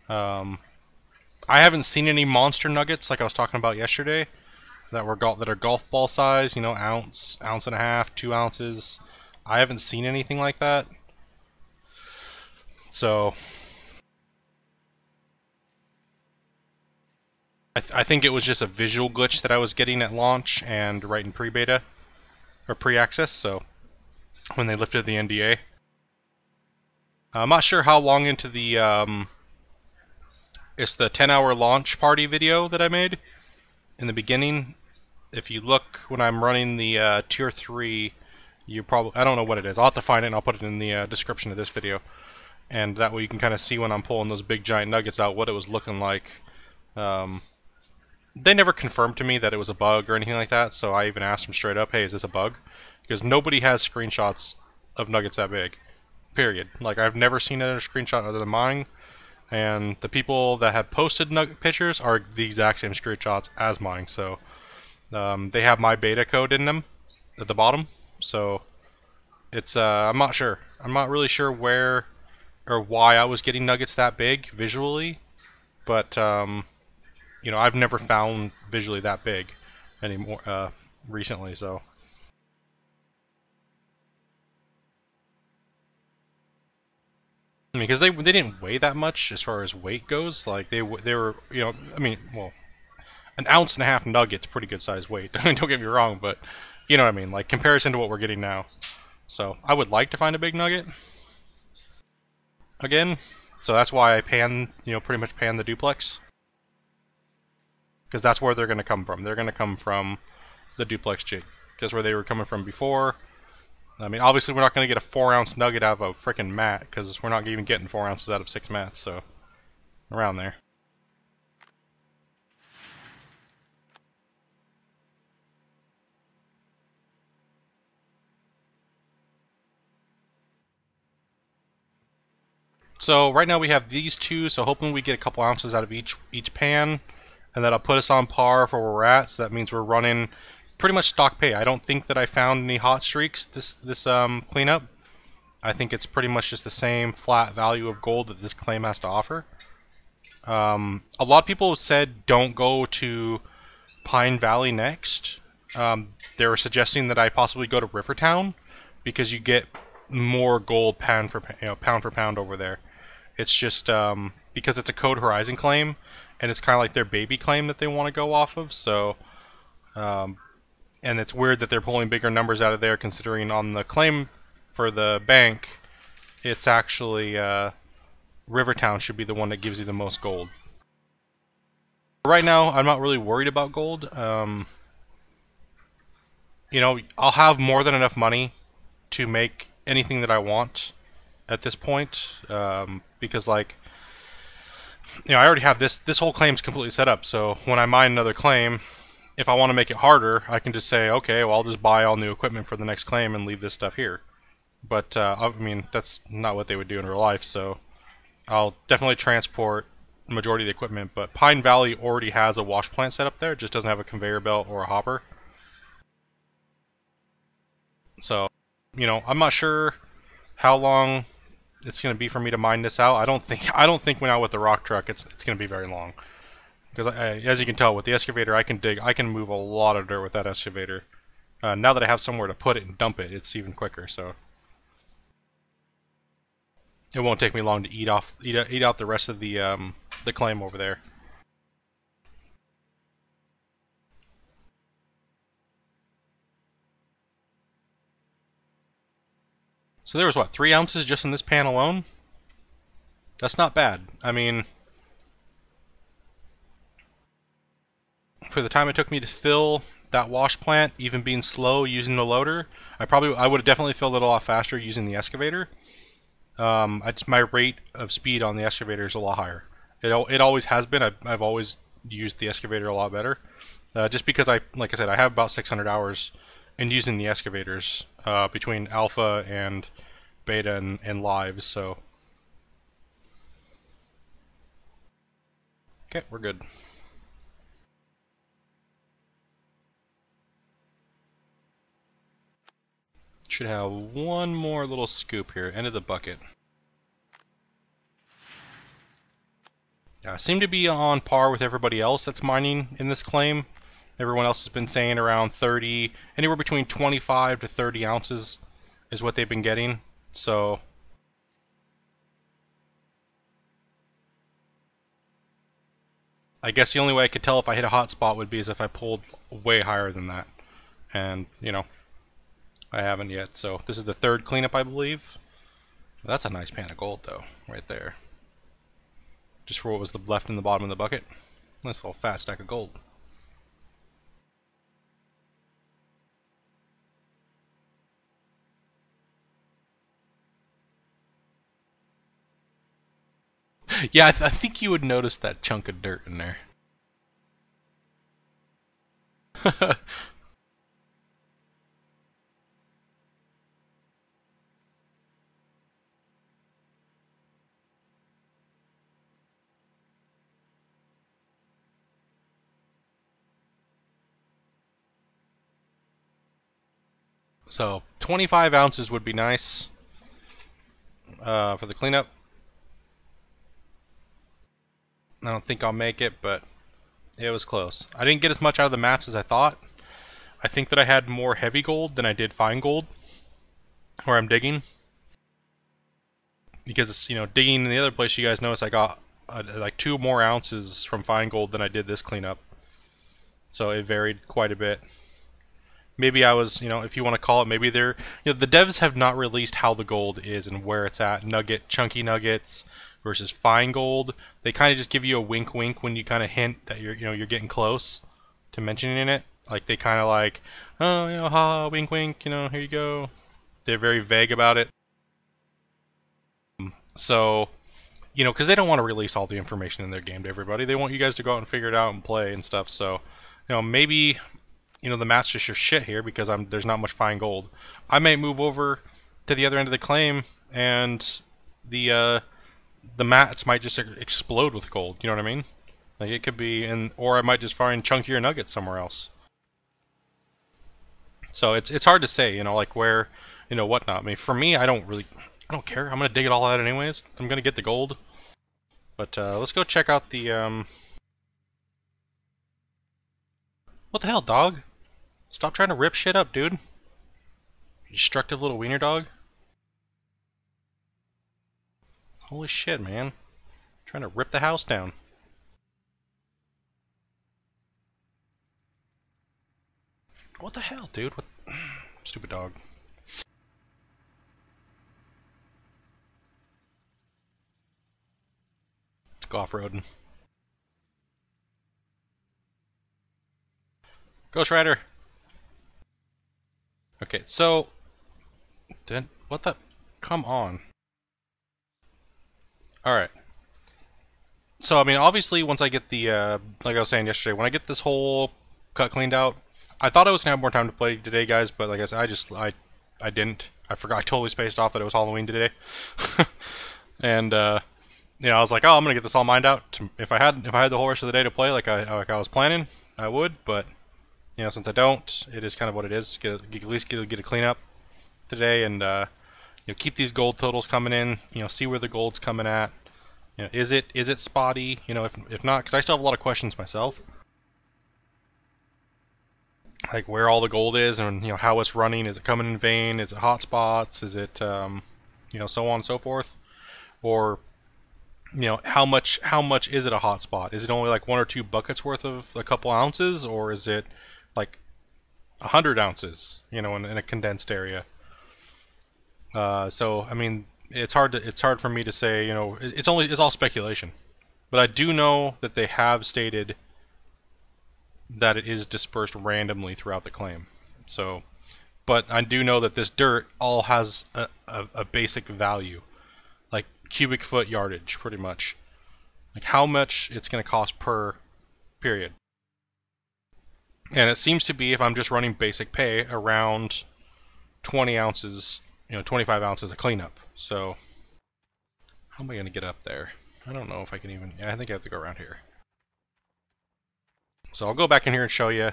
I haven't seen any monster nuggets like I was talking about yesterday that are golf ball size. You know, ounce and a half, 2 ounces. I haven't seen anything like that. So I think it was just a visual glitch that I was getting at launch and right in pre-beta or pre-access. So when they lifted the NDA, I'm not sure how long into the it's the 10-hour launch party video that I made in the beginning. If you look when I'm running the tier 3, you probably, I don't know what it is. I'll have to find it and I'll put it in the description of this video. And that way you can kind of see when I'm pulling those big giant nuggets out what it was looking like. They never confirmed to me that it was a bug or anything like that, so I even asked them straight up, hey, is this a bug? Because nobody has screenshots of nuggets that big. Period. Like, I've never seen another screenshot other than mine, and the people that have posted nugget pictures are the exact same screenshots as mine, so they have my beta code in them at the bottom, so it's, I'm not sure. I'm not really sure where or why I was getting nuggets that big visually, but you know, I've never found visually that big anymore recently, so. I mean, because they didn't weigh that much as far as weight goes. Like they were, you know, I mean, well, an ounce and a half nugget's pretty good size weight. Don't get me wrong, but you know what I mean. Like comparison to what we're getting now. So I would like to find a big nugget again. So that's why I pretty much pan the duplex. Because that's where they're going to come from. They're going to come from the duplex jig. That's where they were coming from before. I mean, obviously we're not going to get a 4-ounce nugget out of a freaking mat, because we're not even getting 4 ounces out of 6 mats, so around there. So right now we have these two, so hoping we get a couple ounces out of each pan, and that'll put us on par for where we're at. So that means we're running pretty much stock pay. I don't think that I found any hot streaks this cleanup. I think it's pretty much just the same flat value of gold that this claim has to offer. A lot of people said don't go to Pine Valley next. They were suggesting that I possibly go to Rivertown because you get more gold pound for pound over there. It's just because it's a Code Horizon claim, and it's kind of like their baby claim that they want to go off of. So, and it's weird that they're pulling bigger numbers out of there, considering on the claim for the bank, it's actually Rivertown should be the one that gives you the most gold. Right now, I'm not really worried about gold. You know, I'll have more than enough money to make anything that I want at this point, because, like, you know, I already have this whole claim's completely set up. So when I mine another claim, if I want to make it harder, I can just say, okay, well, I'll just buy all new equipment for the next claim and leave this stuff here. But I mean, that's not what they would do in real life. So I'll definitely transport the majority of the equipment. But Pine Valley already has a wash plant set up there; it just doesn't have a conveyor belt or a hopper. So, you know, I'm not sure how long it's going to be for me to mine this out. I don't think when out with the rock truck it's going to be very long, because as you can tell with the excavator, I can move a lot of dirt with that excavator. Now that I have somewhere to put it and dump it, it's even quicker. So it won't take me long to eat out the rest of the claim over there. So there was, what, 3 ounces just in this pan alone? That's not bad. I mean, for the time it took me to fill that wash plant, even being slow using the loader, I would have definitely filled it a lot faster using the excavator. My rate of speed on the excavator is a lot higher. It always has been. I've always used the excavator a lot better, just because like I said, I have about 600 hours in using the excavators between alpha and beta and live. So okay, we're good. Should have one more little scoop here, end of the bucket. Seem to be on par with everybody else that's mining in this claim. Everyone else has been saying around 30, anywhere between 25 to 30 ounces is what they've been getting. So I guess the only way I could tell if I hit a hot spot would be as if I pulled way higher than that. And, you know, I haven't yet. So this is the third cleanup, I believe. That's a nice pan of gold, though, right there. Just for what was left in the bottom of the bucket. Nice little fat stack of gold. Yeah, I think you would notice that chunk of dirt in there. So 25 ounces would be nice for the cleanup. I don't think I'll make it, but it was close. I didn't get as much out of the mats as I thought. I think that I had more heavy gold than I did fine gold where I'm digging. Because, you know, digging in the other place, you guys notice I got like 2 more ounces from fine gold than I did this cleanup. So it varied quite a bit. Maybe I was, you know, if you want to call it, maybe they're, you know, the devs have not released how the gold is and where it's at. Nugget, chunky nuggets versus fine gold. They kind of just give you a wink wink when you kind of hint that you're getting close to mentioning it. Like they kind of like, oh, you know, ha, wink wink, you know, here you go. They're very vague about it. So, you know, because they don't want to release all the information in their game to everybody. They want you guys to go out and figure it out and play and stuff. So, you know, maybe, you know, the mat's just your shit here because there's not much fine gold. I may move over to the other end of the claim and the mats might just explode with gold. You know what I mean? Like it could be, or I might just find chunkier nuggets somewhere else. So it's hard to say, you know, like where, you know, whatnot. I mean, for me, I don't care. I'm gonna dig it all out anyways. I'm gonna get the gold. But let's go check out the What the hell, dog? Stop trying to rip shit up, dude. You destructive little wiener dog. Holy shit, man. Trying to rip the house down. What the hell, dude? What? Stupid dog. Let's go off-roading. Ghost Rider! Okay, so... Then, what the... Come on. Alright. So, I mean, obviously, once I get the, like I was saying yesterday, when I get this whole cut cleaned out, I thought I was going to have more time to play today, guys, but like I said, I didn't. I forgot, I totally spaced off that it was Halloween today. And, you know, I was like, oh, I'm going to get this all mined out. If I had the whole rest of the day to play like I was planning, I would, but, you know, since I don't, it is kind of what it is. At least get a cleanup today and, you know, keep these gold totals coming in, you know, see where the gold's coming at. You know, is it spotty? You know, if not, because I still have a lot of questions myself, like where all the gold is, and you know how it's running. Is it coming in vein? Is it hotspots? Is it you know, so on and so forth? Or you know, how much is it a hotspot? Is it only like 1 or 2 buckets worth of a couple ounces, or is it like 100 ounces? You know, in a condensed area. So I mean, it's hard for me to say, you know, it's all speculation. But I do know that they have stated that it is dispersed randomly throughout the claim. So, but I do know that this dirt all has a basic value, like cubic foot yardage, pretty much. like how much it's going to cost per period. And it seems to be, if I'm just running basic pay, around 20 ounces, 25 ounces of cleanup. So how am I going to get up there? I don't know if I can even, yeah, I think I have to go around here. So I'll go back in here and show you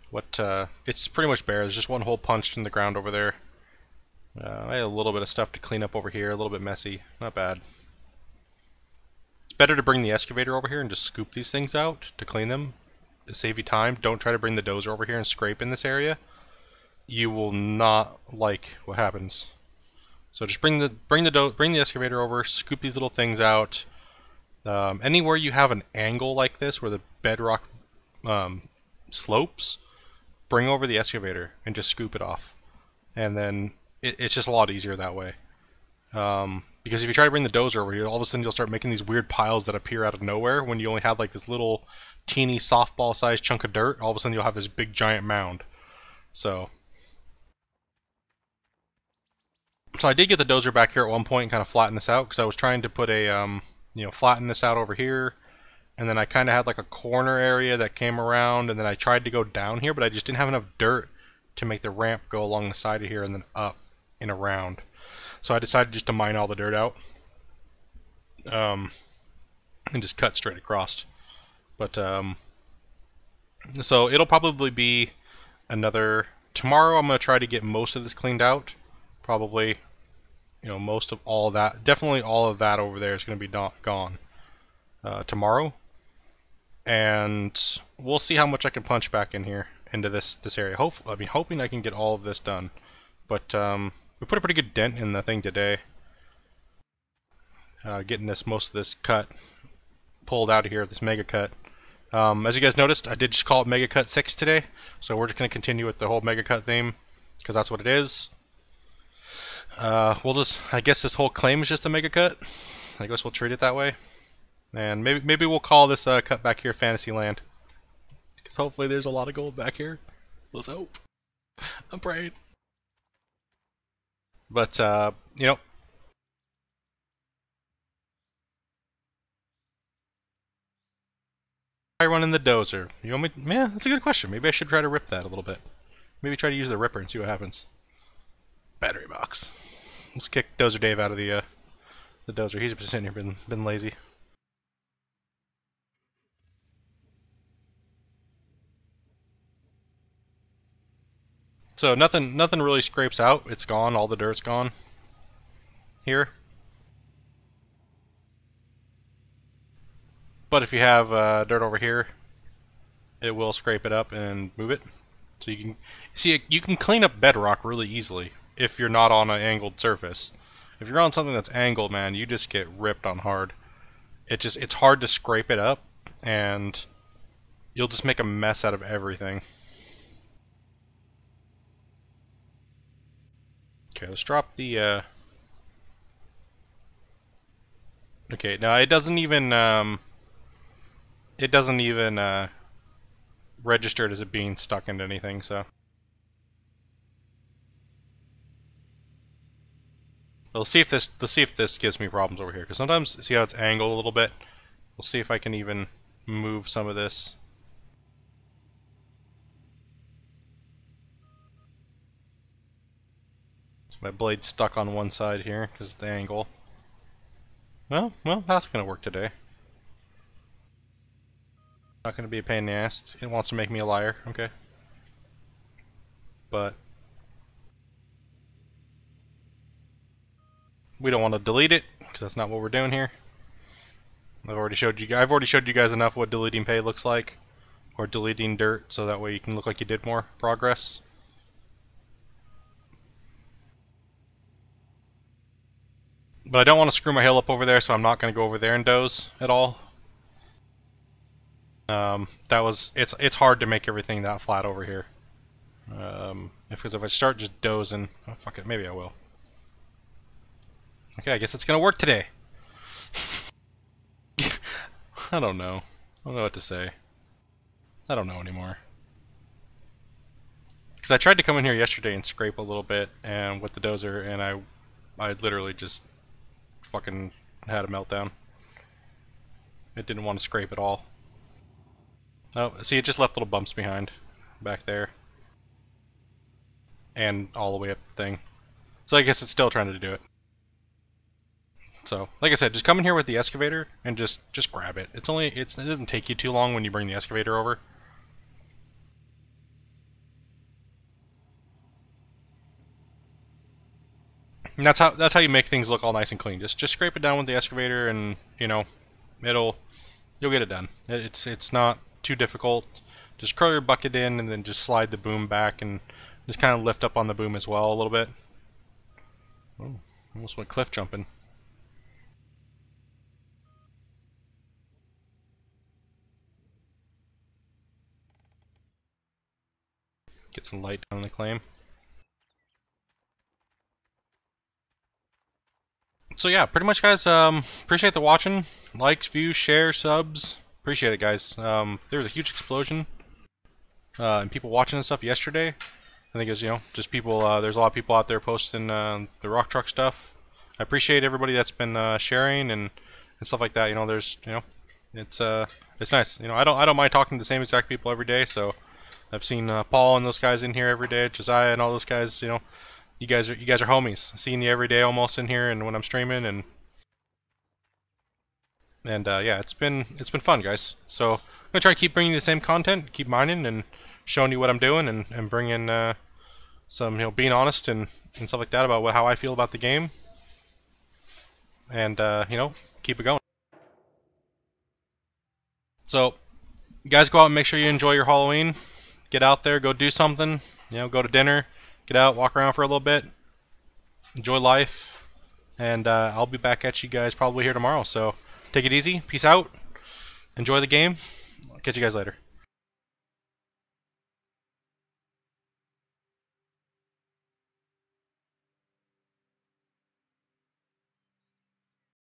what, it's pretty much bare. There's just one hole punched in the ground over there. I had a little bit of stuff to clean up over here, a little bit messy, not bad. It's better to bring the excavator over here and just scoop these things out to clean them, to save you time. Don't try to bring the dozer over here and scrape in this area. You will not like what happens. So just bring the excavator over, scoop these little things out. Anywhere you have an angle like this, where the bedrock slopes, bring over the excavator and just scoop it off, and then it's just a lot easier that way. Because if you try to bring the dozer over here, all of a sudden you'll start making these weird piles that appear out of nowhere when you only have like this little teeny softball-sized chunk of dirt. All of a sudden you'll have this big giant mound. So I did get the dozer back here at one point and kind of flatten this out, because I was trying to put a flatten this out over here, and then I kind of had like a corner area that came around, and then I tried to go down here, but I just didn't have enough dirt to make the ramp go along the side of here and then up and around. So I decided just to mine all the dirt out, and just cut straight across. But so it'll probably be another tomorrow. I'm gonna try to get most of this cleaned out. Probably, most of all of that. Definitely all of that over there is gonna be gone tomorrow, and we'll see how much I can punch back in here into this area. Hoping I can get all of this done. But we put a pretty good dent in the thing today. Getting most of this cut pulled out of here, this mega cut. As you guys noticed, I did just call it Mega Cut 6 today, so we're just going to continue with the whole Mega Cut theme, because that's what it is. I guess this whole claim is just a Mega Cut. I guess we'll treat it that way. And maybe we'll call this cut back here Fantasyland. Hopefully there's a lot of gold back here. Let's hope. I'm praying. But, I run in the dozer. You want me? Yeah, that's a good question. Maybe I should try to rip that a little bit. Maybe try to use the ripper and see what happens. Battery box. Let's kick Dozer Dave out of the dozer. He's just sitting here been lazy. So nothing really scrapes out. It's gone. All the dirt's gone. Here. But if you have dirt over here, it will scrape it up and move it. So you can clean up bedrock really easily if you're not on an angled surface. If you're on something that's angled, man, you just get ripped on hard. It's hard to scrape it up, and you'll just make a mess out of everything. Okay, let's drop the okay, now it doesn't even registered as it being stuck into anything, so let's see if this gives me problems over here, because sometimes, see how it's angled a little bit? We'll see if I can even move some of this. So my blade's stuck on one side here because of the angle. Well, that's gonna work today. Not gonna be a pain in the ass. It wants to make me a liar, okay. But we don't want to delete it, because that's not what we're doing here. I've already showed you guys enough what deleting pay looks like, or deleting dirt, so that way you can look like you did more progress. But I don't want to screw my hill up over there, so I'm not going to go over there and doze at all. It's hard to make everything that flat over here. Because if I start just dozing, oh fuck it, maybe I will. Okay, I guess it's gonna work today. I don't know. I don't know what to say. I don't know anymore. Because I tried to come in here yesterday and scrape a little bit, and with the dozer, and I literally just fucking had a meltdown. It didn't want to scrape at all. Oh, see, it just left little bumps behind back there. And all the way up the thing. So I guess it's still trying to do it. So, like I said, just come in here with the excavator and just grab it. It doesn't take you too long when you bring the excavator over. And that's how you make things look all nice and clean. Just scrape it down with the excavator, and you know, you'll get it done. It's not too difficult. Just curl your bucket in and then just slide the boom back and just kind of lift up on the boom as well a little bit. Oh, almost went cliff jumping. Get some light down the claim. So yeah, pretty much, guys. Appreciate the watching. Likes, views, shares, subs. Appreciate it, guys. There was a huge explosion and people watching and stuff yesterday. I think it was, just people. There's a lot of people out there posting the rock truck stuff. I appreciate everybody that's been sharing and stuff like that. It's nice. I don't mind talking to the same exact people every day. So I've seen Paul and those guys in here every day, Josiah and all those guys. You guys are homies. Seeing you every day almost in here and when I'm streaming and yeah, it's been fun, guys. So I'm gonna try to keep bringing you the same content, keep mining and showing you what I'm doing and bringing some being honest and stuff like that about how I feel about the game and keep it going. So you guys go out and make sure you enjoy your Halloween. Get out there, go do something. Go to dinner. Get out, walk around for a little bit, enjoy life, and I'll be back at you guys probably here tomorrow. So take it easy, peace out, enjoy the game. I'll catch you guys later.